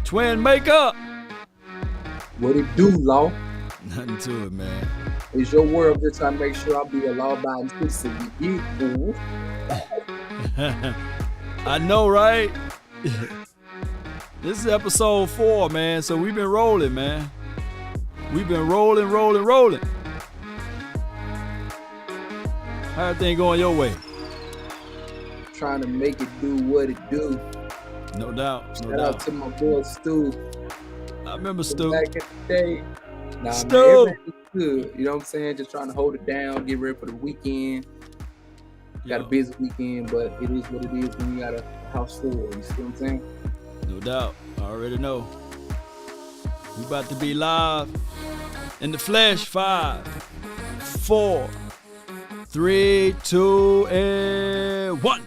Twin makeup. What it do, law? Nothing to it, man. It's your world this time. Make sure I be a law-abiding citizen. You get fool. I know, right? This is episode 4, man. So we've been rolling, man. We've been rolling. How everything going your way? Trying to make it do what it do. No doubt. Shout out to my boy Stu. I remember Stu. Back in the day. Nah, Stu. man, everything is good. You know what I'm saying? Just trying to hold it down, get ready for the weekend. Got a busy weekend, but it is what it is when you got a house full. You see what I'm saying? No doubt. I already know. We about to be live in the flesh. 5, 4, 3, 2, and 1.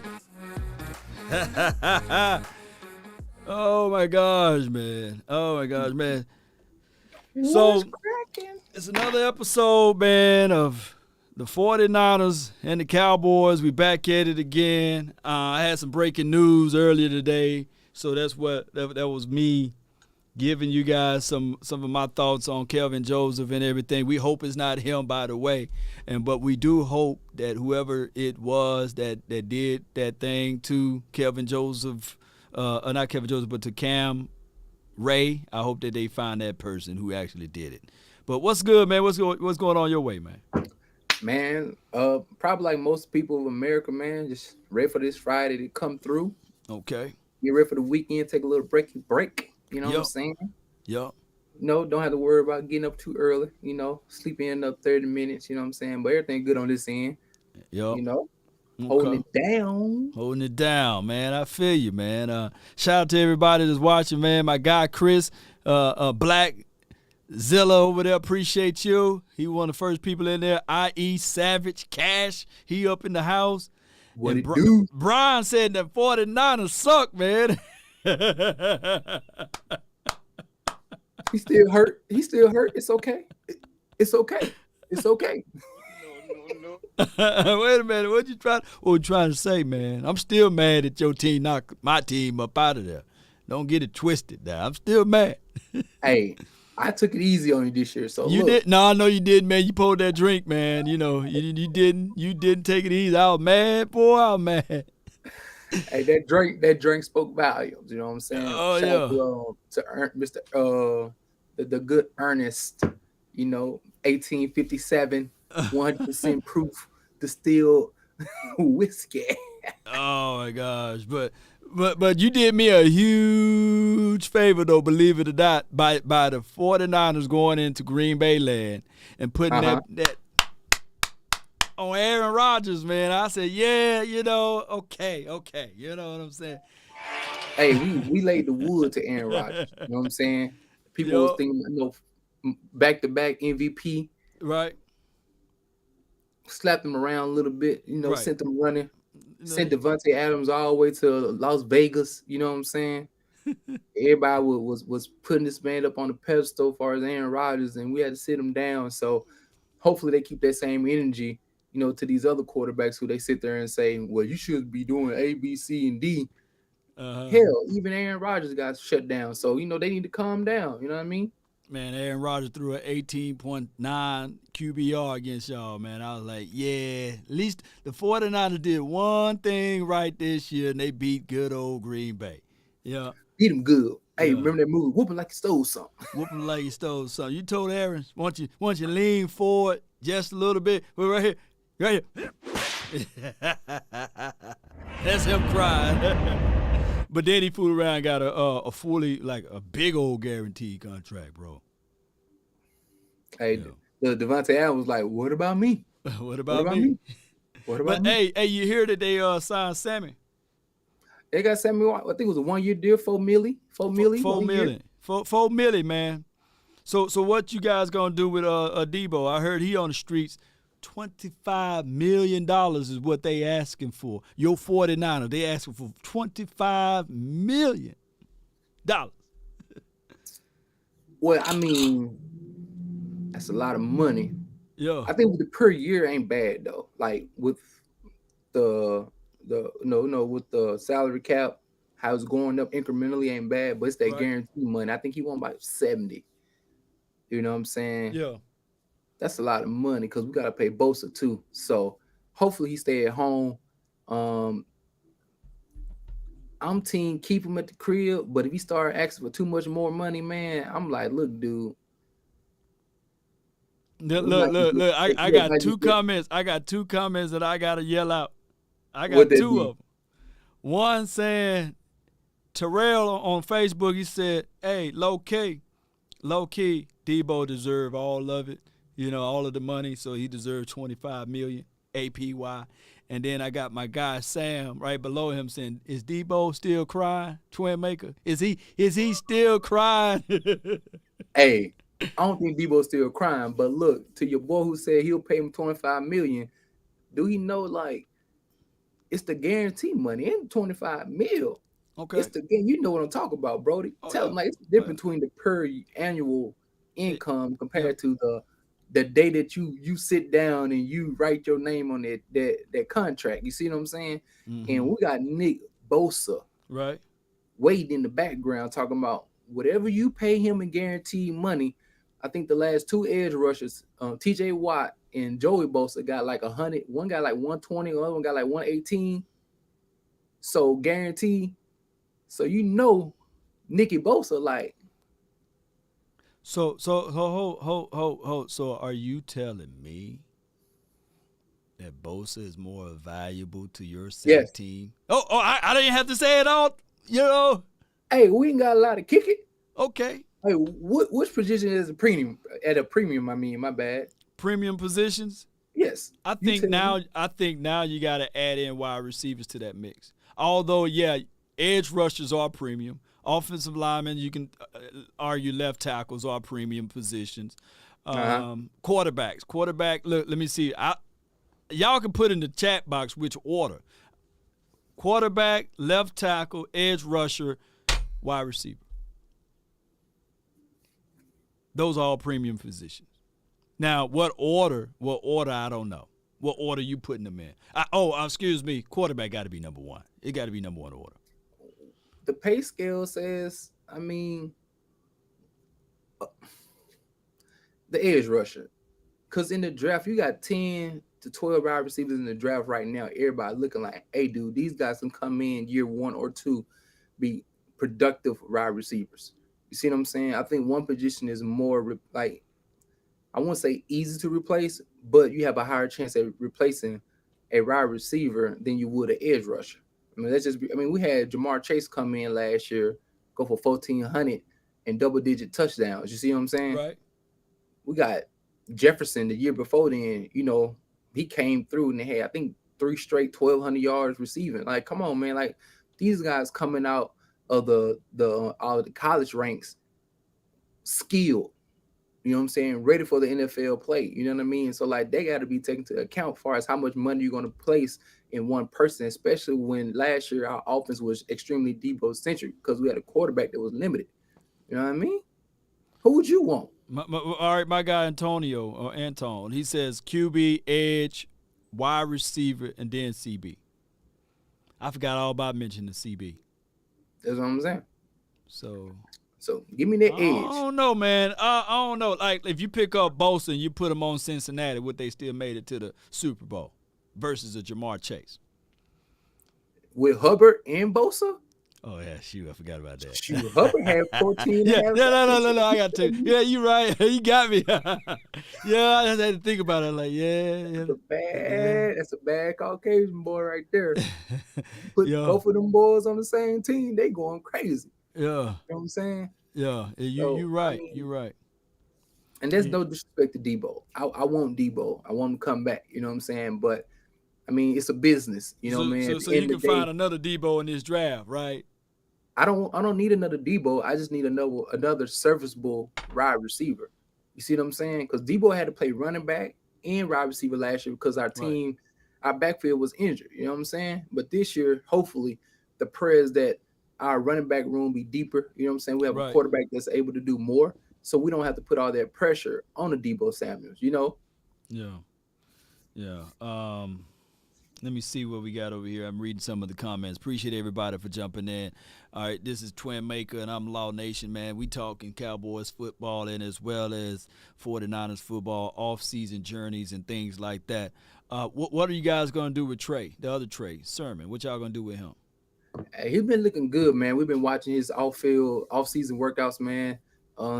Oh my gosh, man. So it's another episode, man, of the 49ers and the Cowboys. We back at it again. I had some breaking news earlier today, so that was me giving you guys some of my thoughts on Kelvin Joseph and everything. We hope it's not him, by the way, but we do hope that whoever it was that did that thing to Kelvin Joseph, not Kelvin Joseph, but to Cam Ray, I hope that they find that person who actually did it. But what's good, man? What's going on your way, man? Man, probably like most people of America, man, just ready for this Friday to come through. Okay. Get ready for the weekend, take a little break. You know what I'm saying? Yep. No, don't have to worry about getting up too early, sleep in up 30 minutes, you know what I'm saying? But everything good on this end. Yep. Okay. Holding it down, man. I feel you, man. Shout out to everybody that's watching, man. My guy Chris, Black Zilla over there, appreciate you. He one of the first people in there, i.e. Savage Cash. He up in the house. What it do? Brian said that 49ers suck, man. He still hurt. It's okay. It's okay. No. Wait a minute. What you trying to say, man? I'm still mad that your team knocked my team up out of there. Don't get it twisted now. I'm still mad. Hey, I took it easy on you this year. So you did? No, I know you did, man. You pulled that drink, man. You didn't take it easy. I was mad, boy. I was mad. Hey, that drink spoke volumes. You know what I'm saying? Oh, Shout out to Mr. The good Ernest. 1857, 100% proof distilled whiskey. Oh my gosh, but you did me a huge favor though, believe it or not, by the 49ers going into Green Bay land and putting that on Aaron Rodgers, man. I said, yeah, okay. You know what I'm saying? Hey, we laid the wood to Aaron Rodgers. You know what I'm saying? People was thinking, back-to-back MVP. Right. Slapped him around a little bit, right. Sent him running. Sent Devontae Adams all the way to Las Vegas. You know what I'm saying? Everybody was putting this man up on the pedestal as far as Aaron Rodgers, and we had to sit him down. So hopefully they keep that same energy, to these other quarterbacks who they sit there and say, well, you should be doing A, B, C, and D. Hell, even Aaron Rodgers got shut down. So, they need to calm down. You know what I mean? Man, Aaron Rodgers threw an 18.9 QBR against y'all, man. I was like, yeah, at least the 49ers did one thing right this year, and they beat good old Green Bay. Yeah. Beat them good. Hey, remember that movie, Whooping Like You Stole Something? Whooping Like You Stole Something. You told Aaron, once you lean forward just a little bit, we're right here. That's him crying. But then he fooled around and got a fully, like a big old guaranteed contract, bro. Hey, the Devontae Adams was like, what about me? What about me? What about me? Hey, you hear that they signed Sammy? They got Sammy, I think it was a 1-year deal, $4 million. $4 million, man. So what you guys gonna do with Deebo? I heard he on the streets. $25 million is what they asking for. Your 49ers, they asking for $25 million. Well, I mean, that's a lot of money. Yeah. I think with the per year ain't bad though. Like with with the salary cap, how it's going up incrementally ain't bad, but it's that Right. guarantee money. I think he won about 70. You know what I'm saying? Yeah. That's a lot of money because we gotta pay Bosa too. So hopefully he stay at home. Um, I'm team keep him at the crib, but if he start asking for too much more money, man, I'm like, look, dude, Look, we look, might just look, look. I yeah, got might two just get comments. I got two comments that I gotta yell out. I what got that two be. of them. One saying Terrell on Facebook. He said, "Hey, low key, Deebo deserve all of it. You know, all of the money. So he deserved 25 million APY." And then I got my guy Sam right below him saying, "Is Deebo still crying? Twin Maker, is he still crying?" Hey, I don't think Debo's still crying, but look, to your boy who said he'll pay him 25 million, do he know like it's the guarantee money and 25 mil? It's Okay. the game. You know what I'm talking about, Brody. Oh Tell yeah. him like it's the Oh yeah. difference between the per annual It, income yeah. compared to the day that you sit down and you write your name on that contract. You see what I'm saying? And Mm-hmm. we got Nick Bosa Right. waiting in the background talking about whatever you pay him in guaranteed money. I think the last two edge rushers, TJ Watt and Joey Bosa, got like 100. One got like 120, the other one got like 118. So guaranteed. So Nicky Bosa, like, So hold. So are you telling me that Bosa is more valuable to your sack yes. team? I didn't have to say it all. You know. Hey, we ain't got a lot to kick it. Okay. Hey, which position is a premium at a premium? I mean, my bad. Premium positions. Yes, I you think tell me. now. I think now you got to add in wide receivers to that mix. Although, yeah, edge rushers are premium. Offensive linemen, you can argue left tackles are premium positions. Uh huh. Quarterback. Look, let me see. Y'all can put in the chat box which order: quarterback, left tackle, edge rusher, wide receiver. Those are all premium positions. Now, what order? What order? I don't know. What order you putting them in? Excuse me. Quarterback got to be number one. It got to be number one order. The pay scale says, I mean, the edge rusher. Because in the draft, you got 10 to 12 wide receivers in the draft right now. Everybody looking like, hey, dude, these guys can come in year one or two, be productive wide receivers. You see what I'm saying? I think one position is more like, I won't say easy to replace, but you have a higher chance at replacing a wide receiver than you would an edge rusher. I mean, we had Jamar Chase come in last year, go for 1,400 and double digit touchdowns. You see what I'm saying? Right. We got Jefferson the year before then, he came through and they had, I think, three straight 1,200 yards receiving. Like, come on, man. Like, these guys coming out of the college ranks skilled, you know what I'm saying, ready for the NFL play. You know what I mean? So, like, they got to be taken to account as far as how much money you're going to place in one person, especially when last year our offense was extremely Deebo-centric because we had a quarterback that was limited. You know what I mean? Who would you want? All right, my guy Antonio or Anton, he says QB, edge, wide receiver, and then CB. I forgot all about mentioning the CB. That's what I'm saying. So So give me I that edge. don't know, man. I don't know. Like if you pick up Bosa and you put him on Cincinnati, would they still made it to the Super Bowl versus a Jamar Chase? With Hubbard and Bosa, Oh yeah, shoot, I forgot about shoot, Hubbard had that. 14 and a Yeah, half yeah, sacks. no. I got to. Yeah, you right. You got me. Yeah, I just had to think about it. Like, yeah, That's a bad Caucasian boy right there. Put yeah, both of them boys on the same team, they going crazy. yeah, You know what I'm saying? yeah. You So I right. You mean, right. and there's You, no disrespect to Debo. I want Debo. I want him to come back. You know what I'm saying? But I mean, it's a business. You know, so man. so At so the you end can of the day, find another Debo in this draft, right? I don't need another Debo. I just need another serviceable wide receiver. You see what I'm saying? Because Debo had to play running back and wide receiver last year because Right. our backfield was injured. You know what I'm saying? But this year, hopefully, the prayer is that our running back room be deeper. You know what I'm saying? We have a Right. quarterback that's able to do more, so we don't have to put all that pressure on the Deebo Samuels. You know? Yeah. Yeah. Let me see what we got over here. I'm reading some of the comments. Appreciate everybody for jumping in. All right, this is Twin Maker, and I'm Law Nation, man. We talking Cowboys football and as well as 49ers football, off-season journeys and things like that. What are you guys going to do with Trey, the other Trey, Sermon? What y'all going to do with him? Hey, he's been looking good, man. We've been watching his off-field, off-season workouts, man.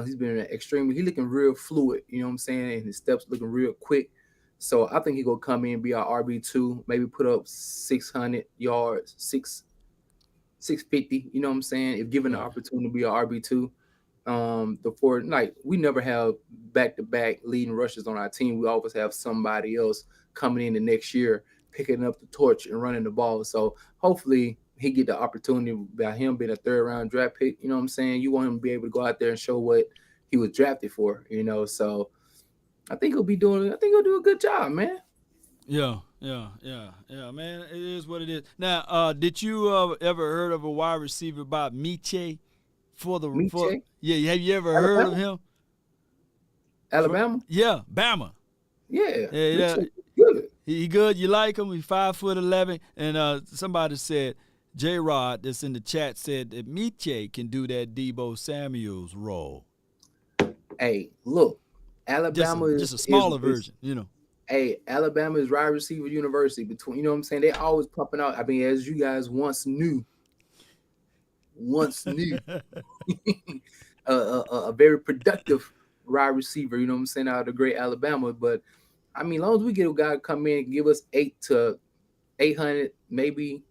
He's been extremely. He looking real fluid. You know what I'm saying? And his steps looking real quick. So I think he gonna come in, be our RB2, maybe put up 600 yards, 650. You know what I'm saying? If given the Right. opportunity to be our RB2. The four, like, we never have back-to-back leading rushers on our team. We always have somebody else coming in the next year, picking up the torch and running the ball. So hopefully he get the opportunity by him being a third round draft pick. You know what I'm saying? You want him to be able to go out there and show what he was drafted for. So I think he'll do a good job, man. Yeah, man. It is what it is. Now, did you ever heard of a wide receiver by Miche for Miche, yeah? Have you ever heard of Alabama, him? For Alabama, yeah, Bama. yeah, Yeah, yeah. Miche, good. He good. You like him? He's 5'11", and somebody said J Rod that's in the chat said that Miche can do that Deebo Samuel's role. Hey, look, Alabama Just a smaller is version, you know. hey, Alabama is wide receiver university. Between, you know what I'm saying, they always pumping out. I mean, as you guys once knew, a very productive wide receiver. You know what I'm saying, out of the great Alabama. But I mean, as long as we get a guy to come in and give us 800, maybe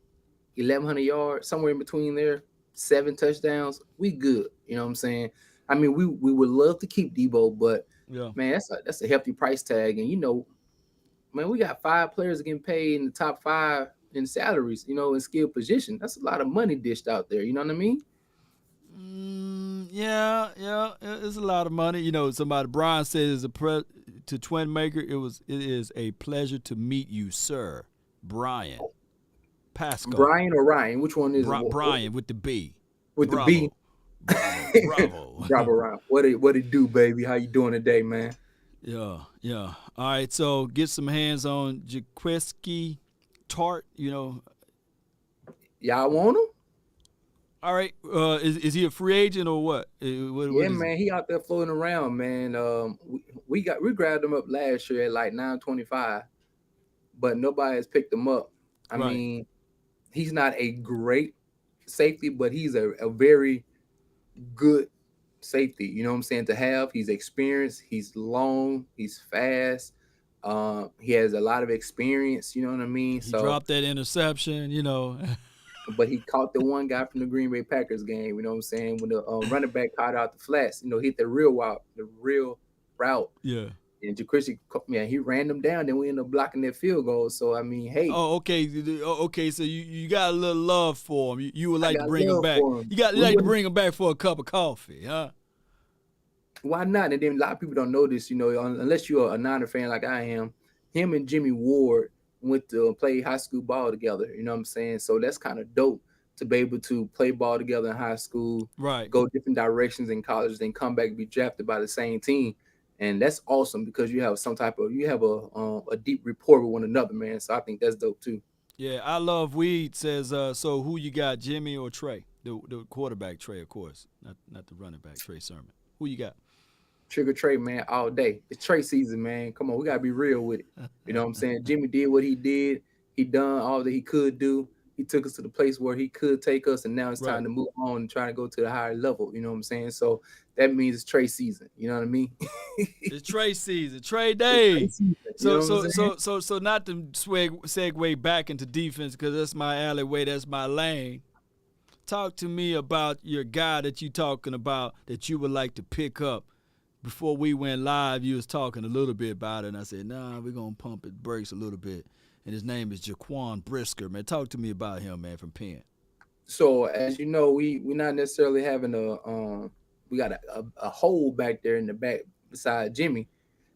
1,100 yards, somewhere in between there, 7 touchdowns, we good. You know what I'm saying? I mean, we would love to keep Deebo, but Yeah. man, that's a hefty price tag, and man, we got 5 players getting paid in the top 5 in salaries, in skill position. That's a lot of money dished out there. You know what I mean? Yeah. It's a lot of money. You know, somebody Brian says to Twin Maker. It is a pleasure to meet you, sir, Brian Pasco. Brian or Ryan? Which one is it? Brian with the B. With the B? Bravo, bravo. Bravo, Ryan. What it do, baby? How you doing today, man? Yeah. All right, so get some hands on Jaquiski Tartt. You know, Y'all want him? all right. Is he a free agent or what? Yeah, What is he? man. He out there floating around, man. We grabbed him up last year at like 925, but nobody has picked him up. I Right. mean, he's not a great safety, but he's a very good safety. You know what I'm saying? To have, he's experienced, he's long, he's fast. He has a lot of experience. You know what I mean? He So, dropped that interception. You know. but he caught the one guy from the Green Bay Packers game. You know what I'm saying? When the running back caught out the flats, hit the real route. Yeah. And Jaquiski, man, he ran them down. Then we ended up blocking that field goal. So I mean, hey, Oh, okay. Okay, so you got a little love for him. You would I like to got bring him love back. for him. You We like to wouldn't. bring him back for a cup of coffee, huh? Why not? And then a lot of people don't know this. Unless you're a Niner fan like I am. Him and Jimmy Ward went to play high school ball together. You know what I'm saying? So that's kind of dope to be able to play ball together in high school, Right. go different directions in college, then come back and be drafted by the same team. And that's awesome because you have a deep rapport with one another, man. So I think that's dope too. Yeah, I love weed. Says so. Who you got, Jimmy or Trey? The quarterback Trey, of course, not the running back Trey Sermon. Who you got? Trigger Trey, man, all day. It's Trey season, man. Come on, we gotta be real with it. You know what I'm saying? Jimmy did what he did. He done all that he could do. He took us to the place where he could take us, and now it's Right. time to move on and try to go to the higher level. You know what I'm saying? So that means it's Trey season. You know what I mean? It's Trey season, Trey It's Trey Day. season. You So know what I'm so saying? so so so not to segue back into defense because that's my alleyway, that's my lane. Talk to me about your guy that you talking about that you would like to pick up. Before we went live, you was talking a little bit about it, and I said, nah, we're gonna pump it brakes a little bit. And his name is Jaquan Brisker, man. Talk to me about him, man, from Penn. So as you know, we're not necessarily having we got a hole back there in the back beside Jimmy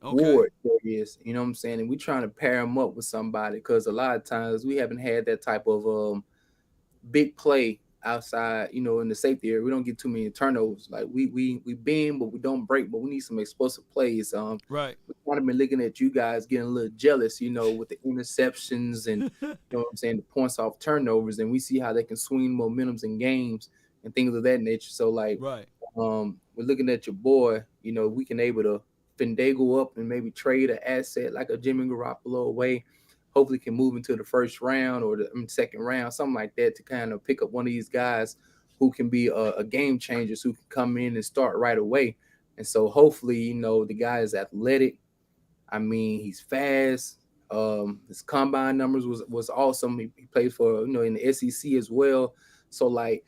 Okay. Ward. There he is. You know what I'm saying? And we trying to pair him up with somebody because a lot of times we haven't had that type of big play outside, in the safety area. We don't get too many turnovers. Like we bend, but we don't break. But we need some explosive plays. Right. We kind of been looking at you guys getting a little jealous, with the interceptions and what I'm saying, the points off turnovers, and we see how they can swing momentums in games and things of that nature. So like, Right. we're looking at your boy. We can able to finagle up and maybe trade an asset like a Jimmy Garoppolo away. Hopefully, can move into the first round or the second round, something like that, to kind of pick up one of these guys who can be a game changers, who can come in and start right away. And so, hopefully, the guy is athletic. I mean, he's fast. His combine numbers was awesome. He played for in the SEC as well. So like,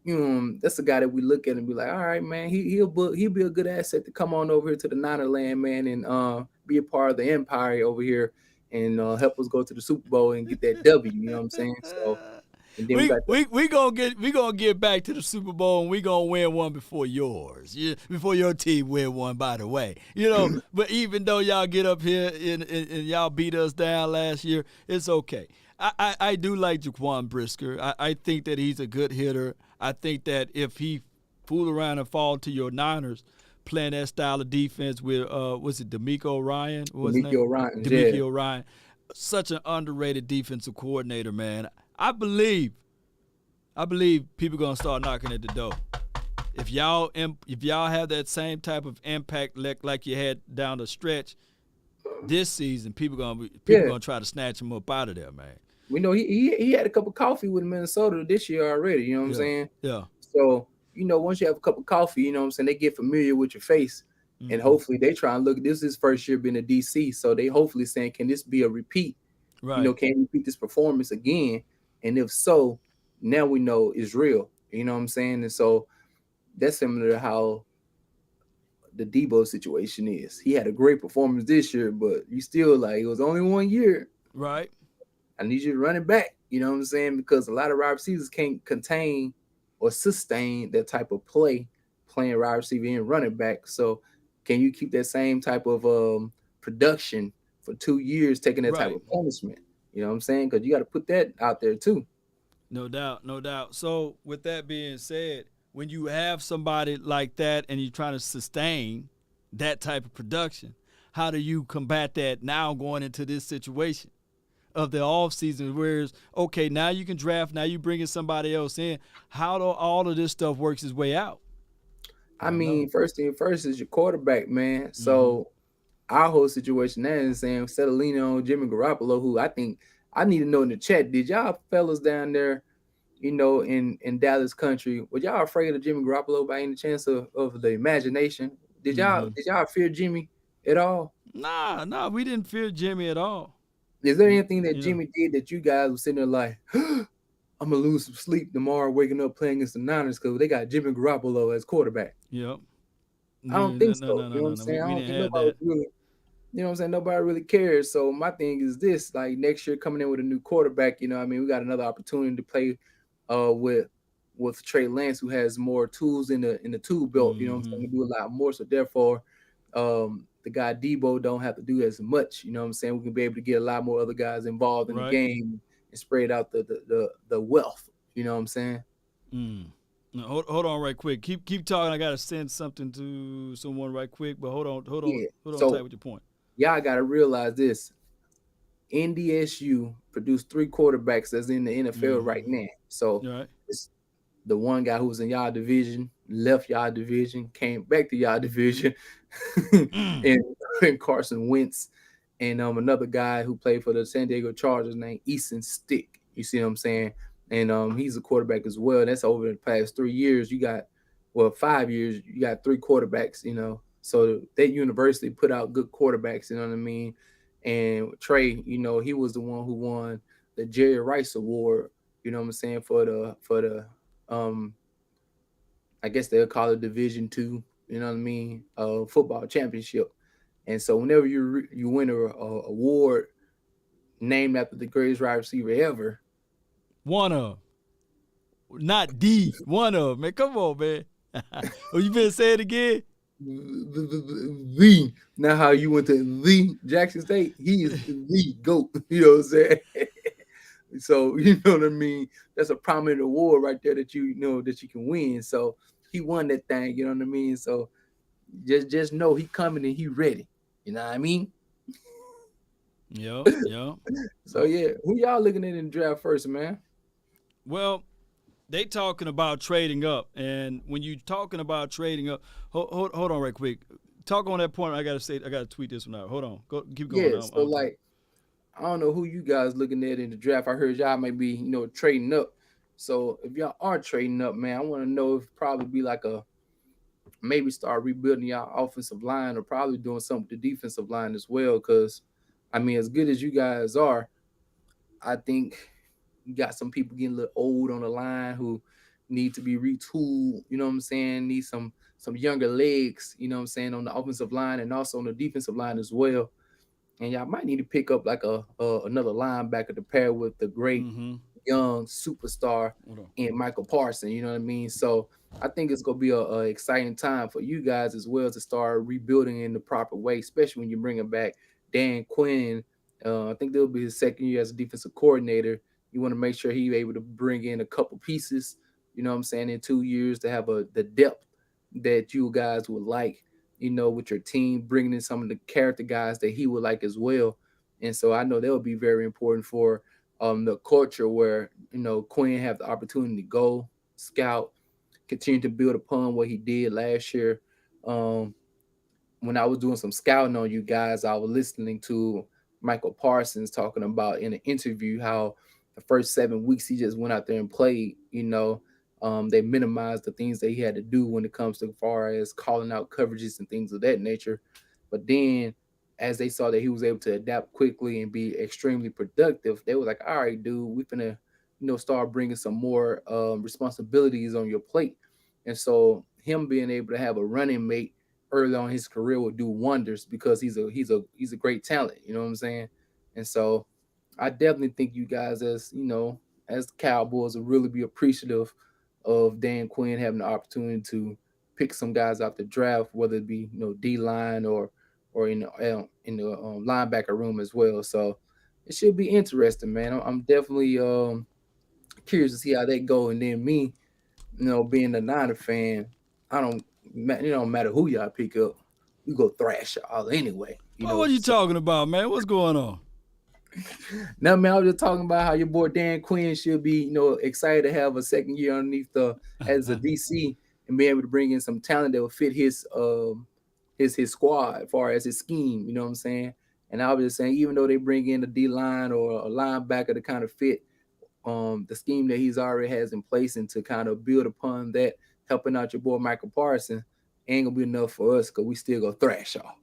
that's the guy that we look at and be like, all right, man, he'll be a good asset to come on over here to the Niner land, man, and be a part of the empire over here and help us go to the Super Bowl and get that W. You know what I'm saying? So, and then we We got the we we gonna get back to the Super Bowl and we gonna win one before yours. Yeah, before your team win one, by the way. But even though y'all get up here and y'all beat us down last year, it's okay. I do like Jaquan Brisker. I think that he's a good hitter. I think that if he fool around and fall to your Niners playing that style of defense with was it D'Amico Ryan? What was his name? D'Amico Ryan, yeah. D'Amico Ryan. Such an underrated defensive coordinator, man. I believe people gonna start knocking at the door. If y'all have that same type of impact like you had down the stretch this season, people gonna try to snatch him up out of there, man. We know he had a cup of coffee with Minnesota this year already. You know what I'm saying? Yeah. So once you have a cup of coffee, you know what I'm saying, they get familiar with your face, and hopefully they try and look. This is his first year being a DC, so they hopefully saying, can this be a repeat? Right. Can he repeat this performance again? And if so, now we know it's real. You know what I'm saying? And so that's similar to how the Deebo situation is. He had a great performance this year, but you still like, it was only 1 year. Right. I need you to run it back. You know what I'm saying? Because a lot of wide receivers can't contain or sustain that type of play, playing wide receiver and running back. So can you keep that same type of production for 2 years, taking that type of punishment? You know what I'm saying? Because you got to put that out there too. No doubt, no doubt. So with that being said, when you have somebody like that and you're trying to sustain that type of production, how do you combat that now going into this situation of the offseason, whereas, okay, now you can draft, now you bringing somebody else in. How do all of this stuff works its way out? I mean, first thing first is your quarterback, man. So our whole situation now is saying, instead of leaning on Jimmy Garoppolo, who I think I need to know in the chat, did y'all fellas down there, in Dallas country, were y'all afraid of Jimmy Garoppolo by any chance of the imagination? Did y'all fear Jimmy at all? Nah, we didn't fear Jimmy at all. Is there anything that Jimmy did that you guys were sitting there like, I'm gonna lose some sleep tomorrow waking up playing against the Niners because they got Jimmy Garoppolo as quarterback? Yep. I don't think so. No. You know what I'm saying? I We don't didn't think have nobody that. really, you know what I'm saying? Nobody really cares. So my thing is this: like next year coming in with a new quarterback, we got another opportunity to play with Trey Lance, who has more tools in the tool belt. You know what I'm saying? To do a lot more. So therefore, the guy Deebo don't have to do as much. You know what I'm saying? We can be able to get a lot more other guys involved in the game and spread out the wealth. You know what I'm saying? No, hold on right quick. Keep talking. I gotta send something to someone right quick, but hold on tight with your point. Y'all gotta realize this. NDSU produced 3 quarterbacks that's in the NFL right now. So it's the one guy who was in y'all division, left y'all division, came back to y'all division, and Carson Wentz, and another guy who played for the San Diego Chargers named Easton Stick. You see what I'm saying? And he's a quarterback as well. That's over the past 3 years. You got 5 years. You got 3 quarterbacks. So that university put out good quarterbacks. You know what I mean? And Trey, he was the one who won the Jerry Rice Award. You know what I'm saying, for the I guess they'll call it Division II. You know what I mean? Football championship. And so whenever you win a award named after the greatest wide receiver ever, one of, not the one of, man. Come on, man. Oh, you better say it again. The now how you went to the Jackson State, he is the GOAT. You know what I'm saying? So you know what I mean. That's a prominent award right there that you know that you can win. So he won that thing. You know what I mean. So just know he coming and he ready. You know what I mean. Yep, yep. So yeah, who y'all looking at in the draft first, man? Well, they talking about trading up, and when you talking about trading up, hold on right quick. Talk on that point. I gotta tweet this one out. Hold on, keep going. Yeah. So like, I don't know who you guys looking at in the draft. I heard y'all may be trading up. So if y'all are trading up, man, I want to know if probably be like a maybe start rebuilding y'all offensive line or probably doing something with the defensive line as well. Because I mean, as good as you guys are, I think you got some people getting a little old on the line who need to be retooled. You know what I'm saying? Need some younger legs. You know what I'm saying, on the offensive line and also on the defensive line as well. And y'all might need to pick up like a another linebacker to pair with the great Mm-hmm. young superstar in Michael Parsons. You know what I mean? So I think it's gonna be a exciting time for you guys as well to start rebuilding in the proper way, especially when you bring back Dan Quinn. I think there'll be his second year as a defensive coordinator. You want to make sure he's able to bring in a couple pieces. You know what I'm saying, in 2 years to have the depth that you guys would like. With your team, bringing in some of the character guys that he would like as well. And so I know that would be very important for the culture where Quinn have the opportunity to go scout, continue to build upon what he did last year. Um, when I was doing some scouting on you guys, I was listening to Michael Parsons talking about in an interview how the first 7 weeks he just went out there and played. They minimized the things that he had to do when it comes to far as calling out coverages and things of that nature. But then as they saw that he was able to adapt quickly and be extremely productive, they were like, all right, dude, we're gonna, start bringing some more responsibilities on your plate. And so him being able to have a running mate early on in his career will do wonders because he's a great talent. You know what I'm saying? And so I definitely think you guys as the Cowboys will really be appreciative of Dan Quinn having the opportunity to pick some guys out the draft, whether it be D line or in the linebacker room as well. So it should be interesting, man. I'm definitely curious to see how that go. And then me, being a Niner fan, I don't, it don't matter who y'all pick up, we go thrash y'all anyway. Well, what are you So talking about, man? What's going on? now, man, I was just talking about how your boy Dan Quinn should be, excited to have a second year underneath the as a DC and be able to bring in some talent that will fit his squad as far as his scheme. You know what I'm saying? And I was just saying, even though they bring in a D line or a linebacker to kind of fit the scheme that he's already has in place and to kind of build upon that, helping out your boy Michael Parsons, ain't gonna be enough for us because we still go thrash y'all.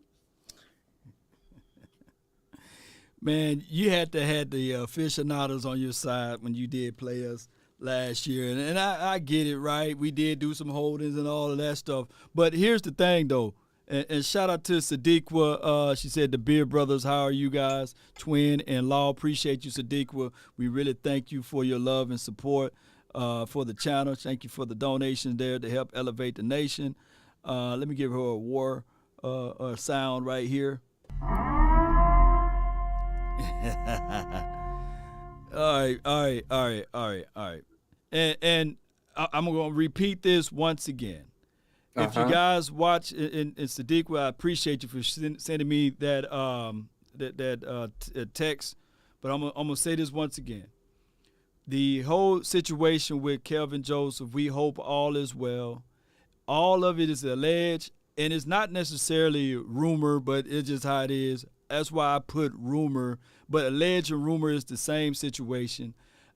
Man, you had to have the aficionados on your side when you did play us last year, and I get it, right? We did do some holdings and all of that stuff, but here's the thing, though, and shout out to Sadiqua. She said the Beer Brothers, how are you guys? Twin and Law, appreciate you, Sadiqua. We really thank you for your love and support for the channel. Thank you for the donations there to help elevate the nation. Let me give her a war sound right here. All right. And I'm going to repeat this once again. If you guys watch, and Sadiq, I appreciate you for sending me that text, but I'm gonna say this once again. The whole situation with Kelvin Joseph, we hope all is well. All of it is alleged, and it's not necessarily rumor, but it's just how it is. That's why I put rumor, but alleged and rumor is the same situation.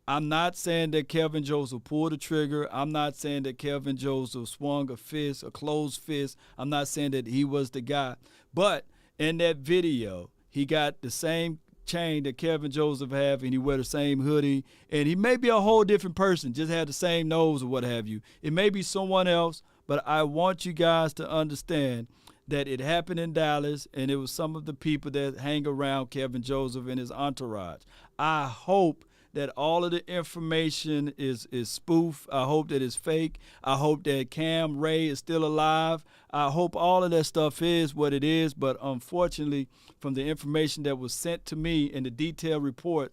I'm not saying that Kelvin Joseph pulled the trigger. I'm not saying that Kelvin Joseph swung a fist, a closed fist. I'm not saying that he was the guy. But in that video, he got the same chain that Kelvin Joseph have, and he wear the same hoodie. And he may be a whole different person, just had the same nose or what have you. It may be someone else, but I want you guys to understand that it happened in Dallas, and it was some of the people that hang around Kelvin Joseph and his entourage. I hope that all of the information is spoof. I hope that it's fake. I hope that Cam Ray is still alive. I hope all of that stuff is what it is. But unfortunately, from the information that was sent to me in the detailed report,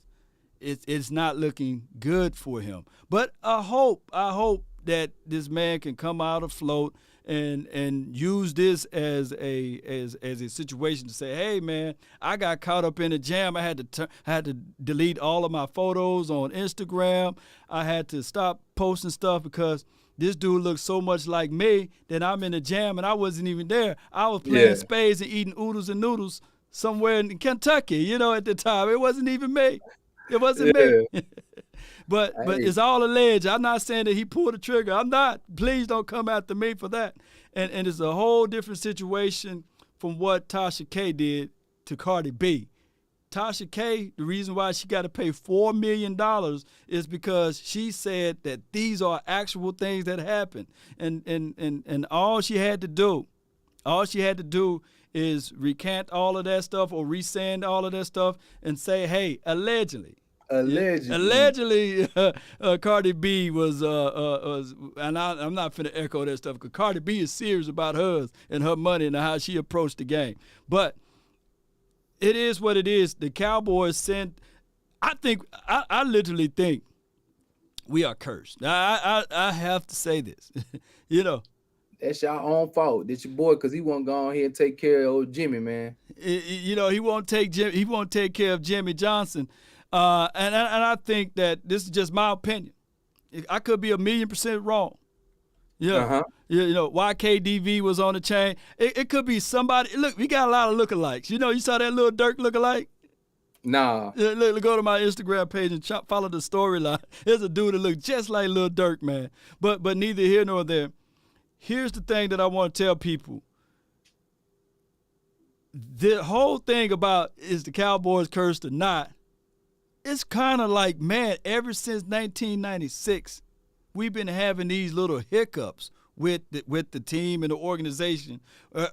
it's not looking good for him. But I hope that this man can come out afloat and use this as a situation to say, hey man, I got caught up in a jam. I had to delete all of my photos on Instagram. I had to stop posting stuff because this dude looks so much like me that I'm in a jam and I wasn't even there. I was playing spades and eating oodles and noodles somewhere in Kentucky, at the time. It wasn't even me. It wasn't me. But it's all alleged. I'm not saying that he pulled the trigger. I'm not. Please don't come after me for that. And it's a whole different situation from what Tasha K did to Cardi B. Tasha K, the reason why she got to pay $4 million is because she said that these are actual things that happened. And all she had to do is recant all of that stuff or resend all of that stuff and say, hey, allegedly, Cardi B was and I'm not finna echo that stuff because Cardi B is serious about hers and her money and how she approached the game. But it is what it is. The Cowboys sent. I literally think we are cursed. I have to say this, That's your own fault. That's your boy, because he won't go on here and take care of old Jimmy, man. He won't take care of Jimmy Johnson. And I think that this is just my opinion. I could be 1,000,000% wrong. YKDV was on the chain. It could be somebody. Look, we got a lot of lookalikes. You saw that little Dirk lookalike? Nah. Look, go to my Instagram page and follow the storyline. There's a dude that looks just like Lil Dirk, man. But neither here nor there. Here's the thing that I want to tell people. The whole thing about is the Cowboys cursed or not, it's kind of like, man, ever since 1996, we've been having these little hiccups with the team and the organization,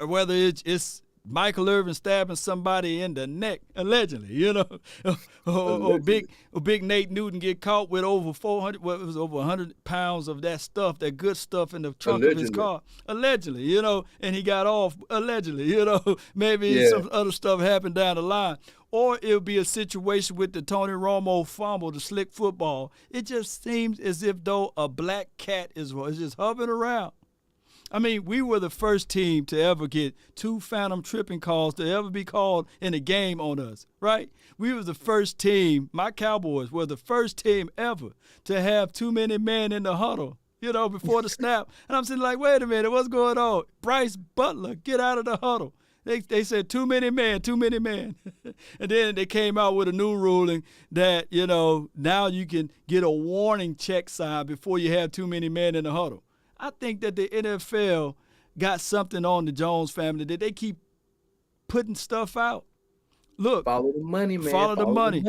whether it's Michael Irvin stabbing somebody in the neck, allegedly, or big Nate Newton get caught with over 100 pounds of that stuff, that good stuff in the trunk of his car, allegedly, and he got off, allegedly, maybe some other stuff happened down the line. Or it'll be a situation with the Tony Romo fumble, the slick football. It just seems as if though a black cat is just hovering around. I mean, we were the first team to ever get 2 phantom tripping calls to ever be called in a game on us, right? We were the first team, my Cowboys were the first team ever to have too many men in the huddle, before the snap. And I'm sitting like, wait a minute, what's going on? Bryce Butler, get out of the huddle. They said too many men. And then they came out with a new ruling that, now you can get a warning check sign before you have too many men in the huddle. I think that the NFL got something on the Jones family that they keep putting stuff out. Look. Follow the money, man. Follow the money.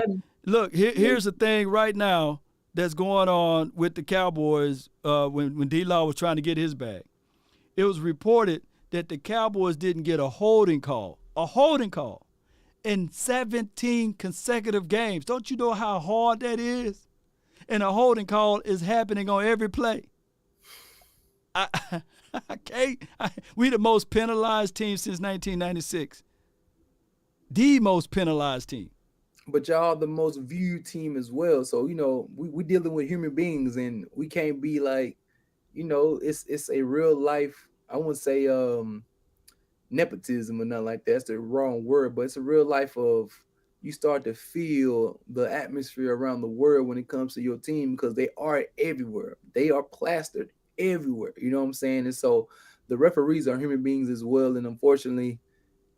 Look, here's the thing right now that's going on with the Cowboys when D-Law was trying to get his bag. It was reported that the Cowboys didn't get a holding call in 17 consecutive games. Don't you know how hard that is? And a holding call is happening on every play. We the most penalized team since 1996. The most penalized team. But y'all the most viewed team as well. So, we dealing with human beings and we can't be like, it's a real life, I wouldn't say nepotism or nothing like that. That's the wrong word, but it's a real life of you start to feel the atmosphere around the world when it comes to your team because they are everywhere. They are plastered everywhere. You know what I'm saying? And so the referees are human beings as well. And unfortunately,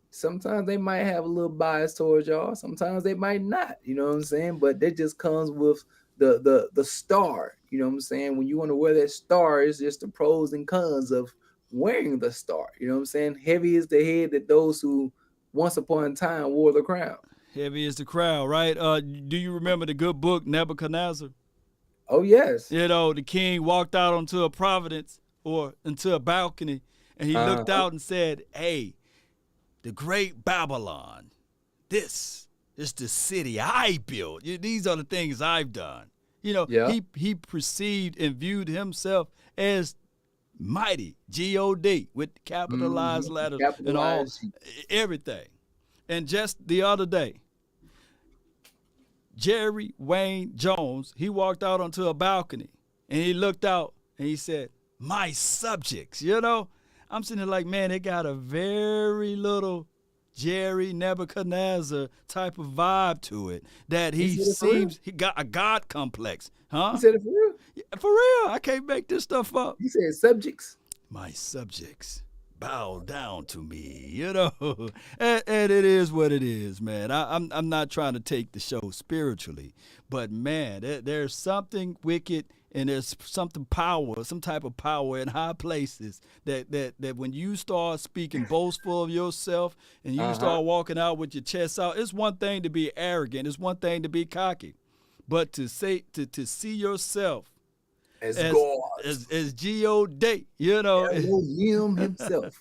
sometimes they might have a little bias towards y'all. Sometimes they might not, you know what I'm saying? But that just comes with the star, you know what I'm saying? When you want to wear that star, it's just the pros and cons of wearing the star. You know what I'm saying? Heavy is the head that those who once upon a time wore the crown. Heavy is the crown, right? Do you remember the good book Nebuchadnezzar? Oh, yes. The king walked out onto a providence or into a balcony, and he looked out and said, hey, the great Babylon, this is the city I built. These are the things I've done. He perceived and viewed himself as mighty, G-O-D, with capitalized letters and all, everything. And just the other day, Jerry Wayne Jones, he walked out onto a balcony and he looked out and he said, "My subjects," you know? I'm sitting there like, man, it got a very little Jerry Nebuchadnezzar type of vibe to it that He he said it for real. seems he got a God complex. He Huh? said it for real. Yeah, for real. I can't make this stuff up. He said subjects. My subjects bow down to me, you know. And it is what it is, man. I'm not trying to take the show spiritually, but man, there's something wicked and there's something power, some type of power in high places that when you start speaking boastful of yourself and you Uh huh. start walking out with your chest out, it's one thing to be arrogant, it's one thing to be cocky, but to say to see yourself As as God, as G.O.D., you know. Elohim himself.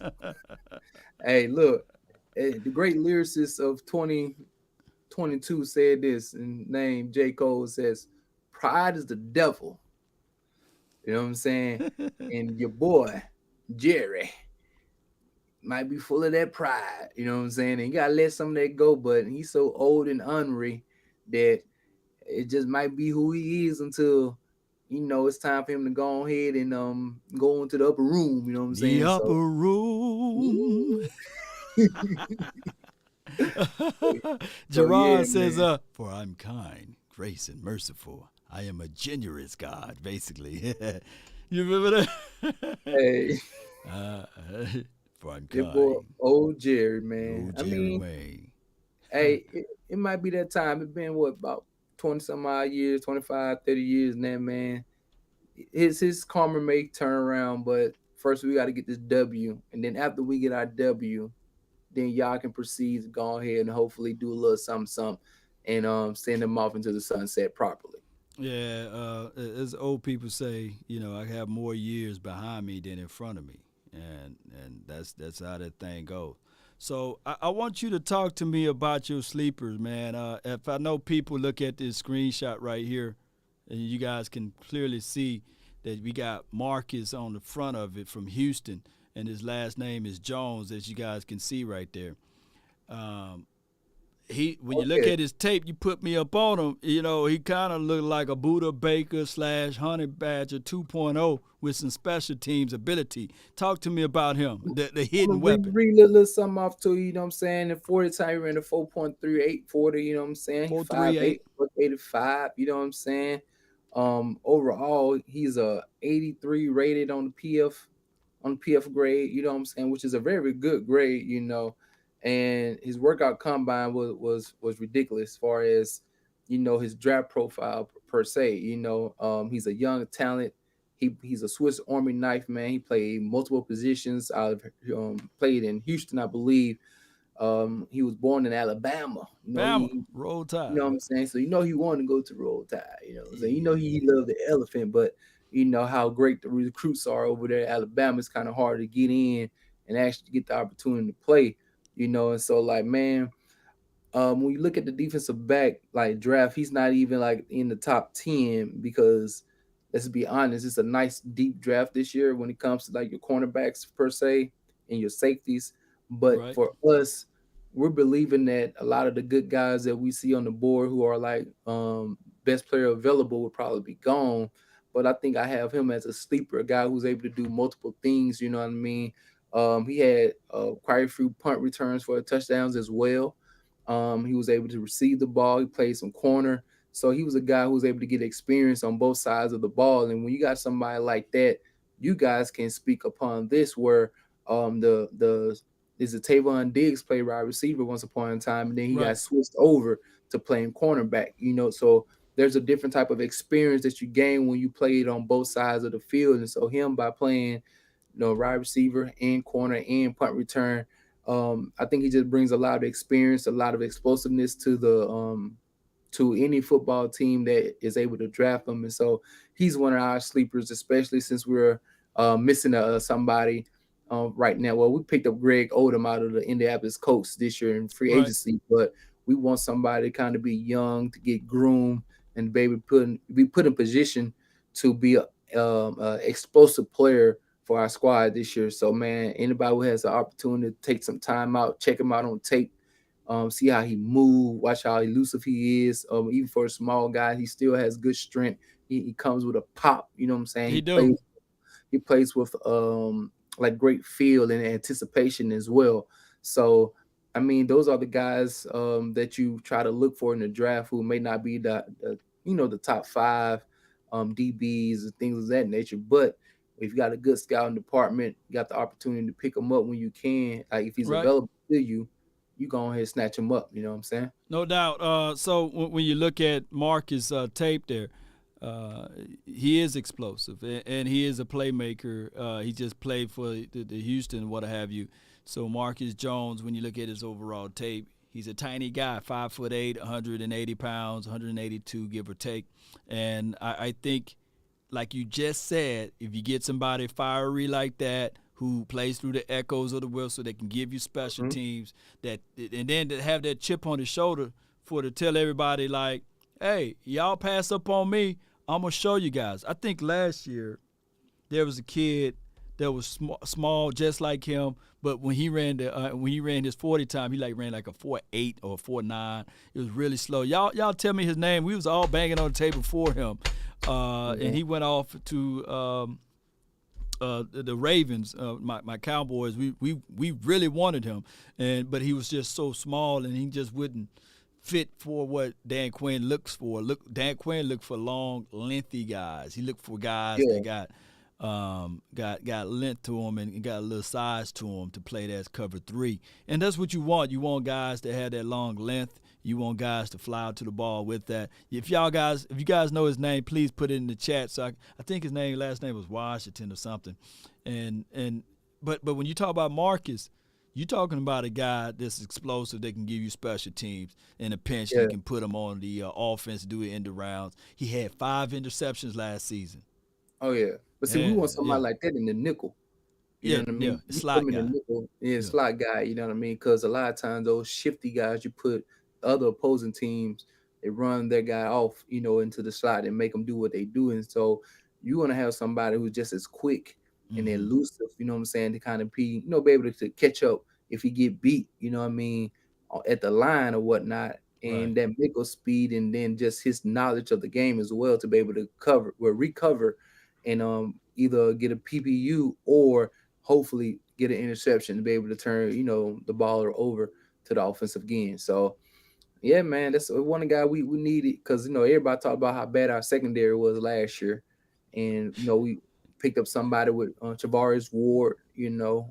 Hey, look, the great lyricist of 2022 said this, and named J. Cole says, "Pride is the devil." You know what I'm saying? And your boy, Jerry, might be full of that pride. You know what I'm saying? And you gotta let some of that go, but he's so old and ornery that it just might be who he is until it's time for him to go ahead and go into the upper room, you know what I'm The saying? So upper room. so yeah, Gerard says, man. for I'm kind, grace, and merciful. I am a generous God, basically. You remember that? Hey, uh, for I'm your boy kind. old Jerry, man. Oh, I Jerry mean, Wayne. hey, it might be that time. It's been what, about 20 some odd years, 25, 30 years now, man. His karma may turn around, but first we got to get this W, and then after we get our W, then y'all can proceed to go ahead and hopefully do a little something, something, and send them off into the sunset properly. Yeah, as old people say, I have more years behind me than in front of me, and that's how that thing goes. So I want you to talk to me about your sleepers, man. If I know people look at this screenshot right here, and you guys can clearly see that we got Marcus on the front of it from Houston, and his last name is Jones, as you guys can see right there. Um, he when you look Okay. at his tape, you put me up on him. He kind of looked like a Buddha Baker slash Honey Badger 2.0 with some special teams ability. Talk to me about him, the I'm gonna hidden read, weapon. read a little something off to you, you know what I'm saying? The 40 time he ran the 4.38 40, you know what I'm saying? He 5'8", 438. 85, you know what I'm saying? Overall, he's a 83 rated on PF grade, you know what I'm saying, which is a very good grade, And his workout combine was ridiculous as far as his draft profile per se. He's a young talent. He's a Swiss Army knife, man. He played multiple positions. Out of played in Houston, I believe. He was born in Alabama. Bama. Roll Tide. What I'm saying? So he wanted to go to Roll Tide, you know what I'm saying? He Yeah. loved the elephant, but you know how great the recruits are over there. Alabama is kind of hard to get in and actually get the opportunity to play, and so like man, when you look at the defensive back like draft, he's not even like in the top 10 because let's be honest, it's a nice deep draft this year when it comes to like your cornerbacks per se and your safeties. But Right. for us, we're believing that a lot of the good guys that we see on the board who are like best player available would probably be gone. But I think I have him as a sleeper, a guy who's able to do multiple things. You know what I mean? He had quite a few punt returns for touchdowns as well. He was able to receive the ball. He played some corner. So he was a guy who was able to get experience on both sides of the ball. And when you got somebody like that, you guys can speak upon this where the is a Tavon Diggs played wide receiver once upon a time, and then he got Right. switched over to playing cornerback. So there's a different type of experience that you gain when you played on both sides of the field. And so him by playing wide receiver and corner and punt return. I think he just brings a lot of experience, a lot of explosiveness to any football team that is able to draft him. And so he's one of our sleepers, especially since we're missing somebody right now. Well, we picked up Greg Odom out of the Indianapolis Colts this year in free Right. agency, but we want somebody to kind of be young to get groomed and be put in position to be a explosive player for our squad this year. So man, anybody who has the opportunity to take some time out, check him out on tape. See how he move, watch how elusive he is. Even for a small guy, he still has good strength. He comes with a pop. You know what I'm saying? He do. He plays with like great feel and anticipation as well. So I mean, those are the guys that you try to look for in the draft who may not be the the top five DBs and things of that nature. But if you got a good scouting department, you got the opportunity to pick him up when you can. Like if he's Right. available to you, you go ahead and snatch him up. You know what I'm saying? No doubt. So when you look at Marcus tape there, uh, he is explosive and he is a playmaker. He just played for the Houston, what have you. So Marcus Jones, when you look at his overall tape, he's a tiny guy, 5'8", 180 pounds, 182 give or take. And I think, like you just said, if you get somebody fiery like that who plays through the echoes of the whistle, that can give you special Mm-hmm. teams, that and then to have that chip on his shoulder for to tell everybody like, hey, y'all pass up on me, I'm gonna show you guys. I think last year there was a kid that was small just like him, but when he ran his 40 time, he like ran like a 4.8 or a 4.9. It was really slow. Y'all tell me his name. We was all banging on the table for him, and he went off to the Ravens, my Cowboys. We really wanted him, but he was just so small and he just wouldn't fit for what Dan Quinn looks for. Dan Quinn looked for long, lengthy guys. He looked for guys that Yeah. got length to them and got a little size to them to play that as cover three. And that's what you want. You want guys that have that long length. You want guys to fly out to the ball with that. If you guys know his name, please put it in the chat. So I think his last name was Washington or something. But when you talk about Marcus, you're talking about a guy that's explosive that can give you special teams. In a pinch, he Yeah. can put them on the offense, do it in the rounds. He had 5 interceptions last season. Oh yeah. But see, we Yeah, want yeah, somebody like that in the nickel. You know yeah, what I yeah. mean? You put Slot him in the guy. nickel, yeah, Yeah, slot guy. You know what I mean? Because a lot of times those shifty guys, you put other opposing teams, they run their guy off, into the slot and make them do what they do. And so you want to have somebody who's just as quick and mm-hmm. elusive. You know what I'm saying? To kind of be able to catch up if he get beat. You know what I mean? At the line or whatnot. Right. And that nickel speed, and then just his knowledge of the game as well to be able to recover, and either get a PPU or hopefully get an interception to be able to turn, the baller over to the offensive end. So yeah, man, that's one guy we needed because everybody talked about how bad our secondary was last year, and we picked up somebody with Tavares Ward, the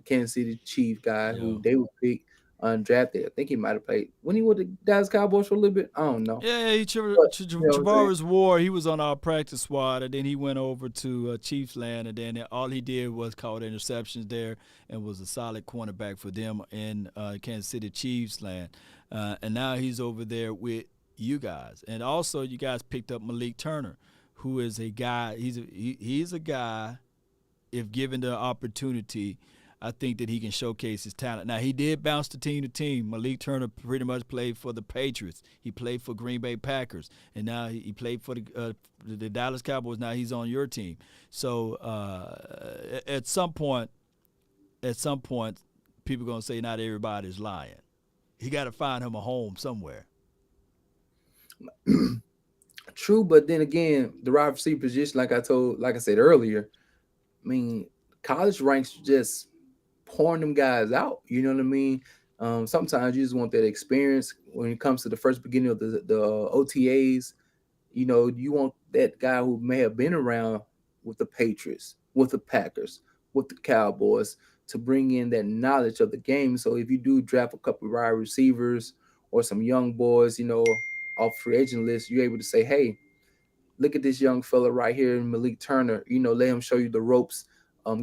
Kansas City Chief guy Yeah. who they would pick undrafted. I think he might have played when he was the Dallas Cowboys for a little bit. I don't know, Yeah, but you know what I'm saying? Travaris Ward, he was on our practice squad, and then he went over to Chiefs land, and then all he did was caught interceptions there and was a solid cornerback for them in Kansas City Chiefs land. And now he's over there with you guys. And also, you guys picked up Malik Turner, who is a guy, he's a guy, if given the opportunity, I think that he can showcase his talent. Now, he did bounce to team. Malik Turner pretty much played for the Patriots. He played for Green Bay Packers, and now he played for the Dallas Cowboys. Now he's on your team. So at some point, people gonna say not everybody's lying. He got to find him a home somewhere. True, but then again, the wide receiver position, like I said earlier, I mean, college ranks just pouring them guys out. You know what I mean? Sometimes you just want that experience when it comes to the first beginning of the OTAs. You want that guy who may have been around with the Patriots, with the Packers, with the Cowboys to bring in that knowledge of the game. So if you do draft a couple of wide receivers or some young boys, off free agent list, you're able to say, hey, look at this young fella right here, Malik Turner. Let him show you the ropes,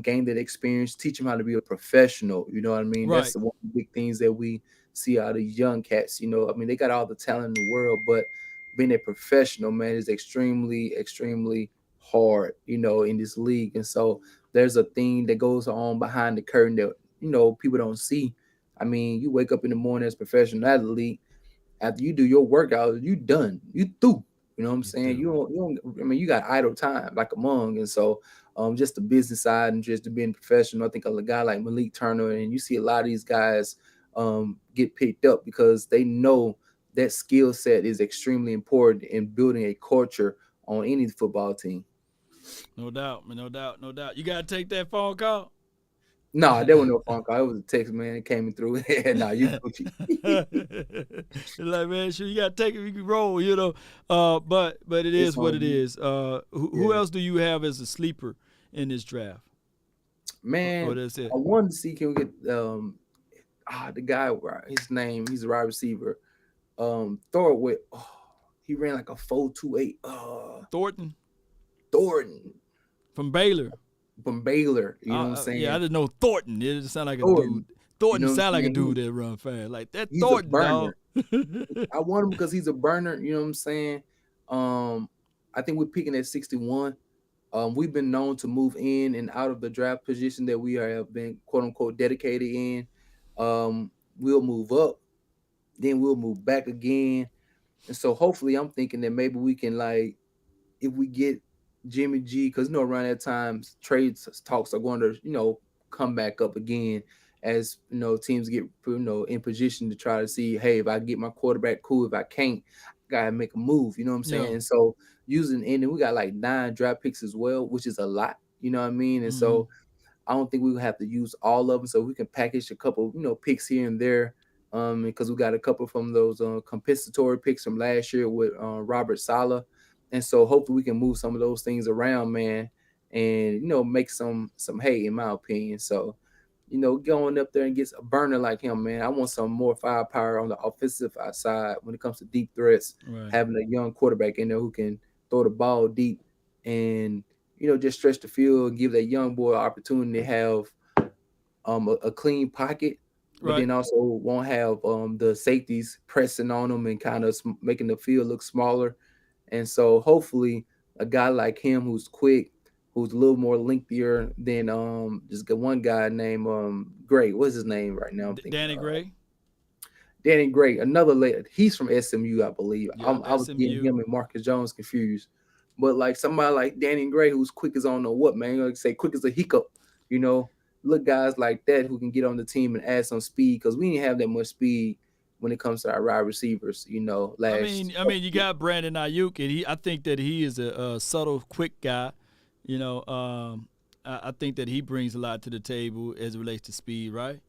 gain that experience, teach him how to be a professional. You know what I mean? That's Right. the one of the big things that we see out of these young cats. I mean, they got all the talent in the world, but being a professional, man, is extremely, extremely hard, in this league. And so there's a thing that goes on behind the curtain that, people don't see. I mean, you wake up in the morning as a professional athlete, after you do your workout, you done, you through. You know what I'm You saying? do. I mean, you got idle time like among, and so just the business side and just to being professional. I think a guy like Malik Turner, and you see a lot of these guys get picked up because they know that skill set is extremely important in building a culture on any football team. No doubt, man. No doubt. No doubt. You gotta take that phone call. No, there was no phone call. It was a text, man. It came through. Nah, you Gucci. Like, man, sure, you gotta take it. You can roll, you know. But it It's is what on it you. is. Who Yeah, else do you have as a sleeper in this draft? Or man. that's I it? wanted to see can we get the guy. His name. He's a wide receiver. Thorway. Oh, he ran like a 4.28. Thornton Thornton from Baylor. from Baylor. You know what I'm Yeah, I saying? didn't know Thornton. It just sound like a dude. Thornton. You Thornton know what I'm sound like a saying? dude that run fast. Like that He's a Thornton, burner. dog. I want him because he's a burner. You know what I'm saying? Um, I think we're picking at 61. We've been known to move in and out of the draft position that we have been quote unquote dedicated in. We'll move up, then we'll move back again. And so hopefully I'm thinking that maybe we can like if we get Jimmy G, because around that time trades talks are going to come back up again as teams get in position to try to see, hey, if I get my quarterback, cool. If I can't, I gotta make a move. You know what I'm Yeah. saying? And so and then we got like 9 draft picks as well, which is a lot. You know what I mean? And Mm-hmm. so I don't think we will have to use all of them, so we can package a couple, picks here and there. Because we got a couple from those compensatory picks from last year with Robert Saleh, and so hopefully we can move some of those things around, man, and make some hay, in my opinion. So, going up there and gets a burner like him, man. I want some more firepower on the offensive side when it comes to deep threats. Right. Having a young quarterback in there who can throw the ball deep and just stretch the field, give that young boy an opportunity to have a clean pocket, but Right. then also won't have the safeties pressing on them and kind of making the field look smaller. And so hopefully a guy like him who's quick, who's a little more lengthier than just got one guy named Gray. What's his name right now? I'm thinking Danny Gray. Danny Gray, another layer. He's from SMU, I believe. Yep. I was getting SMU. him and Marcus Jones confused. But like somebody like Danny Gray, who's quick as I don't know what, man. Like say quick as a hiccup, you know. Look, guys like that who can get on the team and add some speed because we didn't have that much speed when it comes to our wide receivers, last You got Brandon Ayuk, and I think that he is a subtle, quick guy. I think that he brings a lot to the table as it relates to speed, right?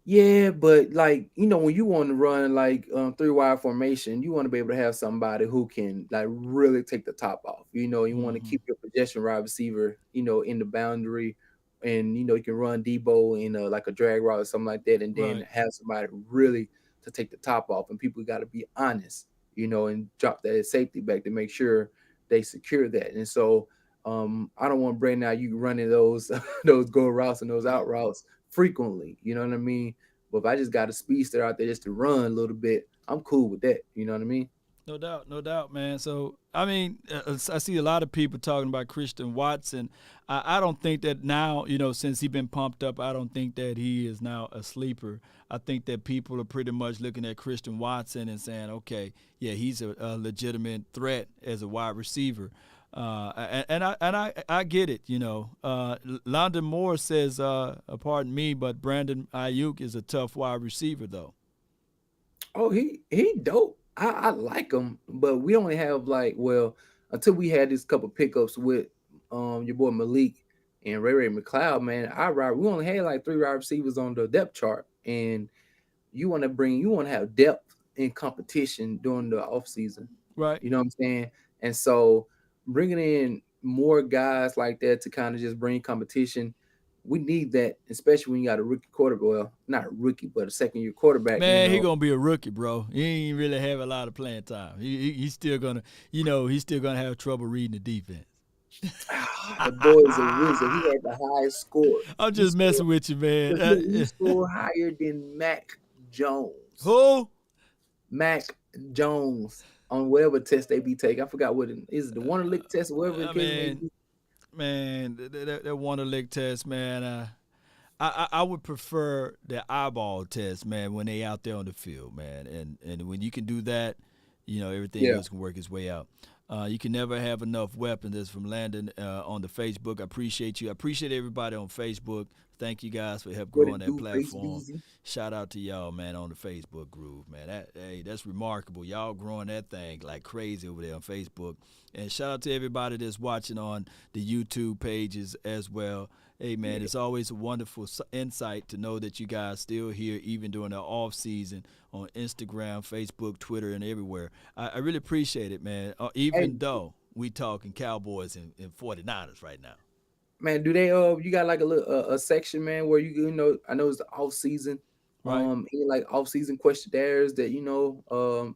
Yeah, but like when you want to run like 3 wide formation, you want to be able to have somebody who can like really take the top off. You want to Mm-hmm. keep your possession wide receiver, in the boundary, and you can run Deebo in like a drag route or something like that, and then Right. have somebody really to take the top off. And people got to be honest, and drop that safety back to make sure they secure that. And so I don't want Brandon now you running those those go routes and those out routes frequently. You know what I mean? But if I just got a speedster out there just to run a little bit, I'm cool with that. You know what I mean? No doubt, man. So, I see a lot of people talking about Christian Watson. I don't think that now, since he's been pumped up, I don't think that he is now a sleeper. I think that people are pretty much looking at Christian Watson and saying, okay, yeah, he's a legitimate threat as a wide receiver. I get it, London Moore says, pardon me, but Brandon Ayuk is a tough wide receiver, though. Oh, he dope. I like him, but we only have like until we had this couple pickups with your boy Malik and Ray McLeod, man. We only had like 3 wide receivers on the depth chart, and you want to have depth in competition during the off season. Right. You know what I'm saying? And so bringing in more guys like that to kind of just bring competition, we need that, especially when you got a rookie quarterback. Well, not a rookie, but a second-year quarterback. Man, he gonna be a rookie, bro. He ain't really have a lot of playing time. He's still gonna, he's still gonna have trouble reading the defense. The boy is a wizard. He had the highest score. I'm just messing with you, man. He scored higher than Mac Jones. Who? Mac Jones on whatever test they be taking. I forgot what it is. The Wonder Lick test, whatever the I case may mean, be. man, that Wonder Lick test, man. I would prefer the eyeball test, man, when they out there on the field, man. And when you can do that, everything Yeah. else can work its way out. You can never have enough weapons. This from Landon on the Facebook. I appreciate you. I appreciate everybody on Facebook. Thank you guys for help What it growing that do, Face platform. Beezy? Shout out to y'all, man, on the Facebook group, man. That's remarkable. Y'all growing that thing like crazy over there on Facebook. And shout out to everybody that's watching on the YouTube pages as well. Hey, man, it's always a wonderful insight to know that you guys still here even during the off season on Instagram, Facebook, Twitter, and everywhere. I really appreciate it, man, even Hey, though we talking Cowboys and 49ers right now. man, do they you got like a little a section, man, where I know it's the off season, Right? any like off season questionnaires that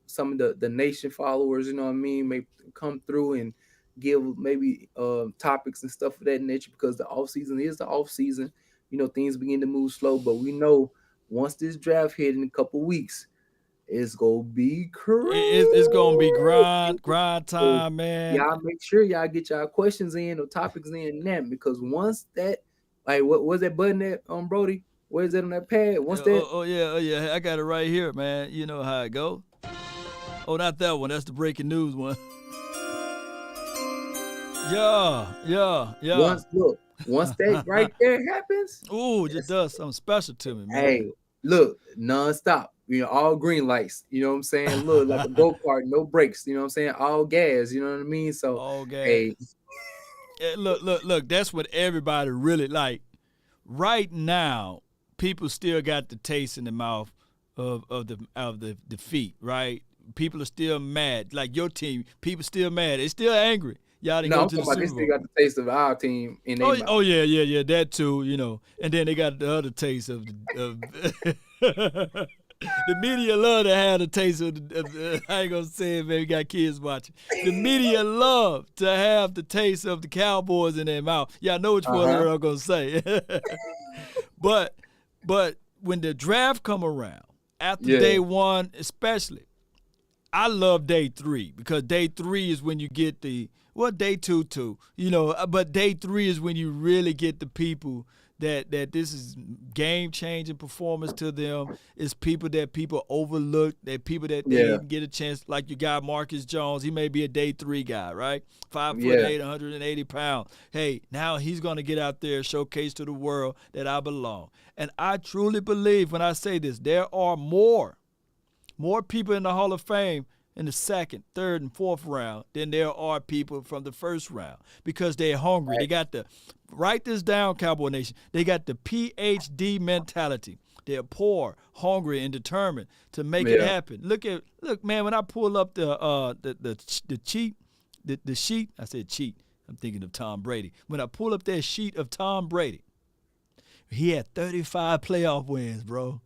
some of the nation followers, you know what I mean, may come through and give maybe topics and stuff of that nature, because the off season is the off season. Things begin to move slow, but we know once this draft hit in a couple weeks, it's gonna be crazy. It's gonna be grind So time, man. y'all make sure y'all get y'all questions in or topics in now, because once that, like, what was that button that Brody? Where is that on that pad? Once that, Oh yeah, I got it right here, man. You know how it go. Oh, not that one. That's the breaking news one. Yeah. once that right there happens, Ooh, it does something special to me, man. hey, look, nonstop. All green lights. You know what I'm saying? Look, like a go kart, no brakes. You know what I'm saying? All gas. You know what I mean? So, All gas. hey, Look. That's what everybody really like. Right now, people still got the taste in the mouth of the defeat, right? People are still mad. Like your team, people still mad. They still angry. Y'all didn't no, go I'm to the talking about they Super still Bowl. got the taste of our team in their mouth. Oh yeah, that too, And then they got the other taste of the the media love to have a taste of I ain't gonna say it, man. We got kids watching. The media love to have the taste of the Cowboys in their mouth. Y'all know which one I'm gonna say. but when the draft come around, after day one especially, I love day 3, because day 3 is when you get day 2 too, but day 3 is when you really get the people that this is game-changing performance to them. It's people that people overlook, that people that they didn't get a chance, like your guy Marcus Jones. He may be a day 3 guy, right? 5'8", 180 pounds. Hey, now he's going to get out there and showcase to the world that I belong. And I truly believe when I say this, there are more people in the Hall of Fame in the second, third, and fourth round than there are people from the first round, because they're hungry. They got the, write this down, Cowboy Nation, they got the PhD mentality. They're poor, hungry, and determined to make it happen. Look, man, when I pull up the sheet, I said cheat. I'm thinking of Tom Brady. When I pull up that sheet of Tom Brady, he had 35 playoff wins, bro.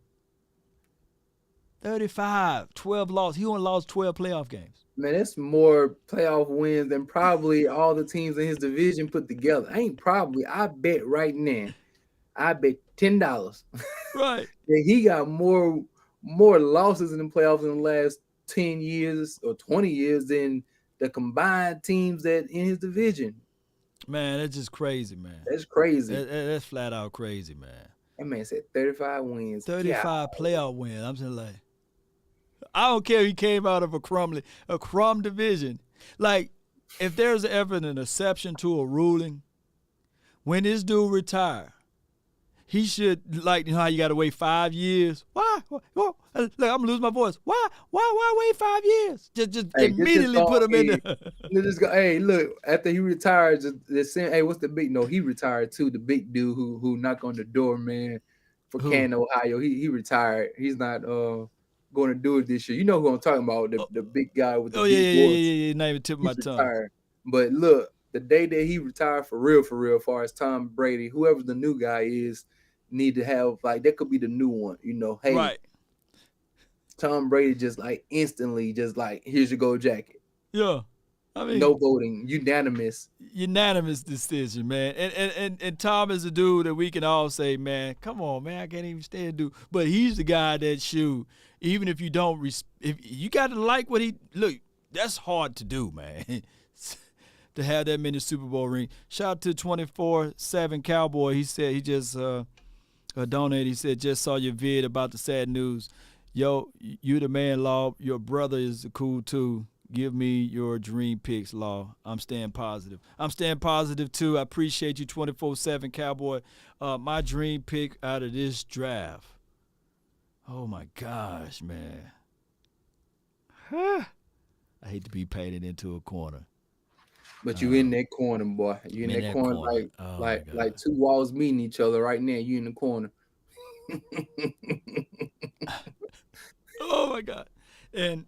35, 12 losses. He only lost 12 playoff games. Man, that's more playoff wins than probably all the teams in his division put together. I bet right now, I bet $10 right, that he got more losses in the playoffs in the last 10 years or 20 years than the combined teams that in his division. Man, that's just crazy, man. That's crazy. That's flat out crazy, man. That man said 35 wins. 35 playoff wins. I'm just like, I don't care if he came out of a crumb division. Like, if there's ever an exception to a ruling, when this dude retire, he should, like, how you got to wait 5 years. Why? Look, I'm going to lose my voice. Why wait 5 years? Just immediately put him in there. Just go, hey, look, after he retired, just saying, hey, what's the big, no, he retired too, the big dude who knocked on the door, man, for Canton, Ohio. He retired. He's not going to do it this year. You know who I'm talking about, the big guy with the big voice. Yeah. Not even tip of my tongue. Retired. But look, the day that he retired for real, as far as Tom Brady, whoever the new guy is, need to have, like, that could be the new one, hey, right. Tom Brady just like instantly just like, here's your gold jacket. Yeah. I mean, no voting, unanimous decision, man. And Tom is a dude that we can all say, man, come on, man, I can't even stand dude. But he's the guy that even if you don't, if you got to like what he look, that's hard to do, man. To have that many Super Bowl rings. Shout out to 24/7 Cowboy. He said he just donated. He said, just saw your vid about the sad news. Yo, you the man, Law. Your brother is cool too. Give me your dream picks, Law. I'm staying positive. I'm staying positive too. I appreciate you 24/7, Cowboy. My dream pick out of this draft. Oh my gosh, man. I hate to be painted into a corner. But you in that corner, boy. You I'm in in that that corner corner. Oh my like god. two walls meeting each other right now. You in the corner. Oh my god. And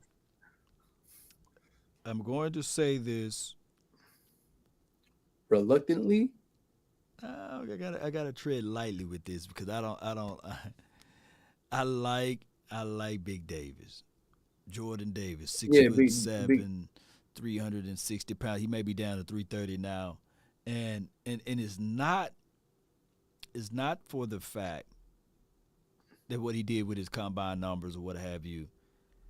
I'm going to say this. Reluctantly. I gotta tread lightly with this because I don't I like Big Davis. Jordan Davis, six Yeah, foot big. seven, 360 pounds. He may be down to 330 now. And it's not for the fact that what he did with his combine numbers or what have you,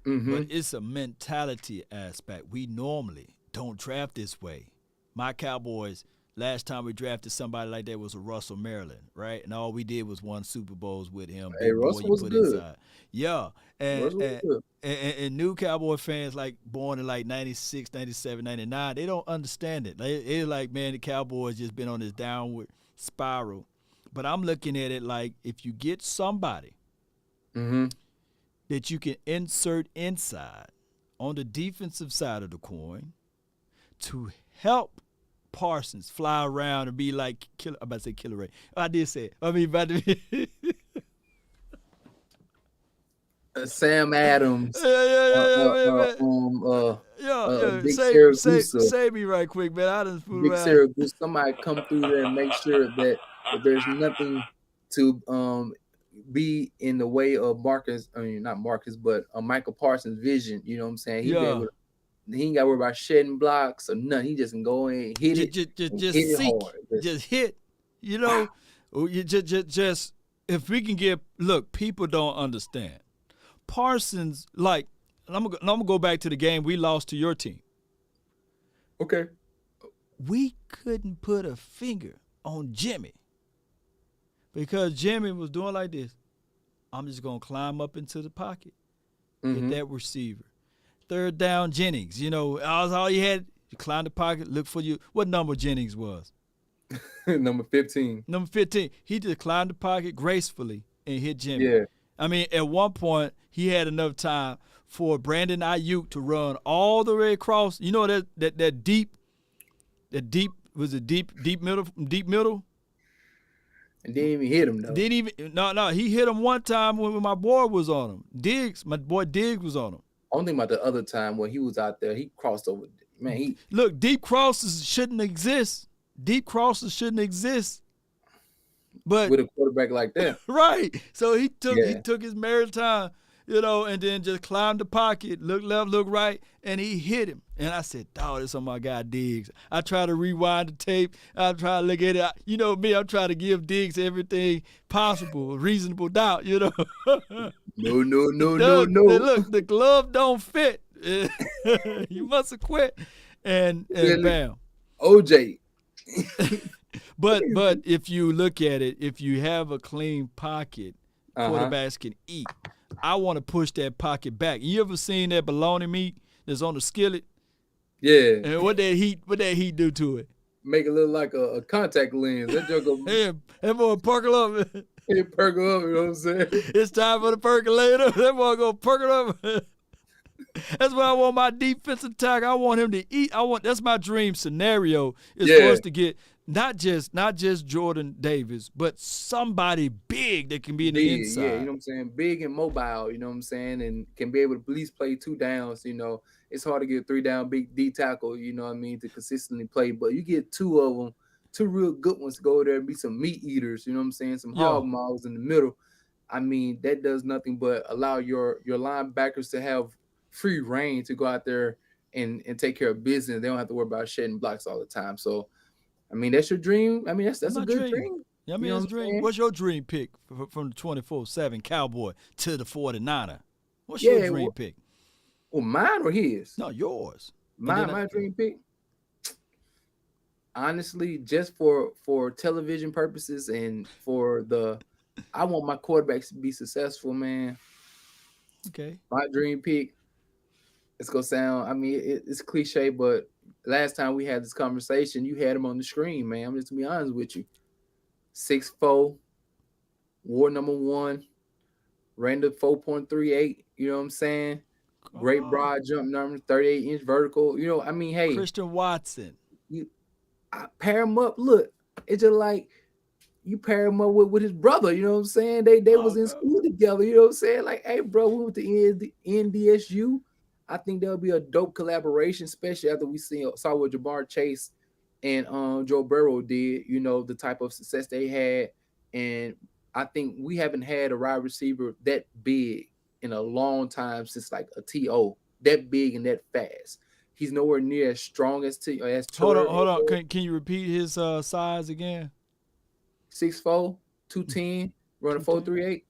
but Mm-hmm. it's a mentality aspect. We normally don't draft this way. My Cowboys, last time we drafted somebody like that was a Russell Maryland, right? And all we did was won Super Bowls with him. Hey, Big boy, Russell you was put good. inside. Yeah. And Russell was and, good. and new Cowboy fans like born in like 96, 97, 99, they don't understand it. It's like, man, the Cowboys just been on this downward spiral. But I'm looking at it like if you get somebody Mm-hmm. that you can insert inside on the defensive side of the coin to help Parsons fly around and be like killer. I'm about to say Killer Ray. I did say it. I mean, about to be. Sam Adams. Yeah, yeah, Uh, yeah, uh, yeah, man, uh, man. um, uh, Yeah. Big Save, save, Syracuse. save me right quick, man. I just fool Big around. Syracuse. Somebody come through there and make sure that there's nothing to be in the way of Marcus. I mean, not Marcus, but Michael Parsons' vision. You know what I'm saying? He be Yeah. able to. He ain't got to worry about shedding blocks or nothing. He just can go in and hit Just, it just, just, and just hit it seek. hard. Just Just hit. You pow. know, you just if we can get look, people don't understand. Parsons, like, I'm gonna go back to the game we lost to your team. Okay. We couldn't put a finger on Jimmy because Jimmy was doing like this. I'm just gonna climb up into the pocket, hit Mm-hmm. that receiver. Third down, Jennings. You know, all you had. You climb the pocket, look for you. What number Jennings was? Number 15. Number 15. He just climbed the pocket gracefully and hit Jimmy. Yeah. I mean, at one point, he had enough time for Brandon Ayuk to run all the way across. You know that deep was it deep middle. And didn't even hit him though. Didn't even no. He hit him one time when my boy was on him. My boy Diggs was on him. Only about the other time when he was out there, he crossed over. Man, he Look, deep crosses shouldn't exist. Deep crosses shouldn't exist. But with a quarterback like that. right, so he Yeah. took his maritime, and then just climbed the pocket, look left, look right, and he hit him. And I said, "Dog, this on my guy Diggs." I try to rewind the tape. I try to look at it. You know me, I'm trying to give Diggs everything possible, reasonable doubt. No, no, no, no, Doug, no. look, the glove don't fit. You must have quit. And Yeah, look, bam. OJ. But if you look at it, if you have a clean pocket, Uh-huh. quarterbacks can eat. I want to push that pocket back. You ever seen that bologna meat that's on the skillet? Yeah. And what that heat do to it? Make it look like a contact lens. That joke go Hey, that boy perkle up. perk up, you know what I'm saying? It's time for the percolator. That boy go perk up. That's why I want my defensive tackle. I want him to eat. That's my dream scenario is for us to get not just Jordan Davis, but somebody big that can be in the Big, inside. yeah, you know what I'm saying? Big and mobile, you know what I'm saying? And can be able to at least play 2 downs, It's hard to get 3 down big D tackle, you know what I mean, to consistently play. But you get 2 of them, 2 real good ones to go there and be some meat eaters, you know what I'm saying? Some Yeah, hog maws in the middle. I mean, that does nothing but allow your linebackers to have free reign to go out there and take care of business. They don't have to worry about shedding blocks all the time. So I mean, that's your dream. I mean, that's a my good dream. dream. I You mean, know it's what I'm dream. saying? What's your dream pick from the 24/7 Cowboy to the 49er? What's your Yeah. dream pick? Well, mine or his? No, yours. And My then my dream pick. Honestly, just for television purposes and I want my quarterbacks to be successful, man. okay. My dream pick it's gonna sound. I mean, it's cliche, but last time we had this conversation, you had him on the screen, man. I'm just gonna be honest with you. 6'4", war number one, ran the 4.38. You know what I'm saying? Great Oh, broad jump numbers, 38-inch vertical. You know, I mean, hey, Christian Watson. you pair him up. Look, it's just like you pair him up with his brother. You know what I'm saying? They was in Okay. school together. You know what I'm saying? Like, hey, bro, we went to NDSU. I think there'll be a dope collaboration, especially after we saw what Jabbar Chase and Joe Burrow did. You know, the type of success they had, and I think we haven't had a wide receiver that big in a long time since like a To that big and that fast. He's nowhere near as strong as Turner. Hold on. Can you repeat his size again? 6'4", 210, running 210, 4.38.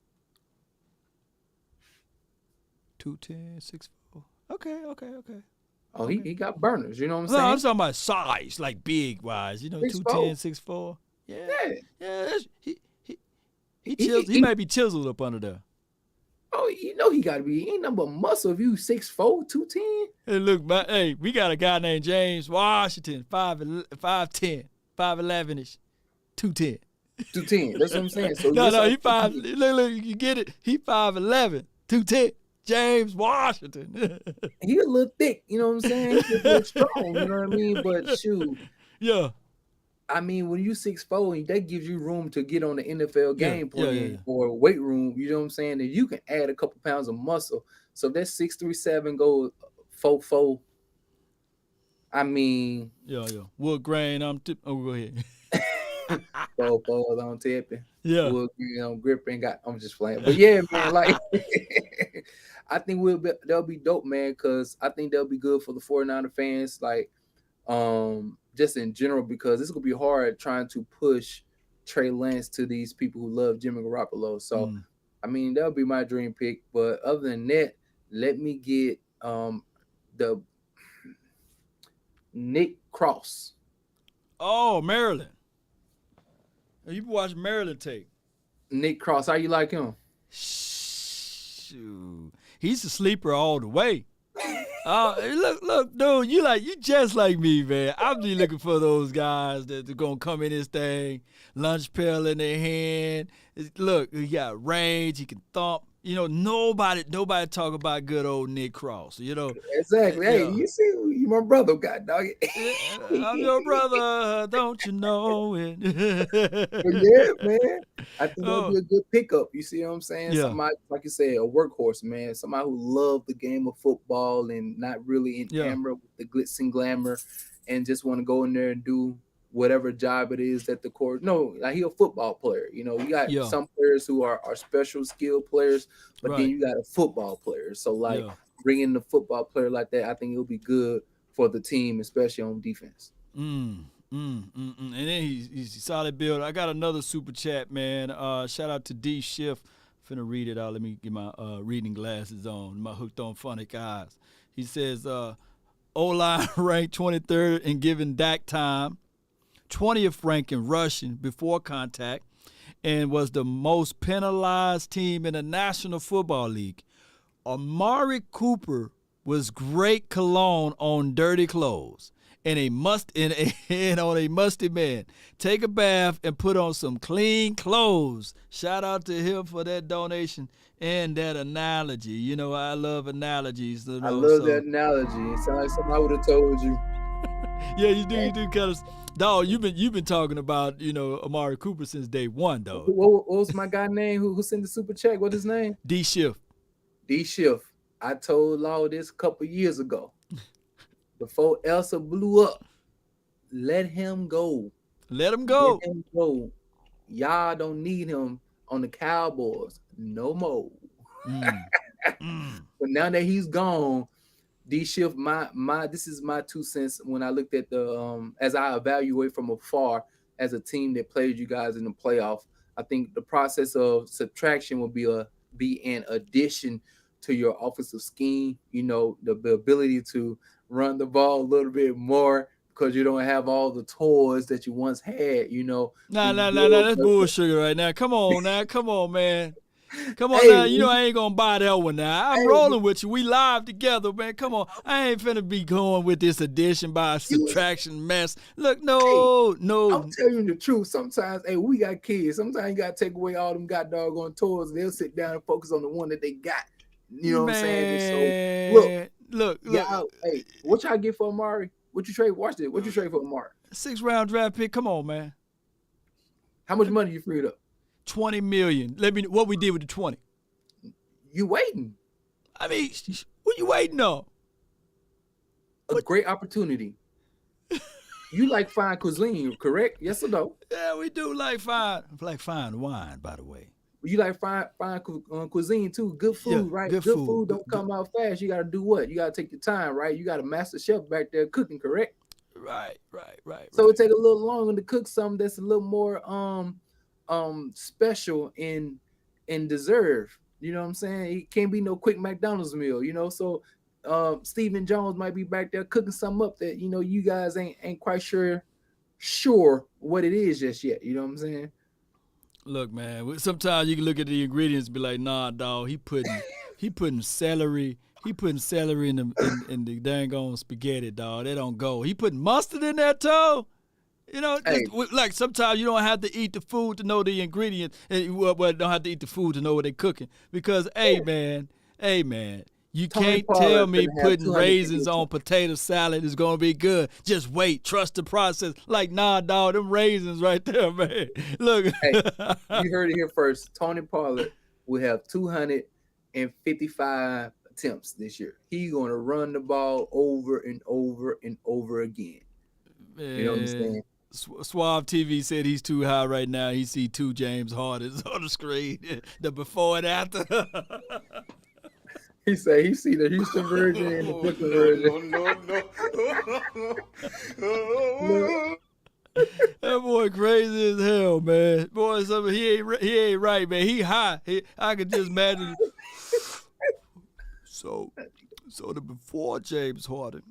210, 6'4". Okay. Oh, Okay. he got burners. You know what I'm No, I'm saying? talking about size, like big wise. You know, 6'4". 210, 6'4". Yeah, Yeah. yeah. He He, chills. he, He he might be chiseled up under there. oh, you know he got to be. He ain't nothing but muscle if you 6'4", 210. Hey, look, hey, we got a guy named James Washington, 5'10", 5'11 ish, 210. 210. That's what I'm saying. So No, listen, he five. Look, you get it. He 5'11", 210. James Washington. he a little thick. You know what I'm saying? He just look strong. You know what I mean? But shoot, Yeah, I mean, when you 6'4", that gives you room to get on the NFL game yeah. plan or weight room. You know what I'm saying? That you can add a couple pounds of muscle. So that 6'3", 6'7" go 4'4". I mean, Yeah. Wood grain. Go ahead. 4'4" on tipping, Yeah. wood green on gripping. I'm just playing, but yeah, man. Like, I think they'll be dope, man. Because I think they'll be good for the 49er fans. Like, just in general, because it's gonna be hard trying to push Trey Lance to these people who love Jimmy Garoppolo. So, Mm. I mean, that'll be my dream pick. But other than that, let me get the Nick Cross. Oh, Maryland. You watch Maryland tape. Nick Cross, how you like him? Shoot. He's a sleeper all the way. Look, dude, you just like me, man. I'll be looking for those guys that are gonna come in this thing, lunch pail in their hand. Look, he got range, he can thump. You know, nobody talk about good old Nick Cross. You know, Exactly. Hey, yeah. you see, you my brother, God dog. Yeah, I'm your brother, don't you know it? But yeah, man, I think that'll be Oh, a good pickup. You see what I'm saying? yeah, Somebody, like you said, a workhorse, man. Somebody who loved the game of football and not really yeah, enamored with the glitz and glamour, and just want to go in there and do whatever job it is that the court. No, like he a football player. You know, you got yeah, some players who are special skill players, but then right, you got a football player. So like yeah. bringing the football player like that, I think it'll be good for the team, especially on defense. And then he's a solid build. I got another super chat, man. Shout out to D Shift. Finna read it out. Let me get my reading glasses on. My hooked on phonic eyes. He says, O-line ranked 23rd in giving Dak time, 20th rank in rushing before contact, and was the most penalized team in the National Football League. Amari Cooper was great cologne on dirty clothes and and on a musty man. Take a bath and put on some clean clothes. Shout out to him for that donation and that analogy. You know, I love analogies. You I know, love that so analogy. It sounds like somebody would have told you. yeah, you do kind of. Dog, you've been talking about Amari Cooper since day one, though. What was my guy name who sent the super check? What his name? D Shift. D Shift. I told Law this a couple years ago. Before Elsa blew up, let him go. Let him Let go. him go. Y'all don't need him on the Cowboys no more. Mm, mm. But now that he's gone, D Shift, my this is my 2 cents when I looked at the as I evaluate from afar as a team that played you guys in the playoff. I think the process of subtraction will be an addition to your offensive scheme. You know, the ability to run the ball a little bit more because you don't have all the toys that you once had. You know, Nah, when you nah, nah, nah. build That's bullshit right now. Come on, man. Come on Hey, now, you know I ain't gonna buy that one now. I'm hey, rolling with you. We live together, man. Come on. I ain't finna be going with this addition by you, subtraction mess. Look, hey, no, I'm no. telling you the truth. Sometimes, hey, we got kids. Sometimes you gotta take away all them got doggone toys. They'll sit down and focus on the one that they got. You know what I'm saying? And so, look, Man, look. y'all, hey, what y'all get for Amari? What you trade? Watch this. What you trade for Amari? 6th-round draft pick. Come on, man. How much money you freed up? 20 million. Let me what we did with the 20. You waiting? I mean, what you waiting on? A great opportunity. You like fine cuisine, correct? Yes or no? Yeah, we do like fine wine, by the way. You like fine cuisine too. Good food, Yeah, right? good Good food. food don't come out fast. You gotta do what? You gotta take your time, right? You got a master chef back there cooking, correct? Right. So it take a little longer to cook something that's a little more special and deserve. You know what I'm saying? It can't be no quick McDonald's meal, you know. So Stephen Jones might be back there cooking something up that you guys ain't quite sure what it is just yet. You know what I'm saying? Look, man. Sometimes you can look at the ingredients and be like, nah, dog. He putting celery. He putting celery in the dang on spaghetti, dog. They don't go. He putting mustard in there too. You know, Hey, like sometimes you don't have to eat the food to know the ingredients, and don't have to eat the food to know what they're cooking. Because, hey man, you Tony can't tell Pollard's me gonna have putting 250 raisins on potato salad is gonna be good. Just wait, trust the process. Like, nah, dog, them raisins right there, man. Look, Hey, you heard it here first. Tony Pollard will have 255 attempts this year. He's going to run the ball over and over and over again. You know what I'm man. saying? Suave TV said he's too high right now. He see 2 James Hardens on the screen, the before and after. He say he see the Houston version and the Brooklyn version. Look, That boy crazy as hell, man. Boy, he ain't right, man. He high. I could just imagine. So the before James Harden,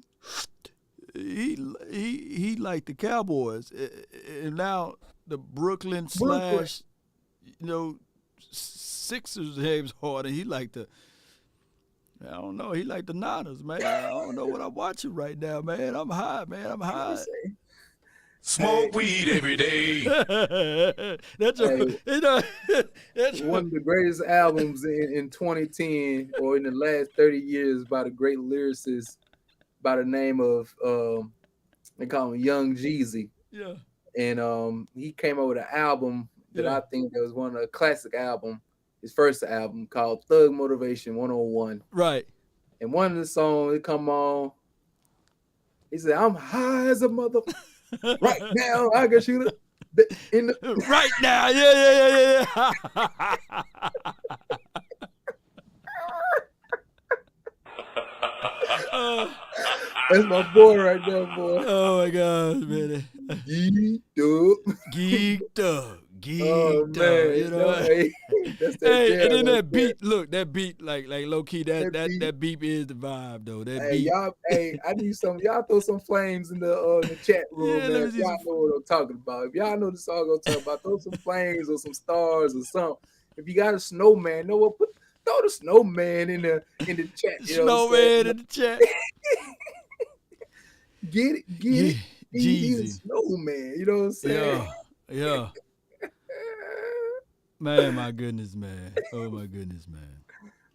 he liked the Cowboys, and now the Brooklyn Brooklyn. Sixers James Harden. He like the. I don't know. He like the Niners, man. I don't know what I'm watching right now, man. I'm high, man. I'm high. Smoke weed every day. That's one of the greatest albums in 2010 or in the last 30 years by the great lyricist by the name of they call him Young Jeezy. Yeah. And he came out with an album that I think that was one of the classic album, his first album called Thug Motivation 101. Right. And one of the songs it come on, he said, "I'm high as a mother." Right now, I can shoot it in the right now. Yeah. That's my boy right there, boy. Oh my gosh, man. Geeked up. Geeked up. You know. Hey, that's that hey, jam and then right that there. beat. Look, that beat, like low key. That beat is the vibe, though. That Hey, beat. y'all. Hey, I need some. Y'all throw some flames in the chat room, Yeah, man. let If me see y'all know what I'm talking about. If y'all know the song I'm talking about, throw some flames or some stars or something. If you got a snowman, know what? Throw the snowman in the chat. You know what I'm saying? Snowman in the chat. Get it. He's a snowman. You know what I'm saying? Yeah. Man, my goodness, man. Oh my goodness, man.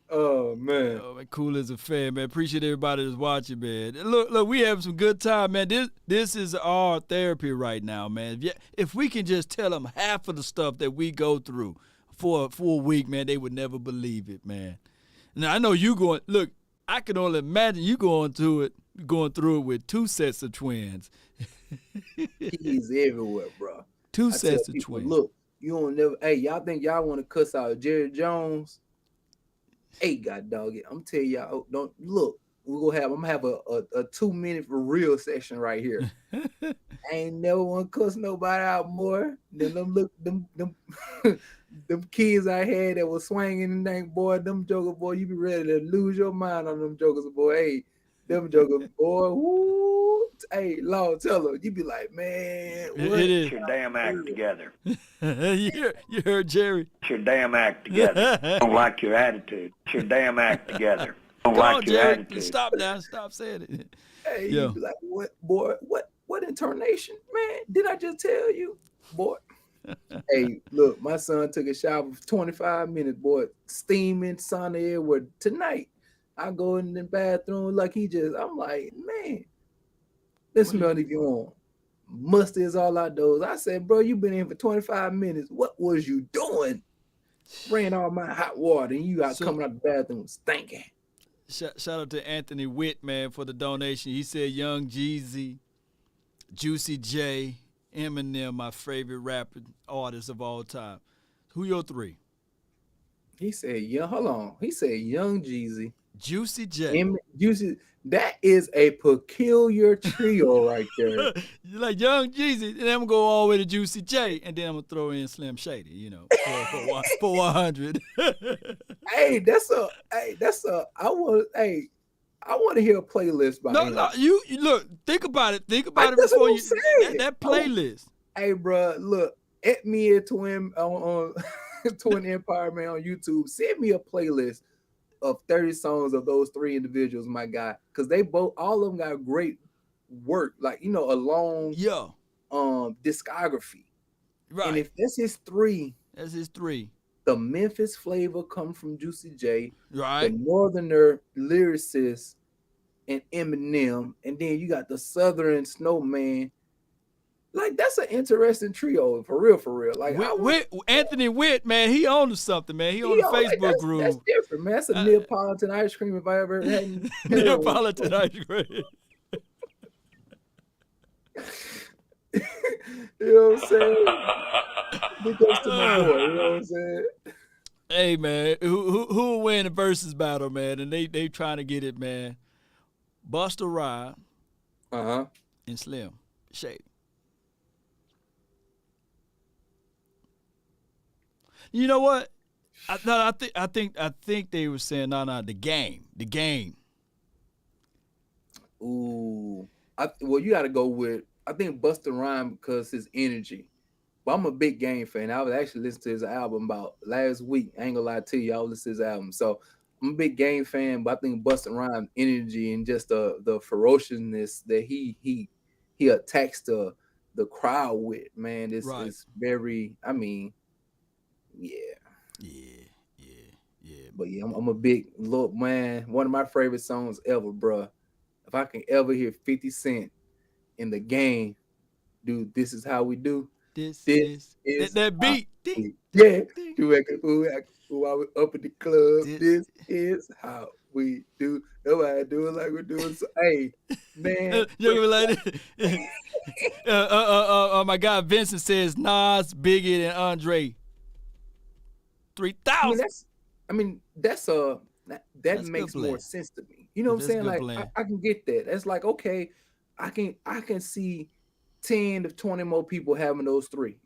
Oh man. Oh, man, cool as a fan, man. Appreciate everybody that's watching, man. Look, we have some good time, man. This is our therapy right now, man. If we can just tell them half of the stuff that we go through for a week, man, they would never believe it, man. Now I know you going. Look, I can only imagine you going through it with 2 sets of twins. He's everywhere, bro. 2 sets of twins. Look, you don't never. Hey, y'all think y'all want to cuss out Jerry Jones? Hey, God dog it. I'm telling y'all, don't look. I'm gonna have a 2-minute for real session right here. I ain't never want to cuss nobody out more than them them kids I had that was swinging and dang boy, them jokers, boy, you be ready to lose your mind on them jokers, boy. Hey, Them joker, boy. Woo. Hey, Lord, tell her. You be like, man, what? It is. Get your damn act together. You heard Jerry. Get your damn act together. Don't like your attitude. Get your damn act together. Don't Come on, like your Jerry. attitude. Stop now. Stop saying it. Hey, Yeah. you be like, what, boy? What intonation, man? Did I just tell you, boy? Hey, look, my son took a shower for 25 minutes, boy, steaming, sauna Edward. Tonight, I go in the bathroom like I'm like, man, let's smell if you want. Mustard is all I do. I said, bro, you been in for 25 minutes. What was you doing? Spraying all my hot water, and you out coming out the bathroom stinking. Shout out to Anthony Witt, man, for the donation. He said Young Jeezy, Juicy J, Eminem, my favorite rapper artist of all time. Who your three? He said, hold on. He said Young Jeezy. Juicy J. Juicy. That is a peculiar trio right there. You like Young Jeezy, and then I'm gonna go all the way to Juicy J, and then I'm gonna throw in Slim Shady, you know, for 100. I want to hear a playlist by him. No, you look, think about it. Think about it before you that playlist. Hey, bro, look, at me at Twin on Twin Empire Man on YouTube. Send me a playlist of 30 songs of those three individuals, my guy, because all of them got great work, like a long discography. Right. And if that's his three, the Memphis flavor come from Juicy J, right? The Northerner lyricist and Eminem, and then you got the Southern Snowman. Like, that's an interesting trio, for real. Like, Anthony Witt, man, he owns something, man. He on the Facebook group. That's different, man. That's a Neapolitan ice cream if I ever had. Neapolitan ice cream. You know what I'm saying? Big ups to my boy. You know what I'm saying? Hey, man, who will win the versus battle, man? And they trying to get it, man. Busta Rhymes, and Slim Shady. You know what? I think they were saying the game. Ooh, well, you got to go with I think Busta Rhymes because his energy. But I'm a big Game fan. I was actually listening to his album about last week. I ain't gonna lie to you, I was listening to his album. So I'm a big Game fan, but I think Busta Rhymes' energy and just the ferociousness that he attacks the crowd with, man, is very. I mean, yeah. But yeah, I'm a big look, man. One of my favorite songs ever, bro. If I can ever hear 50 Cent in the game, dude, this is how we do. This is that beat. Yeah, while we're up in the club, this is how we do. Nobody do it like we're doing. So, hey, man. My guy Vincent says Nas, Biggie, and Andre. 3,000. That makes more sense to me. You know what I'm saying? Like I can get that. That's like, okay, I can see 10 to 20 more people having those three.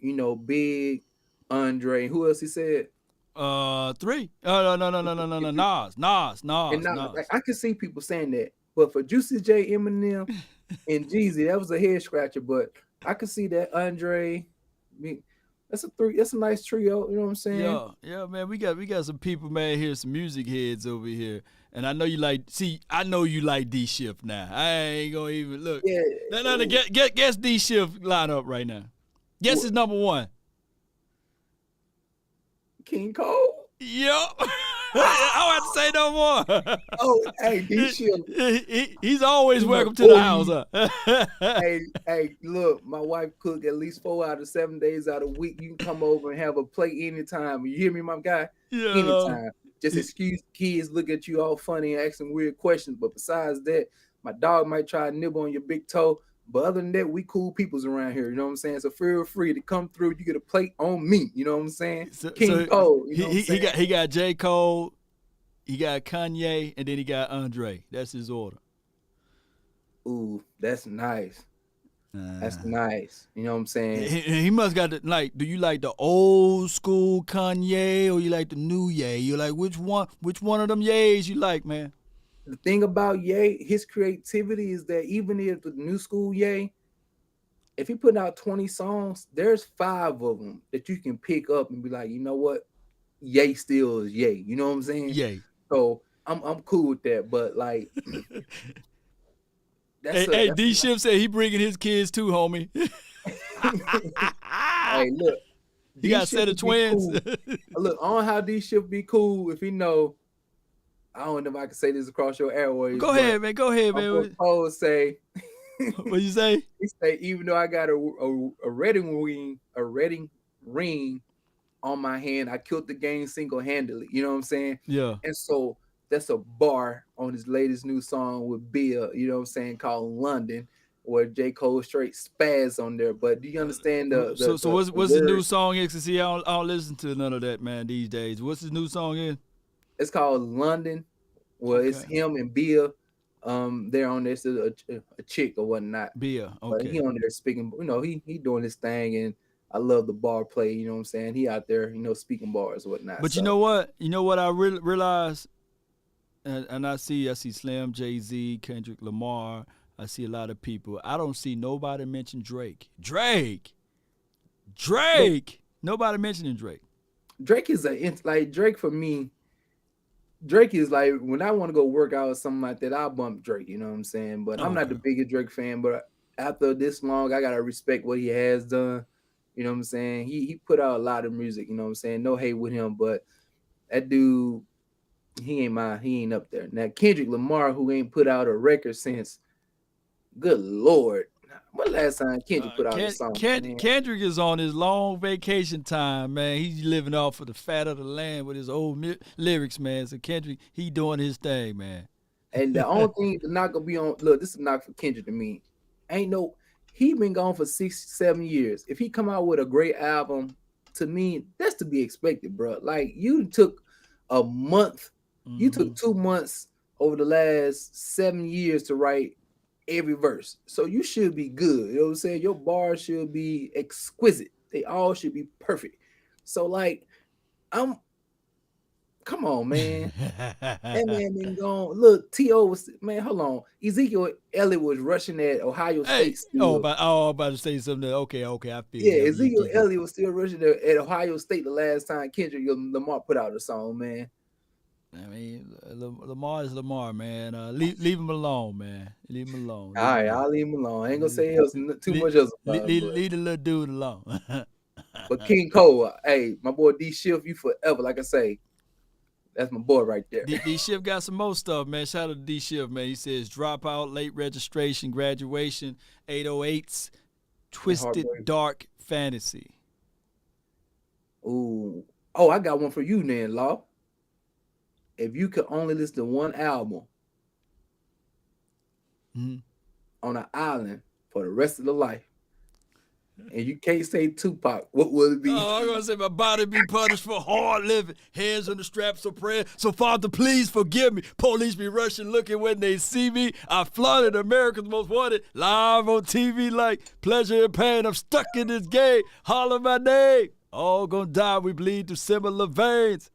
Big, Andre. Who else he said? 3. No. Nas. Like, I can see people saying that. But for Juicy J, Eminem, and Jeezy, that was a head scratcher. But I could see that Andre. That's a nice trio. You know what I'm saying? Yeah, man. We got some people, man, here, some music heads over here. And I know you like D Shift now. I ain't gonna even look. Yeah. No. Guess D Shift lineup right now. Guess his number one. King Cole? Yup. I don't have to say no more. Oh, hey, D Shift. He's always welcome to the house. Hey, look, my wife cook at least 4 out of 7 days out of the week. You can come over and have a plate anytime. You hear me, my guy? Yeah. Anytime. Just excuse kids look at you all funny and asking weird questions. But besides that, my dog might try to nibble on your big toe. But other than that, we cool peoples around here. You know what I'm saying? So feel free to come through. You get a plate on me. You know what I'm saying? King Cole. You know he got J. Cole, he got Kanye, and then he got Andre. That's his order. Ooh, that's nice. That's nice. You know what I'm saying? He must got do you like the old school Kanye or you like the new Ye? You like which one of them Ye's you like, man? the thing about Ye, his creativity is that even if the new school Ye, if he put out 20 songs, there's 5 of them that you can pick up and be like, you know what, Ye still is Ye. You know what I'm saying? Yay. So I'm cool with that. But like, Hey, D Ship said he bringing his kids too, homie. Hey, look, He got a set of twins. Cool. Look, I don't know how D Ship be cool if he know. I don't know if I can say this across your airways. Go ahead, man. Go ahead, man. I'm supposed to say. What you say? He say even though I got a Reading ring on my hand, I killed the game single-handedly. You know what I'm saying? Yeah. And so that's a bar on his latest new song with Bia, you know what I'm saying, called London, where J. Cole straight spaz on there. But do you understand what's the new song is? Cause see, I don't listen to none of that, man, these days. What's his new song is? It's called London. Well, it's him and Bia. They're on there, so a chick or whatnot. Bia, okay. But he on there speaking, you know, he doing his thing, and I love the bar play, you know what I'm saying? He out there, you know, speaking bars or whatnot. But so. You know what? You know what I realized? And I see Slim, Jay-Z, Kendrick Lamar. I see a lot of people. I don't see nobody mention Drake. Drake. Nobody mentioning Drake. Drake is Drake for me. Drake is like when I want to go work out or something like that, I'll bump Drake, you know what I'm saying? But I'm not the biggest Drake fan, but after this long, I gotta respect what he has done. You know what I'm saying? He put out a lot of music, you know what I'm saying? No hate with him, but that dude, he ain't up there. Now Kendrick Lamar, who ain't put out a record since, good Lord. When last time Kendrick put out a song? Kendrick is on his long vacation time, man. He's living off of the fat of the land with his old lyrics, man. So Kendrick, he doing his thing, man. And the only thing that's not gonna be on, look, this is not for Kendrick to me. He been gone for 6-7 years. If he come out with a great album, to me, that's to be expected, bro. Like you took a month, you took 2 months over the last 7 years to write every verse. So you should be good. You know what I'm saying? Your bars should be exquisite. They all should be perfect. So like, come on, man. That man been gone. Look, T.O. was, man, hold on. Ezekiel Elliott was rushing at Ohio State. I'm about to say something. Okay, I feel. Yeah, Ezekiel Elliott was still rushing at Ohio State the last time Kendrick Lamar put out a song, man. I mean, Lamar is Lamar, man. Leave him alone, man. Leave him alone. All right, I'll leave him alone. I ain't gonna say too much else about him. Leave the little dude alone. But King Cole, hey, my boy D Shift, you forever. Like I say, that's my boy right there. D Shift got some more stuff, man. Shout out to D Shift, man. He says dropout, late registration, graduation, 808s, twisted dark fantasy. Ooh. Oh, I got one for you, then, Law. If you could only listen to one album on an island for the rest of the life, and you can't say Tupac, what would it be? Oh, I'm gonna say my body be punished for hard living. Hands on the straps of prayer. So Father, please forgive me. Police be rushing, looking when they see me. I flooded America's Most Wanted live on TV like pleasure and pain. I'm stuck in this game. Holler my name. All gonna die. We bleed through similar veins.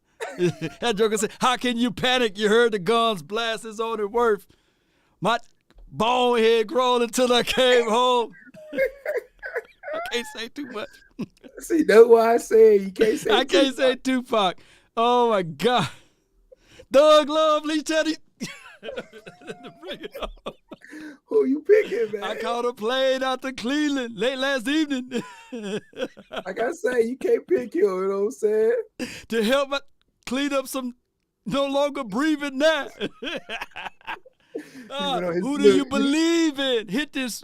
That joker said, how can you panic? You heard the guns blast his own at worth. My bone head grown until I came home. I can't say too much. See, that's why I said you can't say I can't say Tupac. Oh, my God. Doug Lovely, Teddy. Who you picking, man? I caught a plane out to Cleveland late last evening. Like I say, you can't pick him, you know what I'm saying? To help clean up some no longer breathing now. Who do you believe in? Hit this.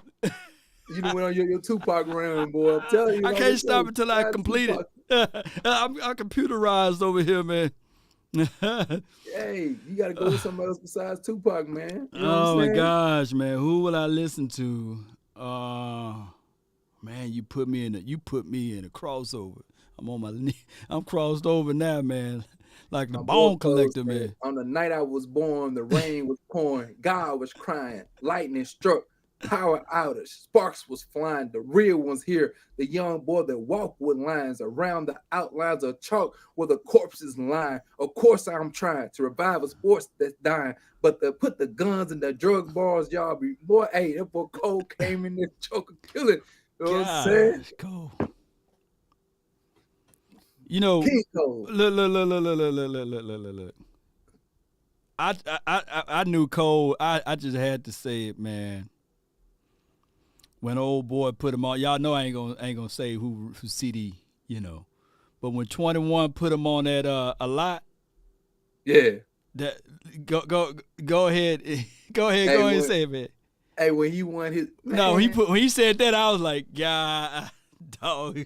You went on your Tupac run, boy. I'm telling you. I can't stop until I complete it. I'm computerized over here, man. Hey, you got to go with somebody else besides Tupac, man. You know my gosh, man. Who will I listen to? Man, you put me in a crossover. I'm on my knee. I'm crossed over now, man. Like the Bone Collector, man. On the night I was born, the rain was pouring. God was crying. Lightning struck. Power outage. Sparks was flying. The real ones here. The young boy that walked with lines around the outlines of chalk where the corpses lie. Of course, I'm trying to revive a sports that's dying, but to put the guns and the drug bars, y'all be boy. Hey, that boy Cole came in this joker killing. You know what I'm saying? Gosh, Cole. You know, King Cole. look. I knew Cole. I just had to say it, man. When old boy put him on, y'all know I ain't gonna say who CD, you know, but when 21 put him on that a lot, Yeah. that go ahead, go ahead and say it, man. Hey, when he won his No, when he said that, I was like, yeah, dog. You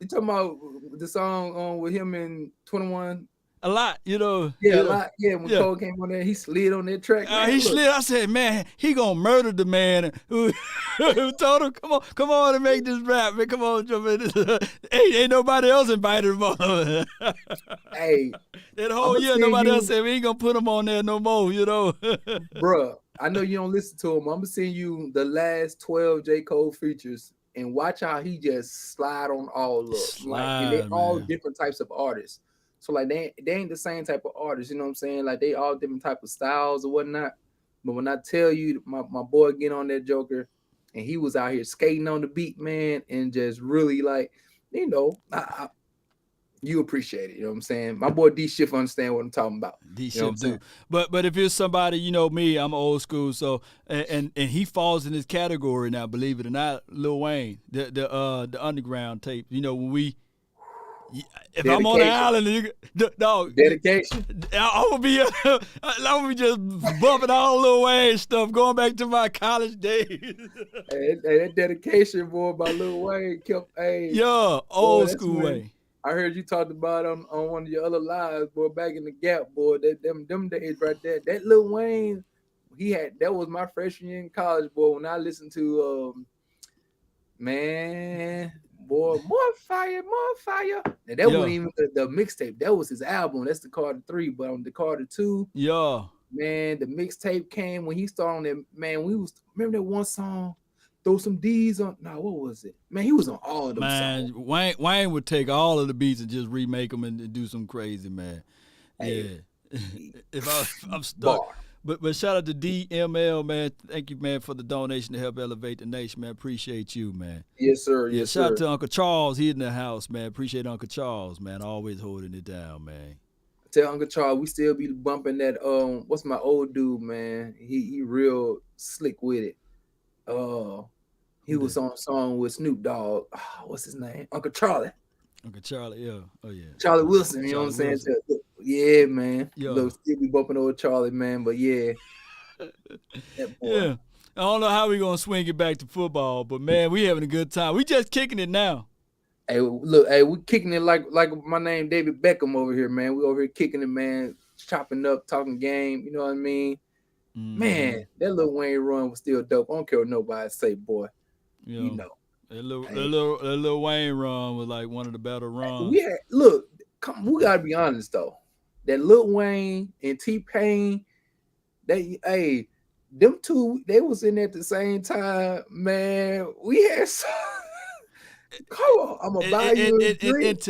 talking about the song on with him and 21? A lot, you know. Yeah, a lot. Yeah, when Cole came on there, he slid on that track. He slid. I said, man, he gonna murder the man who told him, come on and make this rap, man. Come on, jump in. Ain't nobody else invited him on. Hey, that whole year, nobody else said we ain't gonna put him on there no more, you know. Bruh, I know you don't listen to him. I'm gonna send you the last 12 J. Cole features and watch how he just slide on all of them. And they all different types of artists. So like they ain't the same type of artists, you know what I'm saying? Like they all different type of styles or whatnot. But when I tell you my boy get on that joker and he was out here skating on the beat, man, and just really like, you know, you appreciate it, you know what I'm saying? My boy D Shift understand what I'm talking about. D Shift do. But if it's somebody, you know me, I'm old school, so and he falls in this category now, believe it or not, Lil Wayne, the underground tape. You know, when we if I'm on the island, dog, dedication. I'm gonna be just bumping all Lil Wayne stuff, going back to my college days. Hey, that dedication, boy, by Lil Wayne kept old school Wayne. I heard you talked about on one of your other lives, boy, back in the Gap, boy. Them days right there. That Lil Wayne, that was my freshman year in college, boy. When I listened to man. Boy, more fire. And that wasn't even the mixtape. That was his album. That's the Carter 3. But on the Carter 2, man, the mixtape came when he started on that. Man, remember that one song, Throw Some D's on. Nah, what was it? Man, he was on all of them songs. Wayne would take all of the beats and just remake them and do some crazy, man. Hey, yeah. if I'm stuck. Bar. But shout out to DML, man. Thank you, man, for the donation to help elevate the nation, man. Appreciate you, man. Yes, sir. Yes, sir. Shout out to Uncle Charles. He in the house, man. Appreciate Uncle Charles, man. Always holding it down, man. Tell Uncle Charles we still be bumping that. What's my old dude, man? He real slick with it. He was on a song with Snoop Dogg. Oh, what's his name? Uncle Charlie. Uncle Charlie, yeah. Oh, yeah. Charlie Wilson, you know what I'm saying? Yeah, man. Look, still be bumping old Charlie, man, but yeah. Yeah. I don't know how we going to swing it back to football, but, man, we having a good time. We just kicking it now. Hey, look, we kicking it like my name David Beckham over here, man. We over here kicking it, man, chopping up, talking game, you know what I mean? Man, that Lil Wayne run was still dope. I don't care what nobody say, boy. You know. That Lil Wayne run was like one of the better runs. We gotta be honest though. That Lil Wayne and T-Pain, them two, they was in there at the same time, man. We had come on, I'm gonna buy you a drink. And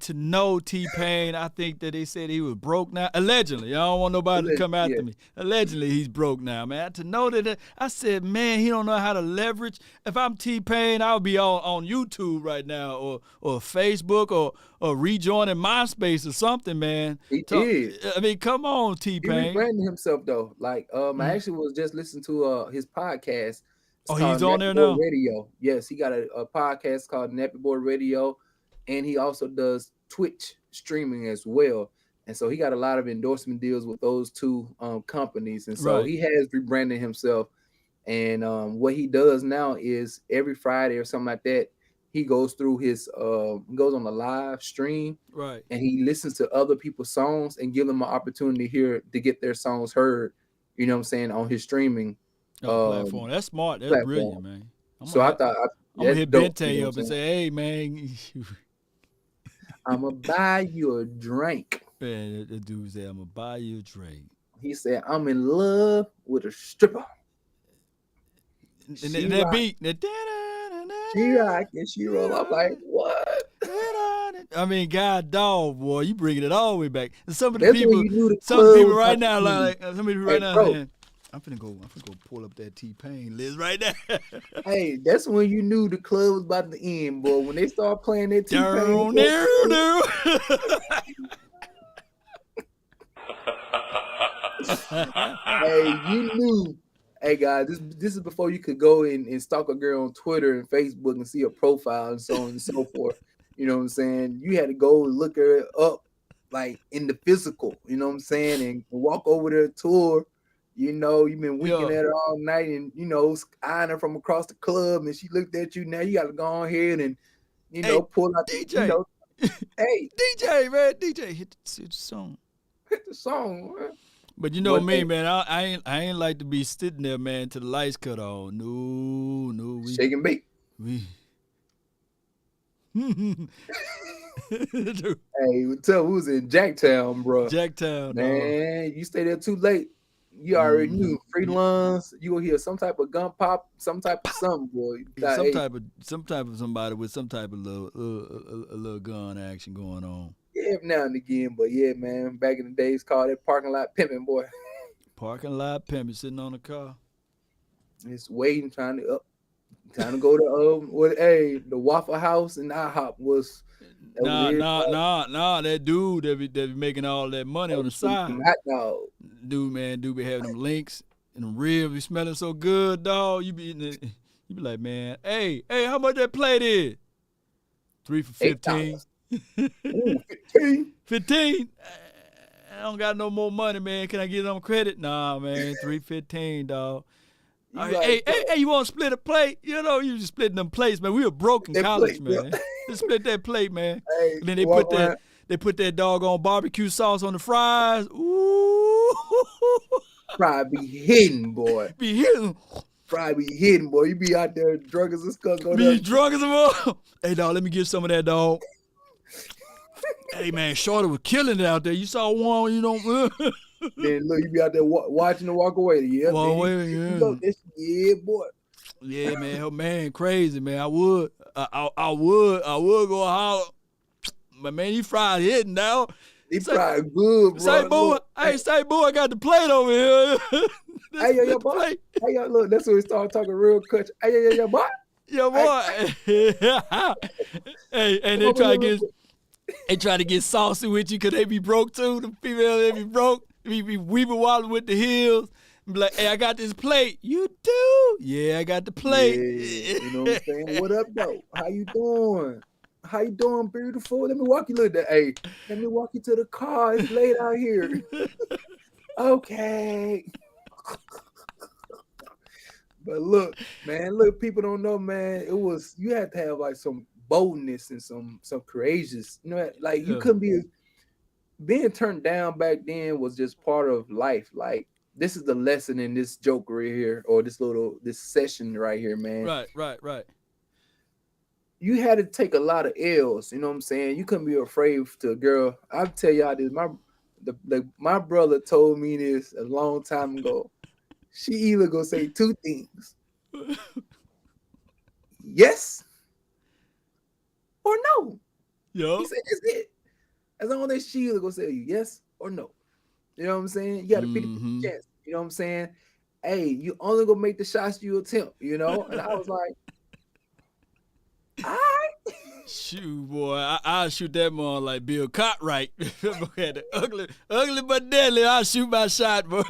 to know T-Pain, I think that they said he was broke now. Allegedly, I don't want nobody to come after me. Allegedly, he's broke now, man. To know that, I said, man, he don't know how to leverage. If I'm T-Pain, I would be on YouTube right now, or Facebook, or rejoining MySpace or something, man. He did. I mean, come on, T-Pain. He rebranded himself though. Like, I actually was just listening to his podcast. He's on there now? Radio. Yes, he got a podcast called Nappy Boy Radio, and he also does Twitch streaming as well. And so he got a lot of endorsement deals with those two companies. And so he has rebranded himself. And what he does now is every Friday or something like that, he goes through his goes on a live stream, and he listens to other people's songs and give them an opportunity here to get their songs heard. You know what I'm saying, on his streaming. Platform. That's smart. That's platform. Brilliant, man. I'm gonna hit Bente up and say, "Hey, man, I'm gonna buy you a drink." Man, the dude said, "I'm gonna buy you a drink." He said, "I'm in love with a stripper." And that beat. She rock and she roll. I'm like, what? I mean, God dog, boy, you bringing it all the way back. And some of the That's people, when you knew the some of club the people was right about now, to like some of the people right now, bro. saying, I'm finna go pull up that T-Pain list right there. Hey, that's when you knew the club was about to end, boy. When they start playing that Down, T-Pain. Hey, you knew. Hey guys, this is before you could go and stalk a girl on Twitter and Facebook and see her profile and so on and so forth. You know what I'm saying? You had to go look her up like in the physical, you know what I'm saying, and walk over to a tour. You know, you've been winking at her all night and you know, eyeing her from across the club, and she looked at you. Now you gotta go ahead and pull out DJ. Hey, DJ, man, DJ, hit the song. Hit the song, man. But you know me, man. I ain't like to be sitting there, man, till the lights cut on. No. Shake and bake. Hey, tell who's in Jacktown, bro. Jacktown, man. Dog. You stay there too late. You already knew free lunch. You will hear some type of gun pop, some type of something, boy. Some type of somebody with some type of little gun action going on. Yeah, now and again, but yeah, man. Back in the days, called it parking lot pimping, boy. Parking lot pimping, sitting on the car. Just waiting, trying to go to the Waffle House and IHOP was. Nah. That dude that be making all that money on the side. Hot dog. Dude be having them links and them ribs be smelling so good, dog. You be eating it. You be like, man, hey, how much that plate is? 3 for $15. Ooh, 15. I don't got no more money, man. Can I get on credit? Nah, man. $3.15, dog. Hey, you want to split a plate? You know, you just splitting them plates, man. We were broke in college, man. Just split that plate, man. Hey, and then they put that doggone barbecue sauce on the fries. Ooh. Fry be hitting, boy. Fry be hitting, boy. You be out there drunk as a skunk. Drunk as a mother. Hey, dog, let me get some of that, dog. Hey, man, Shorty was killing it out there. You saw one, you know. Then look, you be out there watching her walk away. Yeah, walk away, yeah. Yeah, boy. Yeah, man, her man, crazy, man. I would go holler, but man, he fried hitting now. He fried good, bro. Say, boy, I got the plate over here. Hey, yo, boy. Hey, yo, look, that's when we start talking real cut. Hey, yo, boy. Yo, boy. Hey, and they try to get saucy with you because they be broke too. The females, they be broke. Be weeping while with the heels. Be like, hey, I got this plate. You do? Yeah, I got the plate. Yeah, you know what I'm saying? What up, though? How you doing? How you doing, beautiful? Let me walk you let me walk you to the car. It's late out here. Okay. But look, man, people don't know, man. You had to have like some boldness and some courageous, you know, like you couldn't be being turned down back then was just part of life. Like this is the lesson in this joke right here, or this session right here, man. Right. You had to take a lot of L's, you know what I'm saying? You couldn't be afraid to a girl. I'll tell y'all this. My brother told me this a long time ago. She either gonna say two things. Yes or no. Yo. He said that's it. As long as she either gonna say you yes or no. You know what I'm saying? You got a 50% chance. You know what I'm saying? Hey, you only gonna make the shots you attempt, you know? And I was like, all right. Shoot, boy, I'll shoot that man like Bill Cartwright. ugly but deadly. I'll shoot my shot, boy.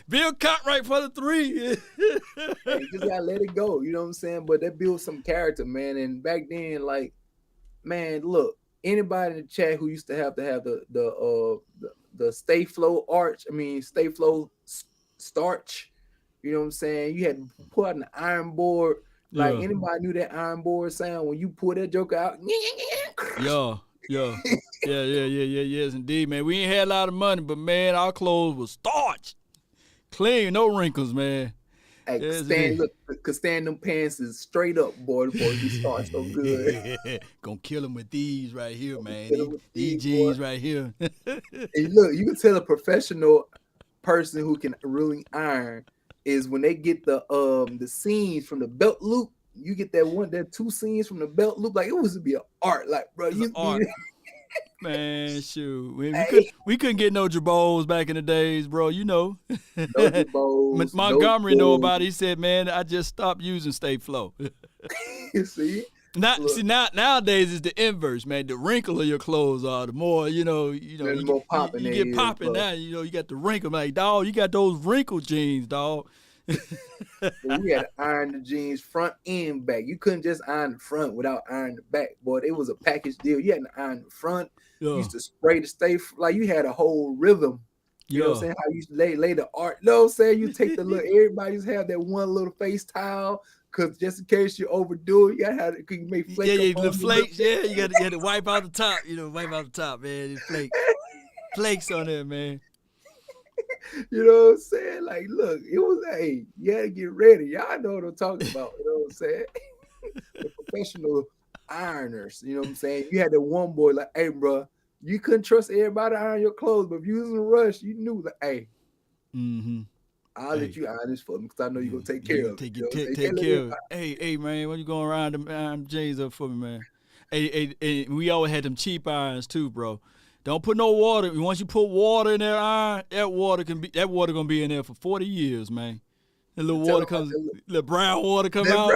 Bill Cartwright for the 3. Hey, you just gotta let it go. You know what I'm saying? But that builds some character, man. And back then, like, man, look, anybody in the chat who used to have the Stay Flow Stay Flow starch. You know what I'm saying? You had to put out an iron board. Like anybody knew that iron board sound when you pull that joke out. Yeah. Yes, indeed, man. We ain't had a lot of money, but man, our clothes was starched, clean, no wrinkles, man. Hey, cause stand them pants is straight up, boy. The boys be starched so good. Gonna kill them with these right here, man. These jeans right here. And look, you can tell a professional person who can really iron is when they get the scenes from the belt loop. You get that 2 scenes from the belt loop. Like it was to be an art. Like, bro, It's you an art. Man, shoot. Hey. We couldn't get no Jabos back in the days, bro. You know. No Jabos, Montgomery no know about it. He said, man, I just stopped using Stay Flow. See? Nowadays it's the inverse, man. The wrinkle of your clothes are the more, you more popping you get popping now. You got the wrinkle. Like, dog, you got those wrinkle jeans, dog. We had to iron the jeans front and back. You couldn't just iron the front without ironing the back, boy. It was a package deal. You had to iron the front. You used to spray to stay like you had a whole rhythm. You know what I'm saying? How you used to lay the art. You know what I'm saying? You take the little, everybody used to have that one little face towel, because just in case you overdo it, you gotta have it, you make flakes. Yeah, the flakes. Yeah, you got to wipe out the top. Wipe out the top, man. Flakes. Flakes on there, man. You know what I'm saying? Like, look, it was, hey, you had to get ready. Y'all know what I'm talking about. You know what I'm saying? The professional ironers, you know what I'm saying? You had that one boy like, hey, bro, you couldn't trust everybody to iron your clothes, but if you was in a rush, you knew that, hey, I'll let you iron this for me because I know you're going to take care of it. Take care of it. Hey, man, when you going around them jeans up for me, man? Hey, we always had them cheap irons too, bro. Don't put no water. Once you put water in that iron, that water gonna be in there for 40 years, man. The little water comes, the brown water come out,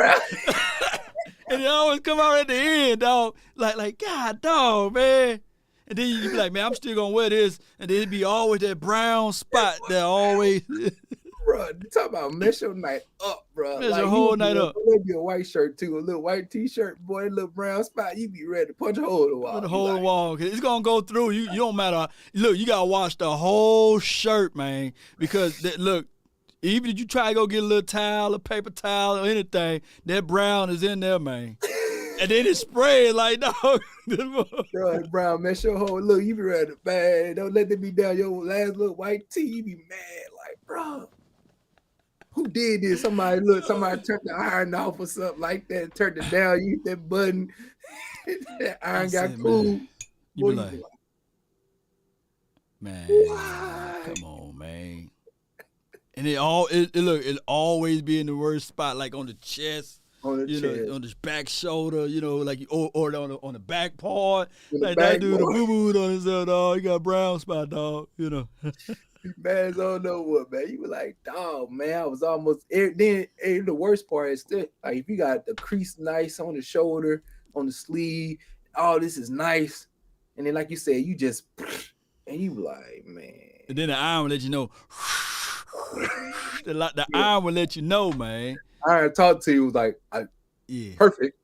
and it always come out at the end, dog. Like God, dog, man. And then you be like, man, I'm still gonna wear this, and then it be always that brown spot that always. Bro, talk about mess your night up, bro. Mess your whole night up. Maybe a white shirt too, a little white t-shirt, boy, a little brown spot. You be ready to punch a hole in the wall. Punch a hole in the wall, cause it's gonna go through. You don't matter. Look, you gotta wash the whole shirt, man, because look, even if you try to go get a little towel, a paper towel, or anything, that brown is in there, man. And then it sprayed like, dog. Bro, brown mess your whole look. You be ready to bang. Don't let them be down your last little white tee. You be mad, like, bro. Who did this? Somebody turned the iron off or something like that, turned it down, you hit that button, that iron got cool. You be like, man, come on, man. And it always be in the worst spot, like on the chest. On the chest. On the back shoulder, like or on the back part. Like that dude, the boo-boo on his dog. He got a brown spot, dog, Man, I don't know what, man. You were like, dog, man, I was almost. Then the worst part is still, like, if you got the crease nice on the shoulder, on the sleeve, all this is nice. And then, like you said, you just, and you like, man. And then the iron will let you know. The iron will let you know, man. Iron talk to you was like, perfect.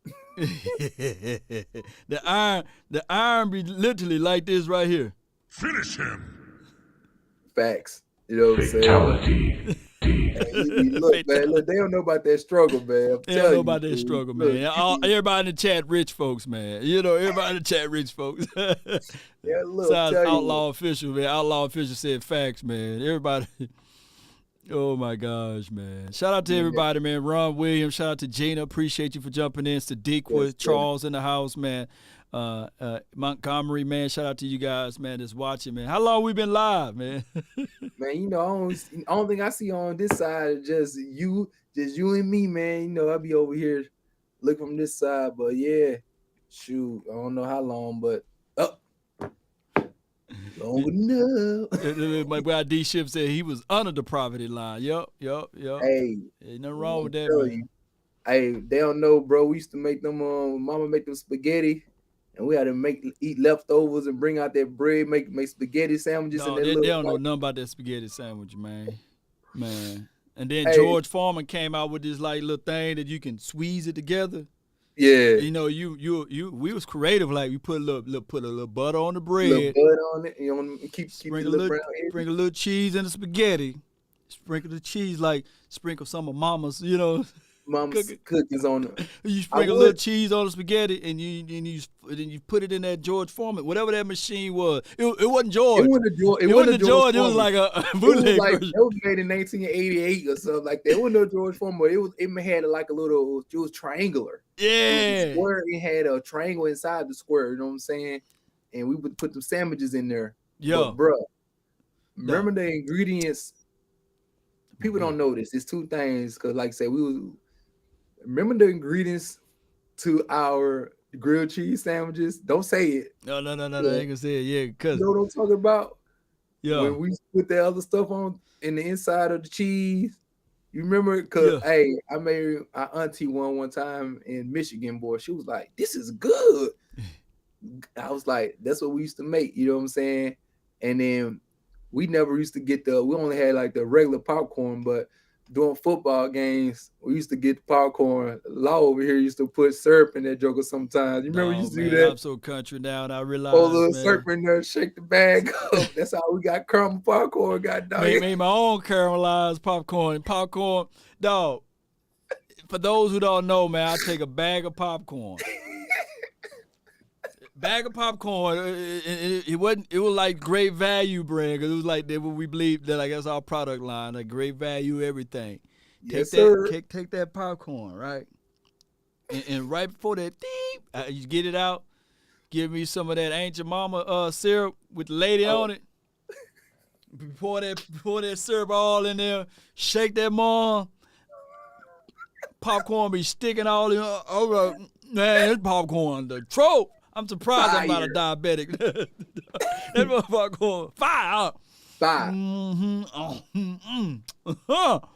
The iron be literally like this right here. Finish him. Facts. You know what I'm saying? Look, man, they don't know about that struggle, man. They don't know about that struggle, man. Everybody in the chat, rich folks, man. Everybody in the chat, rich folks. Besides Outlaw Official, man. Outlaw Official said facts, man. Everybody. Oh, my gosh, man. Shout out to everybody, man. Ron Williams, shout out to Gina. Appreciate you for jumping in. Sadiq Charles in the house, man. Montgomery, man, shout out to you guys, man, that's watching, man. How long we been live, man? Man, I don't think I see on this side just you and me, man. I'll be over here looking from this side, but yeah, shoot, I don't know how long, but long enough. My boy D Ship said he was under the poverty line. Yup. Hey, ain't nothing wrong with that, man. Hey, they don't know, bro. We used to make them, mama make them spaghetti. And we had to eat leftovers and bring out that bread, make spaghetti sandwiches. No, they don't know nothing about that spaghetti sandwich, man. And then George Foreman came out with this like little thing that you can squeeze it together. Yeah. We was creative. Like we put a little butter on the bread. Little butter on it. And keep sprinkle a little cheese in the spaghetti. Sprinkle the cheese, like sprinkle some of mama's, Mama's cookies on it. You sprinkle a little cheese on the spaghetti, and you put it in that George Foreman, whatever that machine was. It wasn't George. It wasn't George. It was like a bootleg version. It was made in 1988 or something like that. It wasn't no George Foreman. It had like a little. It was triangular. Yeah. It had a triangle inside the square. You know what I'm saying? And we would put some sandwiches in there. Yeah, bro. Remember the ingredients people don't know this. It's two things. Cause like I said, remember the ingredients to our grilled cheese sandwiches. Don't say it. No. I ain't gonna say it. Yeah, cause you know what I'm talking about. Yeah. When we put the other stuff on in the inside of the cheese. You remember? Cause hey, I made our auntie one time in Michigan, boy. She was like, "This is good." I was like, "That's what we used to make." You know what I'm saying? And then we never used to get we only had like the regular popcorn, but during football games, we used to get the popcorn. Law over here used to put syrup in that joker sometimes. You remember we used to do that? I'm so country now, and I realize, a little syrup in there, shake the bag up. That's how we got caramel popcorn. Made my own caramelized popcorn. Dog. For those who don't know, man, I take a bag of popcorn. It was like Great Value brand, because it was like what we believe that, like, that's our product line, like Great Value everything. Yes, sir. Take that popcorn, right? And right before that, you get it out, give me some of that Ancient Mama syrup with the lady on it. Pour that syrup all in there, shake that mom. Popcorn be sticking all in. Man, this popcorn, the trope. I'm surprised I'm not a diabetic. That motherfucker fire.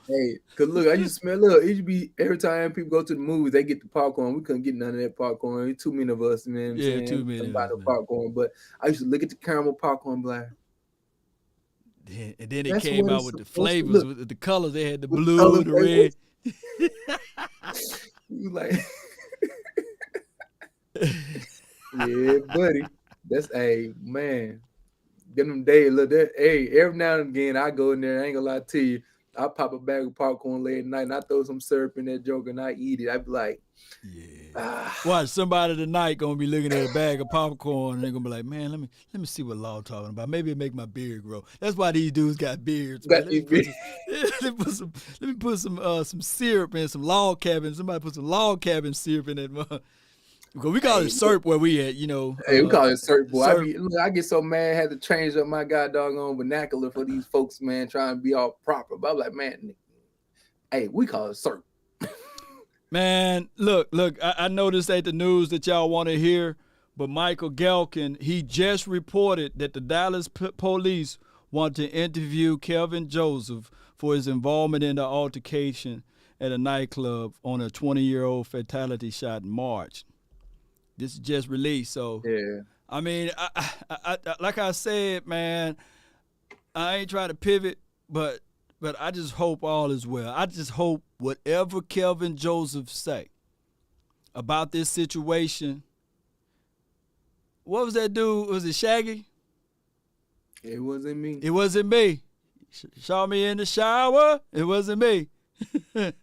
Hey, cause look, I used to smell. Look, it used to be every time people go to the movies, they get the popcorn. We couldn't get none of that popcorn. Too many of us, man. Yeah, too many of us, popcorn. But I used to look at the caramel popcorn, black. And then it came out with the flavors, with the colors. They had the blue, the red. You like, yeah, buddy. That's man. Them days, look, every now and again I go in there. I ain't gonna lie to you. I pop a bag of popcorn late at night and I throw some syrup in that joke and I eat it. I be like, Watch somebody tonight gonna be looking at a bag of popcorn and they're gonna be like, man, let me see what Law talking about. Maybe it make my beard grow. That's why these dudes got beards. Let me put some syrup in some log cabin. Somebody put some log cabin syrup in that mug. Because we call it syrup where we at, you know. Hey, we call it syrup, boy. I get so mad, I had to change up my doggone vernacular for these folks, man, trying to be all proper. But I'm like, man, hey, we call it syrup. Man, look, I know this ain't the news that y'all want to hear, but Michael Galkin, he just reported that the Dallas police want to interview Kelvin Joseph for his involvement in the altercation at a nightclub on a 20-year-old fatality shot in March. This is just released, so yeah. I mean, I like I said, man, I ain't trying to pivot, but I just hope all is well. I just hope whatever Kelvin Joseph say about this situation. What was that dude? Was it Shaggy? It wasn't me. It wasn't me. Saw me in the shower. It wasn't me. And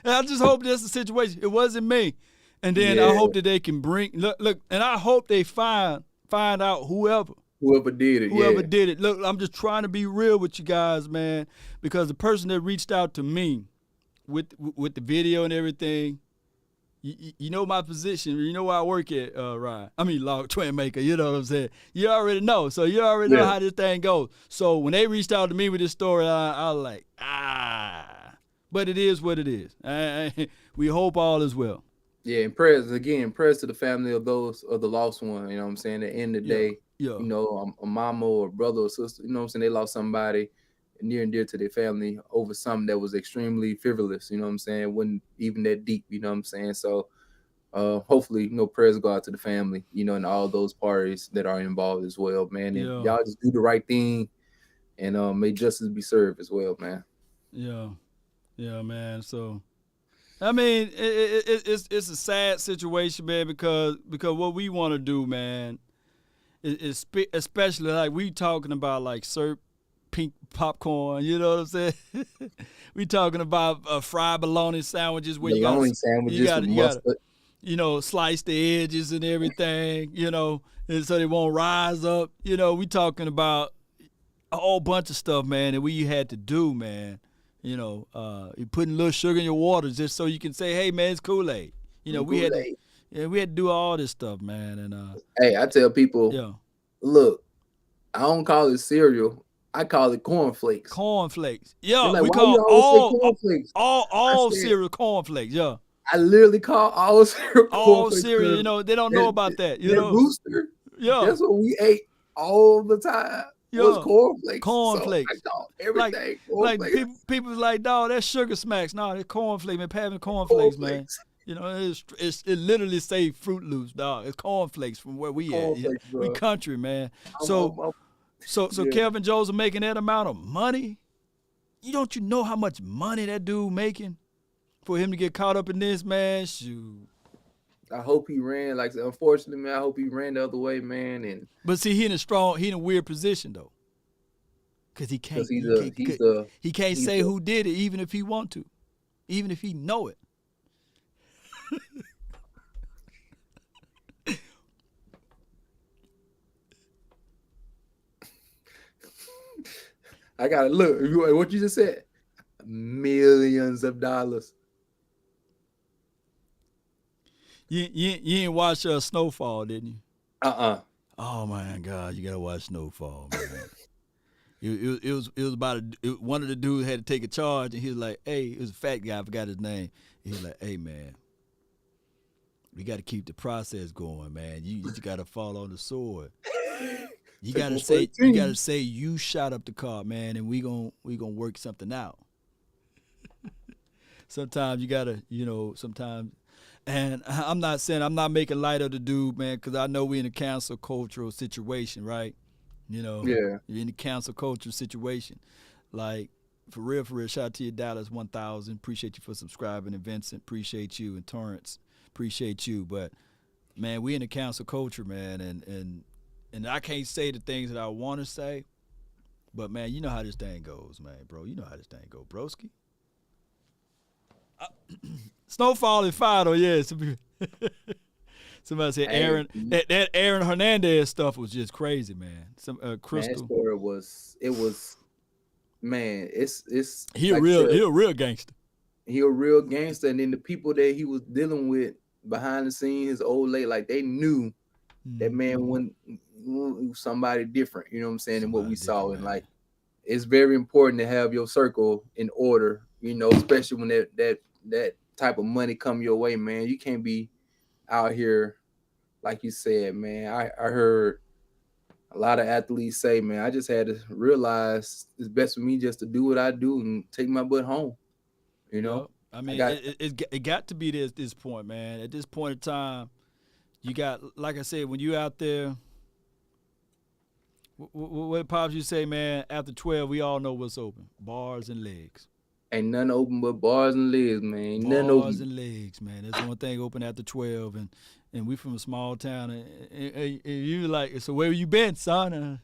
I just hope that's the situation. It wasn't me. And then I hope that they can look, and I hope they find out whoever did it. Whoever did it. Look, I'm just trying to be real with you guys, man, because the person that reached out to me with the video and everything, you know my position. You know where I work at, Ryan. I mean, Log Twin Maker. You know what I'm saying? You already know. So you already know how this thing goes. So when they reached out to me with this story, I was like, But it is what it is. We hope all is well. Yeah, and prayers to the family of those of the lost one. You know what I'm saying? At the end of the day, you know, a mama or a brother or sister, you know what I'm saying, they lost somebody near and dear to their family over something that was extremely frivolous, you know what I'm saying? Wasn't even that deep, you know what I'm saying? So hopefully, you know, prayers go out to the family, you know, and all those parties that are involved as well, man. And y'all just do the right thing, and may justice be served as well, man. Yeah, man. So I mean, it's a sad situation, man, because what we want to do, man, is especially like we talking about like syrup, pink popcorn, you know what I'm saying? We talking about fried bologna sandwiches where you got you know, slice the edges and everything, you know, and so they won't rise up. You know, we talking about a whole bunch of stuff, man, that we had to do, man. You know, you putting a little sugar in your water just so you can say, "Hey, man, it's Kool-Aid." You know, we had to do all this stuff, man. And hey, I tell people, look, I don't call it cereal. I call it cornflakes. Cornflakes. They're Yeah, like, we why you call always say cornflakes? all said- cereal cornflakes. Yeah, I literally call all cereal all cornflakes. cereal. You know, they don't know about that. You know, Rooster. yeah, That's what we ate all the time. Was yeah. cornflakes. Cornflakes. So I call everything Like cornflakes. people's like, dog, that's sugar smacks. No, they're cornflakes, man. Having cornflakes, man. You know, it literally say Fruit Loops, dog. It's cornflakes from where we at. Yeah. We country, man. So Kelvin Joseph making that amount of money. You know how much money that dude making for him to get caught up in this, man? Shoot. I hope he ran. Like, unfortunately, man, I hope he ran the other way, man. But see, he in a weird position though, because he can't say who did it, even if he want to, even if he know it. I gotta look. What you just said? Millions of dollars. You ain't watch Snowfall, didn't you? Oh my God, you gotta watch Snowfall, man. it was about one of the dudes had to take a charge, and he was like, "Hey," it was a fat guy, I forgot his name. He was like, "Hey, man, we got to keep the process going, man. You just gotta fall on the sword. You gotta say you shot up the car, man, and we gonna work something out. Sometimes you gotta, sometimes." And I'm not making light of the dude, man, because I know we in a cancel cultural situation, right? Yeah. You're in a cancel culture situation. Like, for real, shout out to you, Dallas 1000. Appreciate you for subscribing. And Vincent, appreciate you. And Torrance, appreciate you. But, man, we in a cancel culture, man. And I can't say the things that I want to say. But, man, you know how this thing goes, man, bro. You know how this thing goes, broski. Snowfall and fire, though, yeah. Somebody said Aaron. That Aaron Hernandez stuff was just crazy, man. Crystal. Man, that story it's he a real gangster. He a real gangster, and then the people that he was dealing with behind the scenes, his old lady, like they knew that man wasn't somebody different. You know what I'm saying? Than what we saw, and like it's very important to have your circle in order. Especially when that type of money come your way, man. You can't be out here, like you said, man. I heard a lot of athletes say, man, I just had to realize it's best for me just to do what I do and take my butt home. Yep. I mean, it got to be this point, man. At this point in time, you got, like I said, when you out there, what Pops you say, man, after 12, we all know what's open. Bars and legs. Ain't nothing open but bars and legs, man. Ain't nothing open. Bars and legs, man. That's one thing open after 12, and we from a small town, and you like, so where you been, son?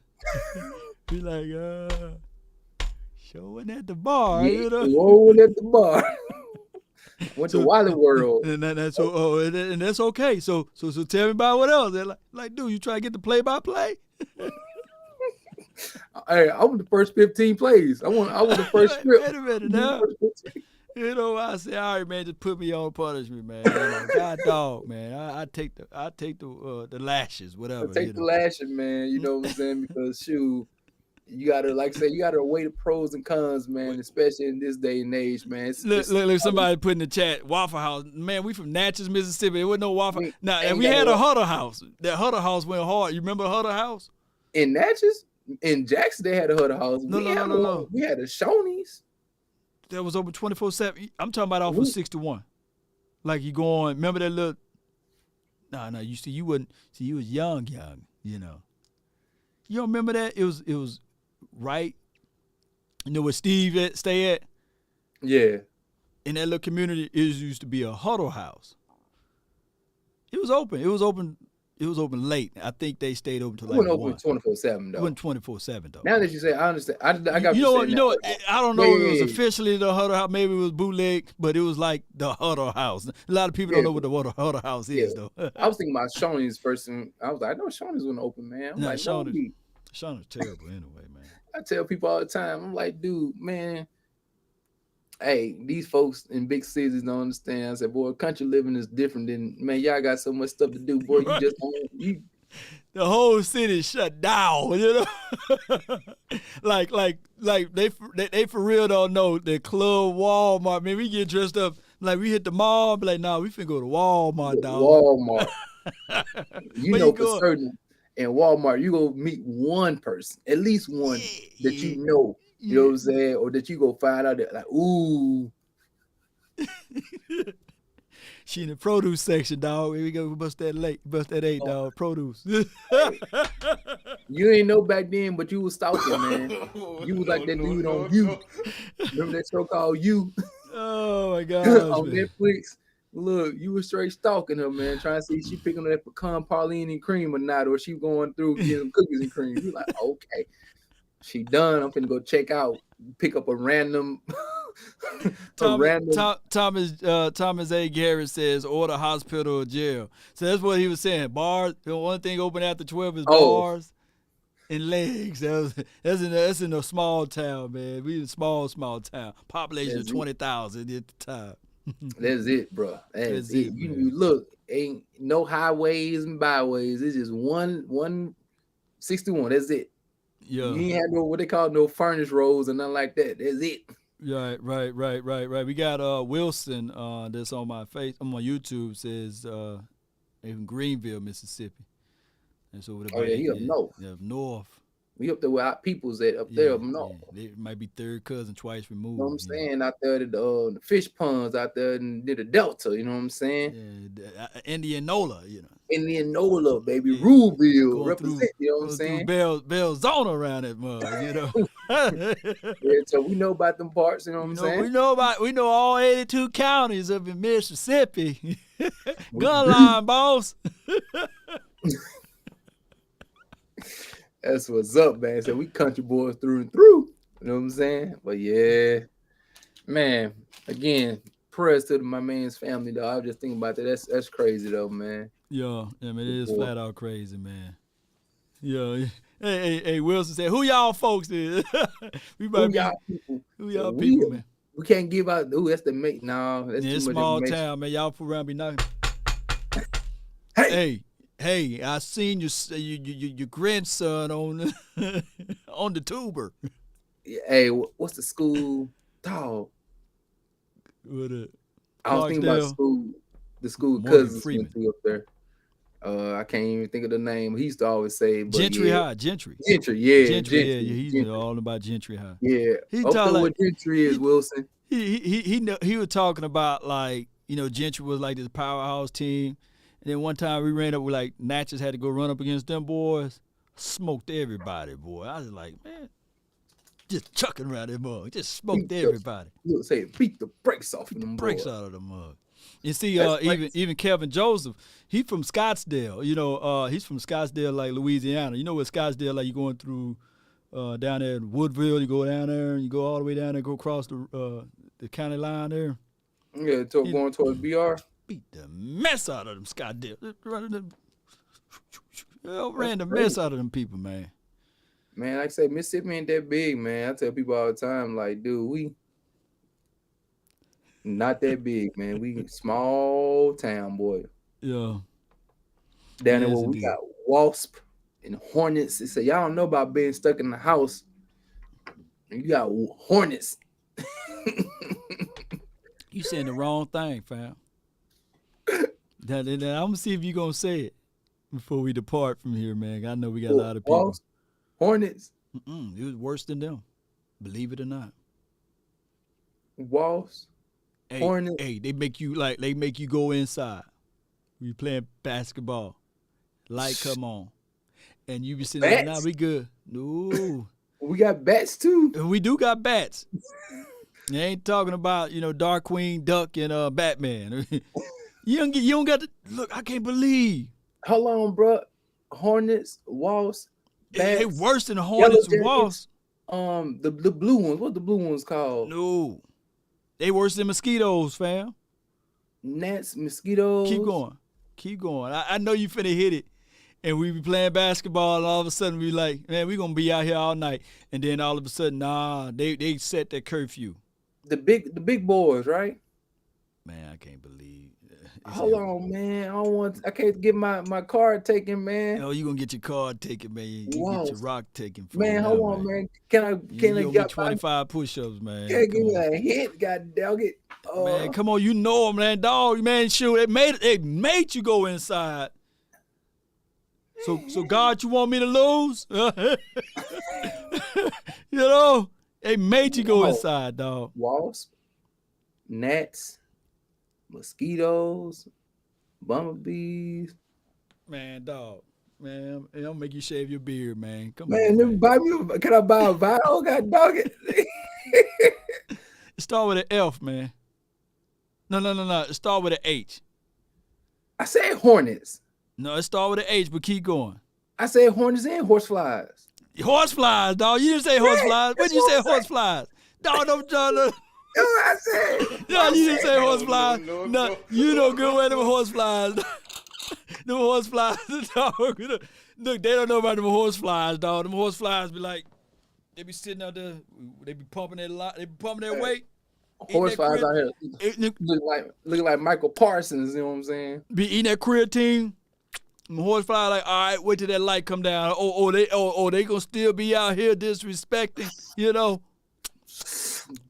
Be like, showing at the bar, Showing at the bar. Went to Wally World, and that's okay. So tell me about what else. They're like, dude, you try to get the play-by-play? Hey, I want the first 15 plays. I want the first script. Wait a minute now. I say, all right, man, just put me on punishment, man. God dog, man. I take the lashes, whatever. Take the lashes, man. You know what I'm saying? Because shoot, you gotta weigh the pros and cons, man. Especially in this day and age, man. Look, somebody put in the chat, Waffle House. Man, we from Natchez, Mississippi. There wasn't no Waffle. Now, and we had a Huddle House. That Huddle House went hard. You remember Huddle House? In Natchez? In Jackson, they had a Huddle House. No. We had a Shoney's. That was open 24/7. I'm talking about off of 61. Like you go on. Remember that little? No. You see, you wasn't. See, you was young. You know. You don't remember that? It was right. You know where Steve stay at? Yeah. In that little community, it used to be a Huddle House. It was open. It was open late. I think they stayed open till like 1. It wasn't open 24/7 though. It wasn't 24/7 though. Now that you say, I understand. I got you know what? I don't know if it was officially the Huddle House. Maybe it was bootleg, but it was like the Huddle House. A lot of people don't know what the Huddle House is though. I was thinking about Shoney's first, and I was like, I know Shoney's wasn't open, man. Shoney's terrible anyway, man. I tell people all the time, I'm like, dude, man. Hey, these folks in big cities don't understand. I said, boy, country living is different than, man, y'all got so much stuff to do, boy. You just don't, the whole city shut down. You know, like they for real don't know the club Walmart. Man, we get dressed up like we hit the mall. Be like, nah, we finna go to Walmart, dog. Walmart. You Where know you for going? certain in Walmart, you go meet one person, at least one that you know. You know what I'm saying, or that you go find out that like, ooh. She in the produce section, dog. Here we go. Bust that 8, dog. Produce. You ain't know back then, but you was stalking, man. You was like that dude on You. Remember that show called You? Oh my gosh, on man. Netflix. Look, you were straight stalking her, man, trying to see if she picking up that pecan praline and cream or not, or she going through getting cookies and cream. You like, okay, she done. I'm finna go check out, pick up a random. Thomas A. Garrett says order hospital or jail. So that's what he was saying. Bars. The one thing open after 12 is bars and legs. That's in a small town, man. We in a small town. Population of 20,000 at the time. That's it, bro. That's it. You look, ain't no highways and byways. It's just 161. That's it. Yeah. You ain't had what they call no furnace roads and nothing like that. That's it. Right. We got Wilson that's on my YouTube says in Greenville, Mississippi. And so he up north. Yeah, north. We up there where our people's at there up north. Yeah. They might be third cousin twice removed. You know what I'm saying? Out there the fish ponds out there and the Delta, you know what I'm saying? Yeah, Indianola, you know. Indianola, baby. Ruleville represent, you know what I'm saying? Bell zone around that mug, you know. Yeah, so we know about them parts, you know what I'm saying? We know all 82 counties up in Mississippi. Gun line, boss. That's what's up, man. So we country boys through and through. You know what I'm saying? But yeah, man, again, prayers to my man's family, though. I was just thinking about that. That's crazy, though, man. Yeah, man, it is flat out crazy, man. Yeah. Hey, Wilson said, who y'all folks is? Who y'all people, man? We can't give out. Ooh, that's the mate. No, that's too much small information. town, man. Y'all put around be knocking. Hey, I seen your grandson on on the tuber. Hey, what's the school? Dog. What it? I was thinking about the school cousins went to up there. I can't even think of the name. He used to always say, but Gentry High. Gentry, He's all about Gentry High. Yeah, he talking what Gentry is, Wilson. He was talking about, like, you know, Gentry was like this powerhouse team. And then one time we ran up with, like, Natchez had to go run up against them boys. Smoked everybody, boy. I was like, man, just chucking around that mug. Just smoked everybody. You say beat the brakes off of them brakes boys. Out of the mug. You see, even Kevin Joseph, he from Scottsdale. You know, he's from Scottsdale, like Louisiana. You know what Scottsdale, like you going through down there in Woodville, you go down there and you go all the way down there, go across the county line there. Yeah, going towards BR. Beat the mess out of them Scottsdale. Ran the mess out of them people, man. Man, like I say, Mississippi ain't that big, man. I tell people all the time, like, dude, we not that big, man. We small town, boy. Yeah. Down there where we got wasp and hornets. They say y'all don't know about being stuck in the house. You got hornets. You saying the wrong thing, fam. I'm gonna see if you gonna say it before we depart from here, man. I know we got a lot of people. Wasp? Hornets. It was worse than them, believe it or not. Wasps. Hornets. Hey, they make you go inside. We playing basketball. Light come on, and you be sitting there. Nah, we good. No, we got bats too. We do got bats. You ain't talking about, you know, Darkwing Duck and Batman. You don't got to look. I can't believe. Hold on, bro. Hornets, wasps, bats. They worse than hornets and wasps. The blue ones. What the blue ones called? No, they worse than mosquitoes, fam. Gnats, mosquitoes. Keep going. I know you finna hit it. And we be playing basketball, and all of a sudden we like, man, we gonna be out here all night. And then all of a sudden, nah, they set their curfew. The big boys, right? Man, I can't believe. Hold on, man. I can't get my card taken, man. Oh, you gonna get your card taken, man. You get your rock taken from man. you Hold now, on, man. man. Can I You gonna get 25 push-ups, man. Can't give Come me on. a hit, god dog it. Man, come on, you know him, man, dog. Man, shoot, it made you go inside. So God, you want me to lose? You know, it made you go inside, dog. Wasps, gnats, mosquitoes, bumblebees. Man, dog. Man, it'll make you shave your beard, man. Come Man, on, man. can I buy a vial? God dog it. It start with an F, man. No. It start with an H. I said hornets. No, it start with an H, but keep going. I said hornets and horseflies. Horseflies, dog. You didn't say horseflies. When you say horseflies? Dog, no. That's what I said. No, you didn't say horseflies. No, you know good where them horseflies. Them horseflies, dog. Look, they don't know about them horseflies, dog. Them horseflies be like, they be sitting out there, they be pumping their weight. Horseflies out here looking like Michael Parsons, you know what I'm saying? Be eating that creatine. Horsefly like, all right, wait till that light come down. They gonna still be out here disrespecting, you know.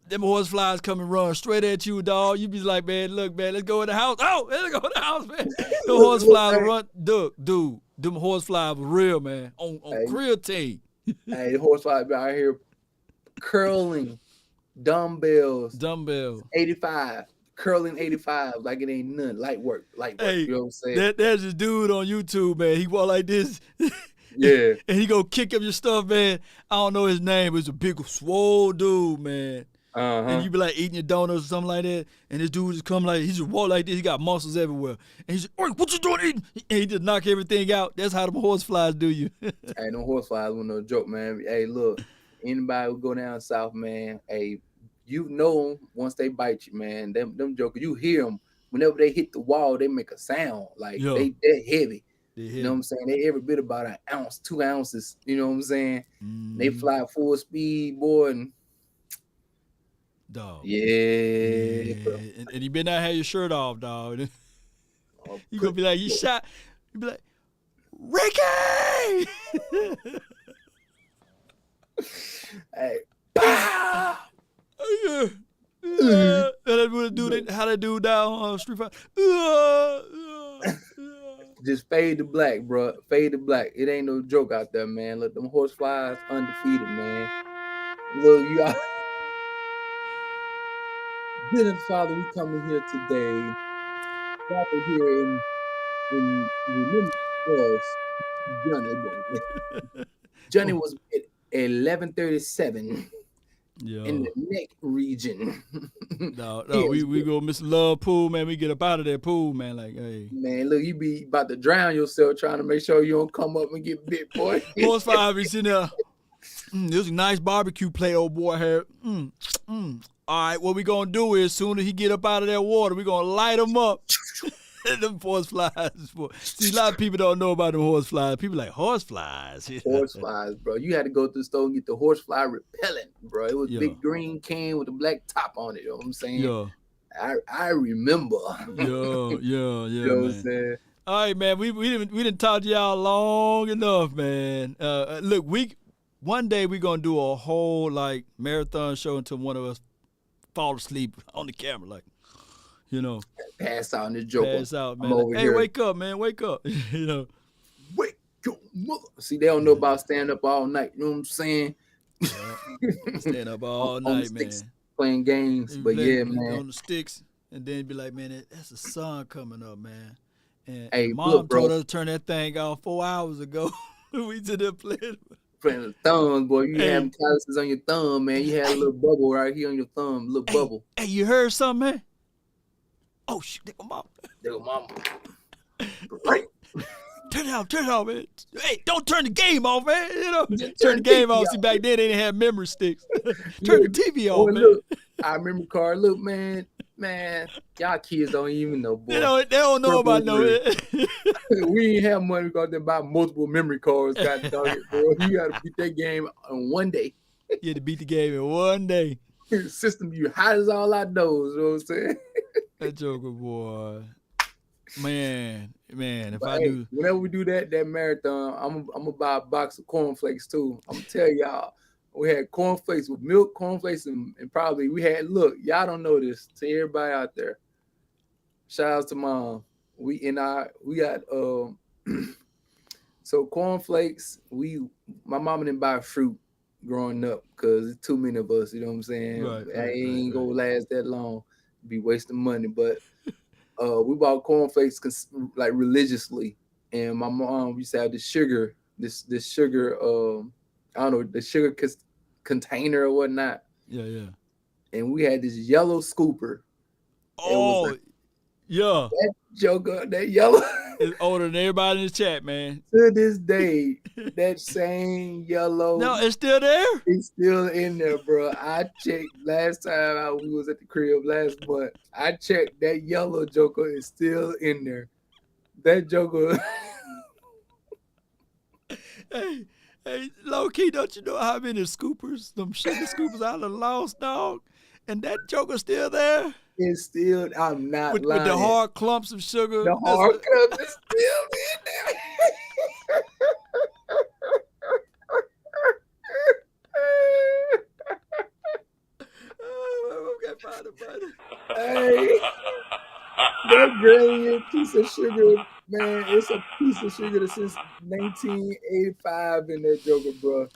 Them horseflies come and run straight at you, dog. You be like, man, look, man, let's go in the house. Oh, let's go in the house, man. Them horseflies run, dude. Them horseflies was real, man. On creatine. Hey, the horseflies be out here curling dumbbells. 85. Curling 85 like it ain't none. Light work. Hey, you know what I'm saying? There's this dude on YouTube, man. He walk like this. Yeah. And he go kick up your stuff, man. I don't know his name, but it's a big swole dude, man. And you be like eating your donuts or something like that, and this dude just come like, he just walk like this, he got muscles everywhere. And he's like, what you doing eating? And he just knock everything out. That's how them horseflies do you. Hey, them horseflies was no joke, man. Hey, look, anybody who go down south, man, hey, you know them once they bite you, man. Them jokers, you hear them. Whenever they hit the wall, they make a sound. Like, they're heavy. You know what I'm saying? They every bit about an ounce, 2 ounces. You know what I'm saying? They fly full speed, boy, and dog. Yeah. And you better not have your shirt off, dog. You gonna be like, you shot. You be like, Ricky! Hey, pow! How they do down on Street Fighter. Just fade to black, bro. Fade to black. It ain't no joke out there, man. Look, them horseflies undefeated, man. Look, you got. Dear Father, we come in here today. Father, here in remembrance Johnny. Johnny was at 11:37. In the neck region. No, we go Mr. Love pool, man. We get up out of that pool, man. Like, hey. Man, look, you be about to drown yourself trying to make sure you don't come up and get bit, boy. Horsefly be sitting there. This is a nice barbecue plate, old boy here. All right, what we gonna do is, soon as he get up out of that water, we gonna light him up. Them horseflies. See, a lot of people don't know about them horseflies. People like horseflies. Horseflies, bro. You had to go to the store and get the horsefly repellent, bro. It was big green can with a black top on it. You know what I'm saying? Yeah. I remember. Yeah. You know what I'm saying? All right, man. We didn't talk to y'all long enough, man. Look, one day we're gonna do a whole like marathon show until one of us fall asleep on the camera, like. You know, pass out in the joke. Pass out, man. Like, hey, wake up, man. Wake up. You know, wake your mother. See, they don't know about stand up all night. You know what I'm saying? Yeah. Stand up all night, man. Playing games, but yeah, man. On the sticks, and then be like, man, that's the sun coming up, man. And hey, mom told us to turn that thing off 4 hours ago. We did that playing the thumbs, boy. You have calluses on your thumb, man. You had a little bubble right here on your thumb, little bubble. Hey, you heard something, man? Oh shit! There go mom. There go mom. Right. Turn it off, man. Hey, don't turn the game off, man. You know, turn the game off. See, back then they didn't have memory sticks. Turn the TV off, man. Look, I remember card. Look, man, y'all kids don't even know, boy. They don't know about no. We ain't have money because they buy multiple memory cards. God dog it, bro. You got to beat that game in one day. You had to beat the game in one day. System you hot as all outdoors. You know what I'm saying? That joker, boy. Man, if But I hey, do, whenever we do that marathon, I'm gonna buy a box of cornflakes too. I'm gonna tell y'all, we had cornflakes with milk, cornflakes, and probably we had. Look, y'all don't know this. To everybody out there, shout out to mom. We got so cornflakes. My mama didn't buy fruit growing up because it's too many of us. You know what I'm saying? I ain't gonna last that long. Be wasting money, but. We bought cornflakes like religiously, and my mom used to have this sugar, this sugar, I don't know, the sugar container or whatnot. Yeah. And we had this yellow scooper. Oh, like, yeah. That joker, that yellow. It's older than everybody in the chat, man. To this day, that same yellow. No, it's still there? It's still in there, bro. I checked last time we was at the crib last month. I checked that yellow joker is still in there. That joker. Hey, low key, don't you know how many scoopers, them sugar scoopers I done lost, dog? And that joker's still there? It's still, I'm not lying. With the hard clumps of sugar. The hard clumps is still in there. Hey, that brilliant piece of sugar, man, it's a piece of sugar that's since 1985 in that joker, bro.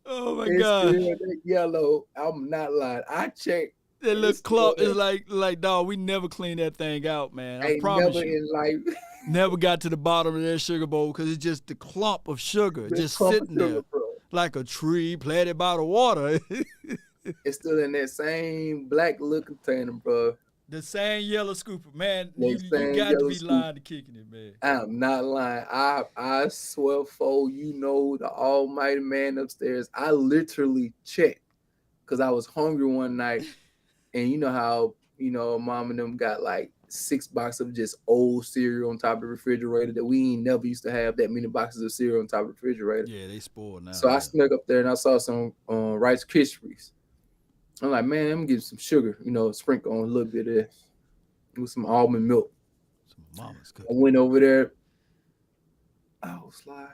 Oh my God. Still that yellow. I'm not lying. I checked. That little clump is like, dog, we never cleaned that thing out, man. I promise never you. in life. Never got to the bottom of that sugar bowl because it's just the clump of sugar just sitting there like a tree planted by the water. It's still in that same black little container, bro. The same yellow scooper, man. You got to be lying to kicking it, man. I'm not lying. I swear for the almighty man upstairs. I literally checked because I was hungry one night, and you know how mom and them got like 6 boxes of just old cereal on top of the refrigerator that we ain't never used to have that many boxes of cereal on top of the refrigerator. Yeah, they spoiled now. So I snuck up there and I saw some Rice Krispies. I'm like, man, I'm gonna get some sugar, sprinkle on a little bit of it with some almond milk. Some mama's cooking. I went over there. I was like,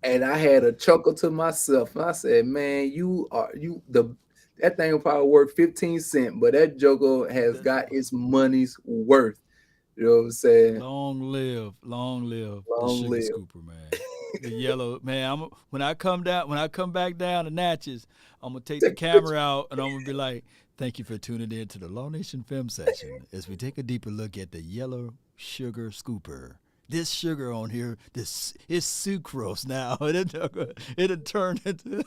and I had a chuckle to myself. And I said, man, that thing will probably worth 15 cents, but that joker has got its money's worth. You know what I'm saying? Long live the sugar scooper, man. The yellow, man. When I come back down to Natchez, I'm gonna take the camera out and I'm gonna be like, thank you for tuning in to the Law Nation Film Session as we take a deeper look at the yellow sugar scooper. This sugar on here, this is sucrose now. It'll turn into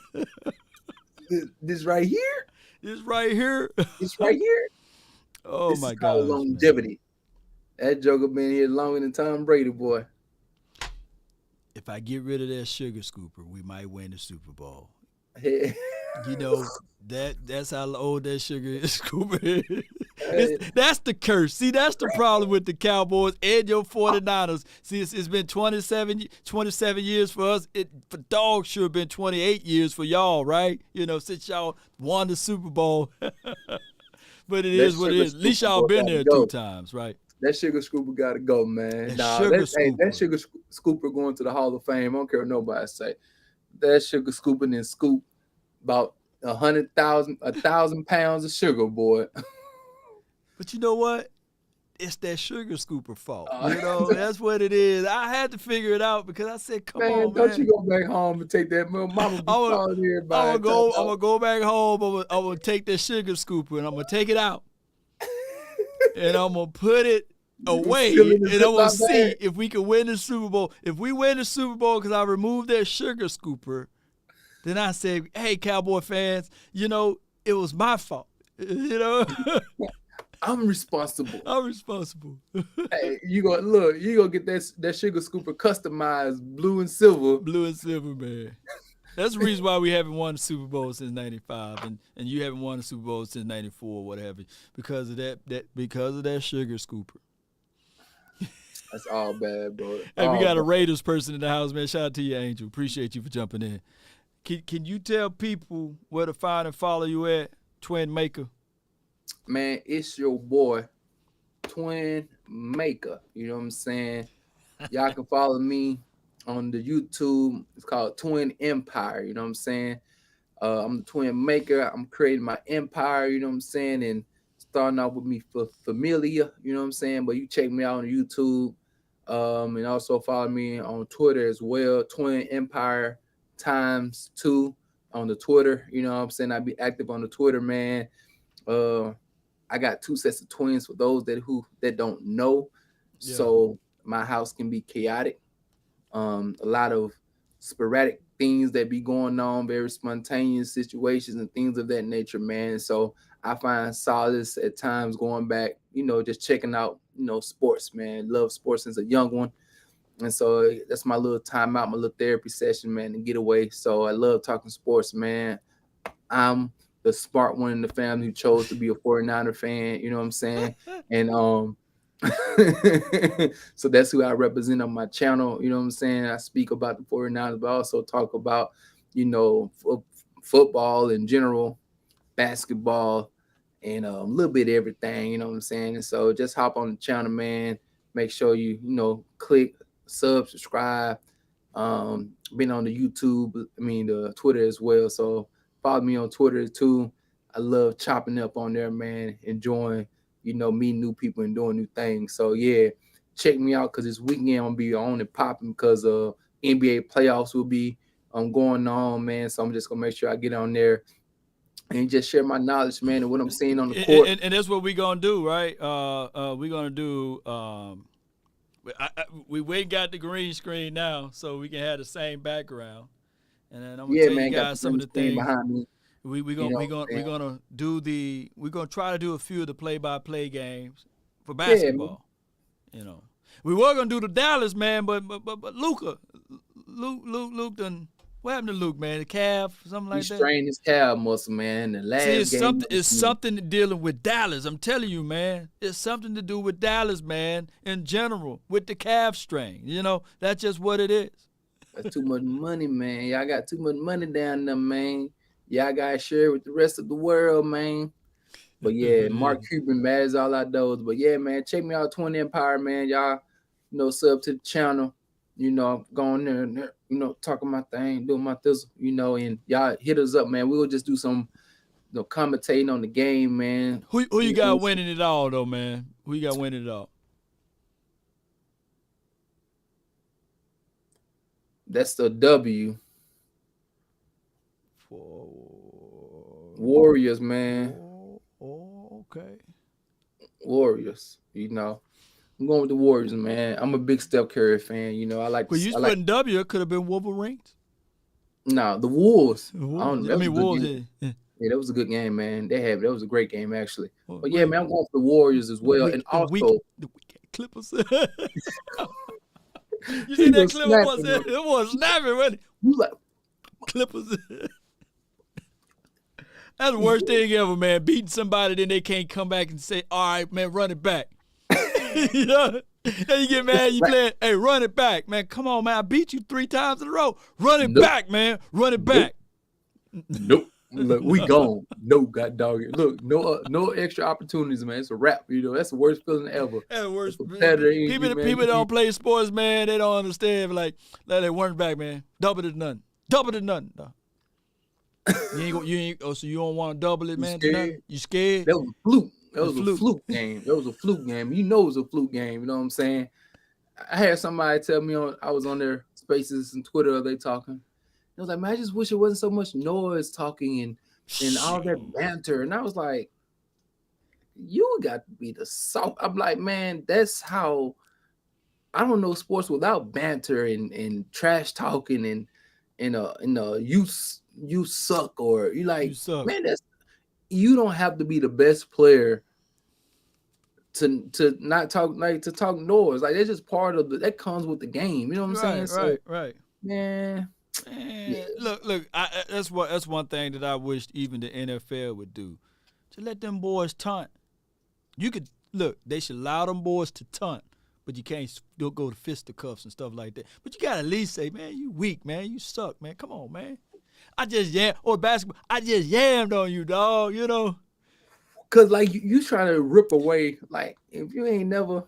this right here. This right here. This right here. Oh this my is God! Longevity. Man. That joker been here longer than Tom Brady, boy. If I get rid of that sugar scooper, we might win the Super Bowl. Hey. That's how old that sugar scooper is. That's the curse. See, that's the problem with the Cowboys and your 49ers. See, it's been 27 years for us. For dogs should have been 28 years for y'all, right? Since y'all won the Super Bowl. But it is what it is. At least y'all been there 2 times, right? That sugar scooper got to go, man. That sugar scooper going to the Hall of Fame. I don't care what nobody say. That sugar scooper and then scoop about 1,000 pounds of sugar, boy. But you know what? It's that sugar scooper fault. That's what it is. I had to figure it out because I said, come on, man. Don't you go back home and take that. Mama be calling everybody. I'm going to go back home. I'm going to take that sugar scooper and I'm going to take it out. And I'm going to put it away. And I'm going to see if we can win the Super Bowl. If we win the Super Bowl because I removed that sugar scooper, then I say, hey, Cowboy fans, it was my fault. I'm responsible. Hey, you gonna get that sugar scooper customized blue and silver. Blue and silver, man. That's the reason why we haven't won the Super Bowl since '95, and you haven't won the Super Bowl since '94, what have you, because of that sugar scooper. That's all bad, bro. Hey, we got a Raiders person in the house, man. Shout out to you, Angel. Appreciate you for jumping in. Can you tell people where to find and follow you at, Twin Maker? Man, it's your boy, Twin Maker. You know what I'm saying? Y'all can follow me on the YouTube. It's called Twin Empire. You know what I'm saying? I'm the Twin Maker. I'm creating my empire. You know what I'm saying? And starting off with me for familiar. You know what I'm saying? But you check me out on YouTube. And also follow me on Twitter as well. Twin Empire ×2 on the Twitter. You know what I'm saying? I be active on the Twitter, man. I got 2 sets of twins for those that don't know. Yeah. So my house can be chaotic. A lot of sporadic things that be going on, very spontaneous situations and things of that nature, man. So I find solace at times going back, just checking out, sports, man. Love sports since a young one. And so that's my little time out, my little therapy session, man, and get away. So I love talking sports, man. I'm the smart one in the family who chose to be a 49er fan, you know what I'm saying? And so that's who I represent on my channel, you know what I'm saying? I speak about the 49ers, but I also talk about, football in general, basketball, and a little bit of everything, you know what I'm saying? And so just hop on the channel, man. Make sure you click, subscribe. Been on the YouTube, the Twitter as well. So follow me on Twitter too. I love chopping up on there, man. Enjoying, meeting new people and doing new things. So yeah, check me out because this weekend I'm gonna be on and popping because NBA playoffs will be going on, man. So I'm just gonna make sure I get on there and just share my knowledge, man, and what I'm seeing on the court. And that's what we're gonna do, right? We're gonna do. We got the green screen now, so we can have the same background. And then I'm gonna tell you guys some of the things behind me. We're gonna try to do a few of the play-by-play games for basketball. Yeah, we were gonna do the Dallas, man, but Luke done. What happened to Luke, man? The calf, something like that. He strained his calf muscle, man. The last game. It's something dealing with Dallas. I'm telling you, man. It's something to do with Dallas, man. In general, with the calf strain. That's just what it is. That's too much money, man. Y'all got too much money down there, man. Y'all gotta share with the rest of the world, man. But yeah, Mark Cuban, mad as all I knows. But yeah, man, check me out, Twin Empire, man. Y'all, sub to the channel. Going there, talking my thing, doing my thistle, and y'all hit us up, man. We'll just do some, commentating on the game, man. Who you got winning it all, though, man? Who you got winning it all? That's the W. Warriors, man. Oh, okay. Warriors, I'm going with the Warriors, man. I'm a big Steph Curry fan. I like. Well, you putting W. It could have been Wolverines. No, the Wolves. Wolves. Yeah, that was a good game, man. That was a great game, actually. But yeah, man, I'm going for the Warriors as well, and also the weekend Clippers. You see that clip? It was snapping, wasn't it? Clippers. That's the worst thing ever, man. Beating somebody, then they can't come back and say, "All right, man, run it back." Then you get mad, you play it, hey, run it back, man. Come on, man. I beat you 3 times in a row. Run it back, man. Run it back. Nope. Look, we gone. No, god dog. Look, no extra opportunities, man. It's a wrap. That's the worst feeling ever. That's the worst. People don't play sports, man. They don't understand. Like, let it run back, man. Double to nothing. Double to nothing. No. So you don't want to double it, man? You scared? That was a fluke. That was a fluke game. It was a fluke game. It was a fluke game. You know what I'm saying? I had somebody tell me I was on their Spaces and Twitter. They talking. I was like, man, I just wish it wasn't so much noise talking and all that banter. And I was like, you got to be the soft. I'm like, man, that's how. I don't know sports without banter and trash talking and you suck or you like, man, you don't have to be the best player to not talk, like to talk noise. Like that's just part of that comes with the game. You know what I'm saying? Right. Man. Yeah. Look. That's one thing that I wished even the NFL would do, to let them boys taunt. You could they should allow them boys to taunt, but you can't still go to fisticuffs and stuff like that. But you gotta at least say, man, you weak, man, you suck, man. Come on, man. Basketball. I just yammed on you, dog. Cause like you trying to rip away, like if you ain't never,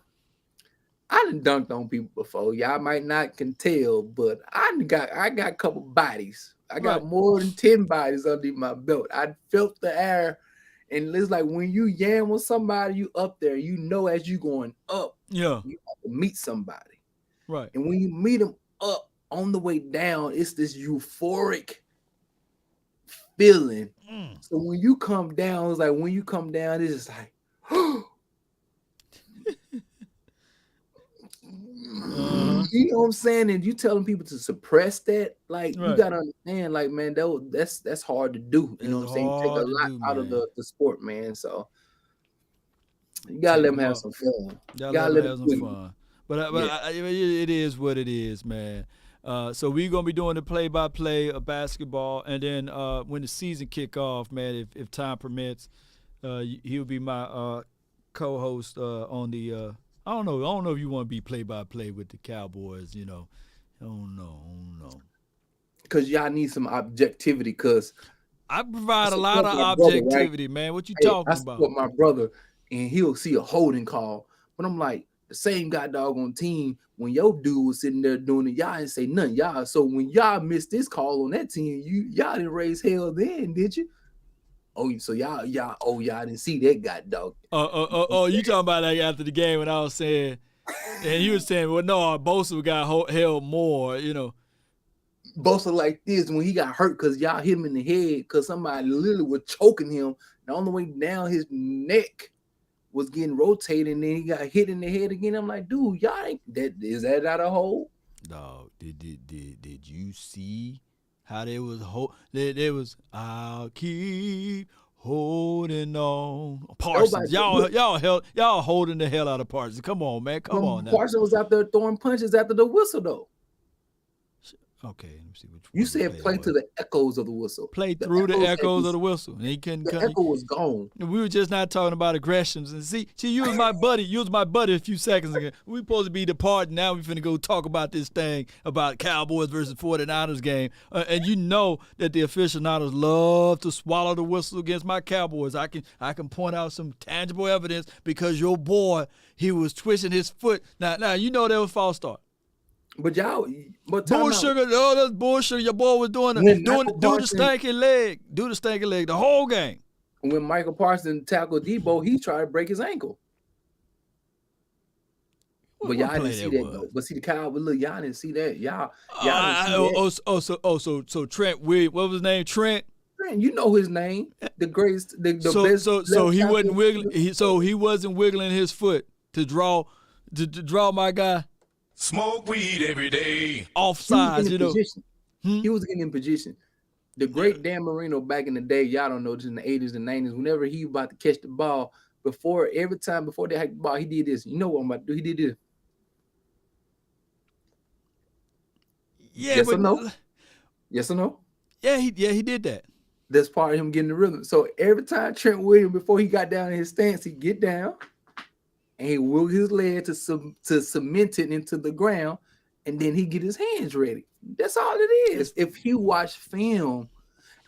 I done dunked on people before. Y'all might not can tell, but I got a couple bodies. I got more than 10 bodies under my belt. I felt the air, and it's like when you yam with somebody, you up there. You know, as you going up, Yeah. you have to meet somebody, Right. and when you meet them up on the way down, it's this euphoric feeling. So when you come down, it's like when you come down, it's just like, you know what I'm saying? And you telling people to suppress that, like you gotta understand, like man, that's hard to do. You know what I'm saying? Take a lot out of the sport, man. So you gotta let them have some fun. You gotta let them have some fun. But it is what it is, man. So we're gonna be doing the play-by-play of basketball, and then when the season kick off, man, if time permits, he'll be my co-host on the. I don't know if you want to be play-by-play with the Cowboys. You know, I don't know. Because y'all need some objectivity. Because I provide a lot of objectivity, brother, right? Man. What you talking about? I support my brother, and he'll see a holding call, but I'm like, the same on team, when your dude was sitting there doing it, y'all didn't say nothing. Y'all, so when y'all missed this call on that team, y'all didn't raise hell then, did you? Oh, so y'all didn't see that guy, dog. You talking about like after the game when I was saying, and you was saying, well, no, Bosa got held more, you know. Bosa like this when he got hurt because y'all hit him in the head because somebody literally was choking him. And on the way down, his neck was getting rotated, and then he got hit in the head again. I'm like, dude, y'all ain't that. Is that out of hole? Dog, did you see how they was there was I'll keep holding on. Parsons, y'all holding the hell out of Parsons. Come on, man. Come on now. Parsons was out there throwing punches after the whistle, though. Okay, let me see which one. You said play to the echoes of the whistle. Play through the echoes of the whistle. And he couldn't. The echo was gone. We were just not talking about aggressions. And see, you was my buddy. You was my buddy a few seconds ago. We supposed to be departing. Now we finna go talk about this thing about Cowboys versus 49ers game. And you know that the aficionados love to swallow the whistle against my Cowboys. I can point out some tangible evidence because your boy, he was twisting his foot. Now you know that was false start. But bullshit. Oh, that's bullshit. Your boy was doing do the stanky leg. Do the stanky leg the whole game. When Michael Parsons tackled Deebo, he tried to break his ankle. But y'all didn't see that though. But see the Cowboys, look, y'all didn't see that. Y'all didn't see that. So Trent Williams, what was his name? Trent, you know his name. The greatest, the best. So he wasn't wiggling. He wasn't wiggling his foot to draw my guy. Smoke weed every day. Offsides, you know. He was getting in position. The great Dan Marino back in the day, y'all don't know, just in the 80s and 90s, whenever he was about to catch the ball, before they had the ball, he did this. You know what I'm about to do? He did this. Yeah, yes or no? Yes or no? Yeah, he did that. That's part of him getting the rhythm. So every time Trent Williams, before he got down in his stance, he'd get down, and he wiggle his leg to cement it into the ground, and then he get his hands ready. That's all it is. If he watched film,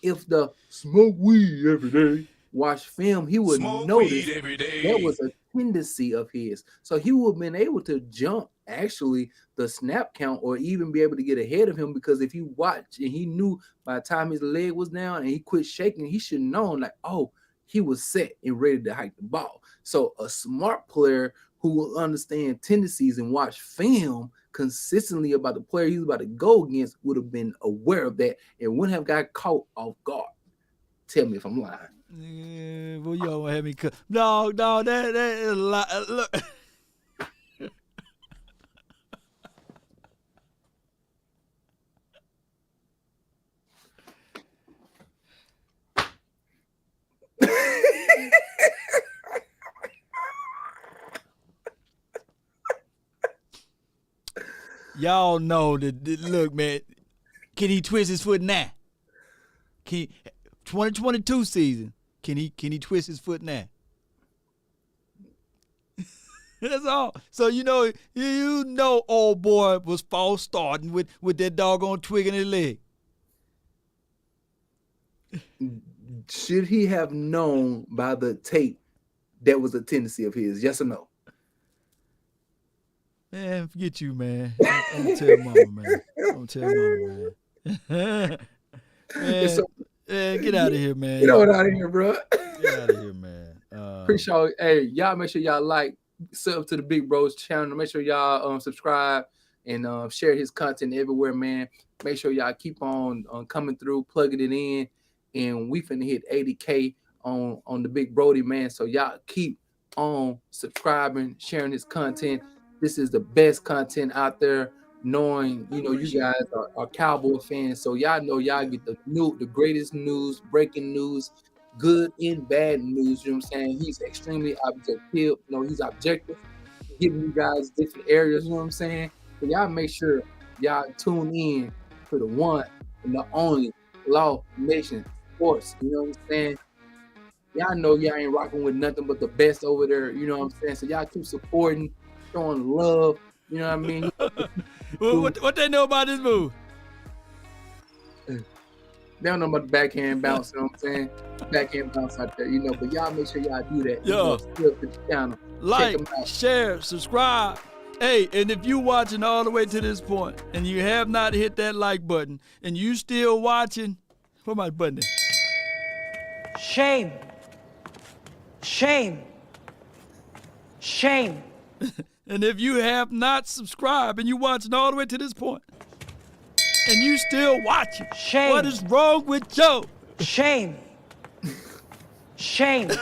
if the smoke weed every day, watch film, he would notice that was a tendency of his. So he would have been able to jump actually the snap count or even be able to get ahead of him, because if he watched and he knew by the time his leg was down and he quit shaking, he should have known like, oh, he was set and ready to hike the ball. So a smart player who will understand tendencies and watch film consistently about the player he's about to go against would have been aware of that and wouldn't have got caught off guard. Tell me if I'm lying. Yeah, well, you don't have me cut. No, that is a lot. Look. Y'all know that. Look, man, can he twist his foot now? 2022 season? Can he twist his foot now? That's all. So you know, old boy was false starting with that doggone twig in his leg. Should he have known by the tape that was a tendency of his? Yes or no? Man, forget you, man. I'm gonna tell mama, man. I'm gonna tell mama, man. Man, So, get out of here, man. Get on out of here, bro. Get out of here, man. Appreciate. Hey, y'all make sure y'all like, sub to the Big Bros channel. Make sure y'all subscribe and share his content everywhere, man. Make sure y'all keep on coming through, plugging it in, and we finna hit 80K on the Big Brody, man. So y'all keep on subscribing, sharing his content. This is the best content out there. Knowing, you guys are Cowboy fans, so y'all know y'all get the greatest news, breaking news, good and bad news. You know what I'm saying? He's extremely objective. He's objective, giving you guys different areas. You know what I'm saying? So y'all make sure y'all tune in to the one and the only Law Nation Sports. You know what I'm saying? Y'all know y'all ain't rocking with nothing but the best over there. You know what I'm saying? So y'all keep supporting, showing love. You know what I mean? What they know about this move? They don't know about the backhand bounce, you know what I'm saying? Backhand bounce out there, but y'all make sure y'all do that. Yo. Still to the channel. Like, share, subscribe. Hey, and if you watching all the way to this point and you have not hit that like button and you still watching, where my button is? Shame. Shame. Shame. And if you have not subscribed and you watching all the way to this point and you still watching, shame. What is wrong with Joe? Shame. Shame.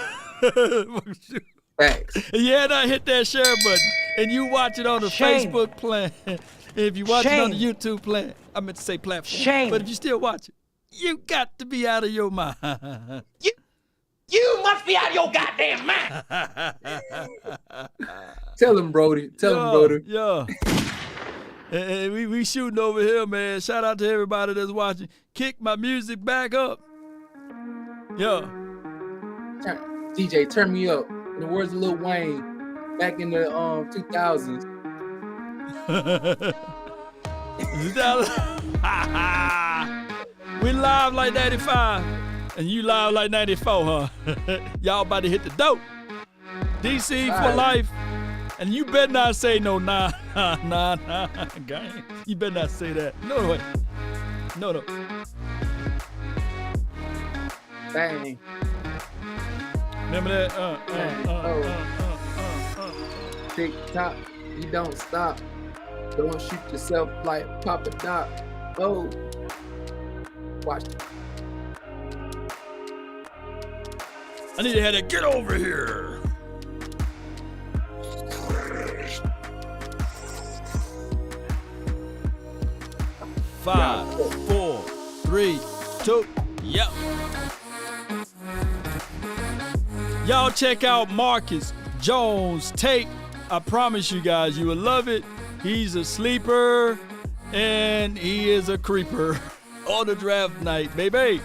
Facts. And you have not hit that share button and you watch it on the Shame. Facebook plan. If you watch it on the Shame. YouTube plan, I meant to say platform. Shame. But if you still watch it, you got to be out of your mind. You must be out of your goddamn mind. Tell him, Brody. Tell him, Brody. Yeah. And we shooting over here, man. Shout out to everybody that's watching. Kick my music back up. Yeah. DJ, turn me up. In the words of Lil Wayne, back in the 2000s. We live like 95. And you live like 94, huh? Y'all about to hit the dope. DC for life. And you better not say no nah, gang. You better not say that. No way. No. Bang. Remember that? Tick tock, you don't stop. Don't shoot yourself like Papa Doc. Oh. Watch it. I need to have that get over here. Five, 4, 3, 2, yep. Y'all check out Marcus Jones' take. I promise you guys, you will love it. He's a sleeper and he is a creeper on the draft night, baby.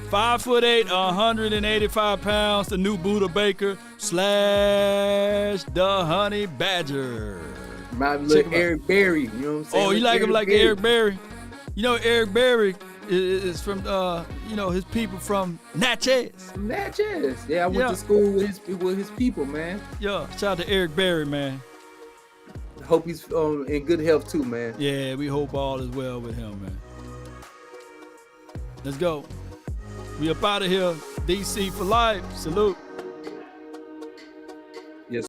5'8", 185 pounds, the new Buddha Baker / the Honey Badger. Might look Eric Berry, you know what I'm saying? Oh, you like him like Eric Berry? You know Eric Berry is from, his people from Natchez. Natchez. Yeah, I went to school with his people, man. Yeah, shout out to Eric Berry, man. Hope he's in good health too, man. Yeah, we hope all is well with him, man. Let's go. We up out of here. DC for life. Salute.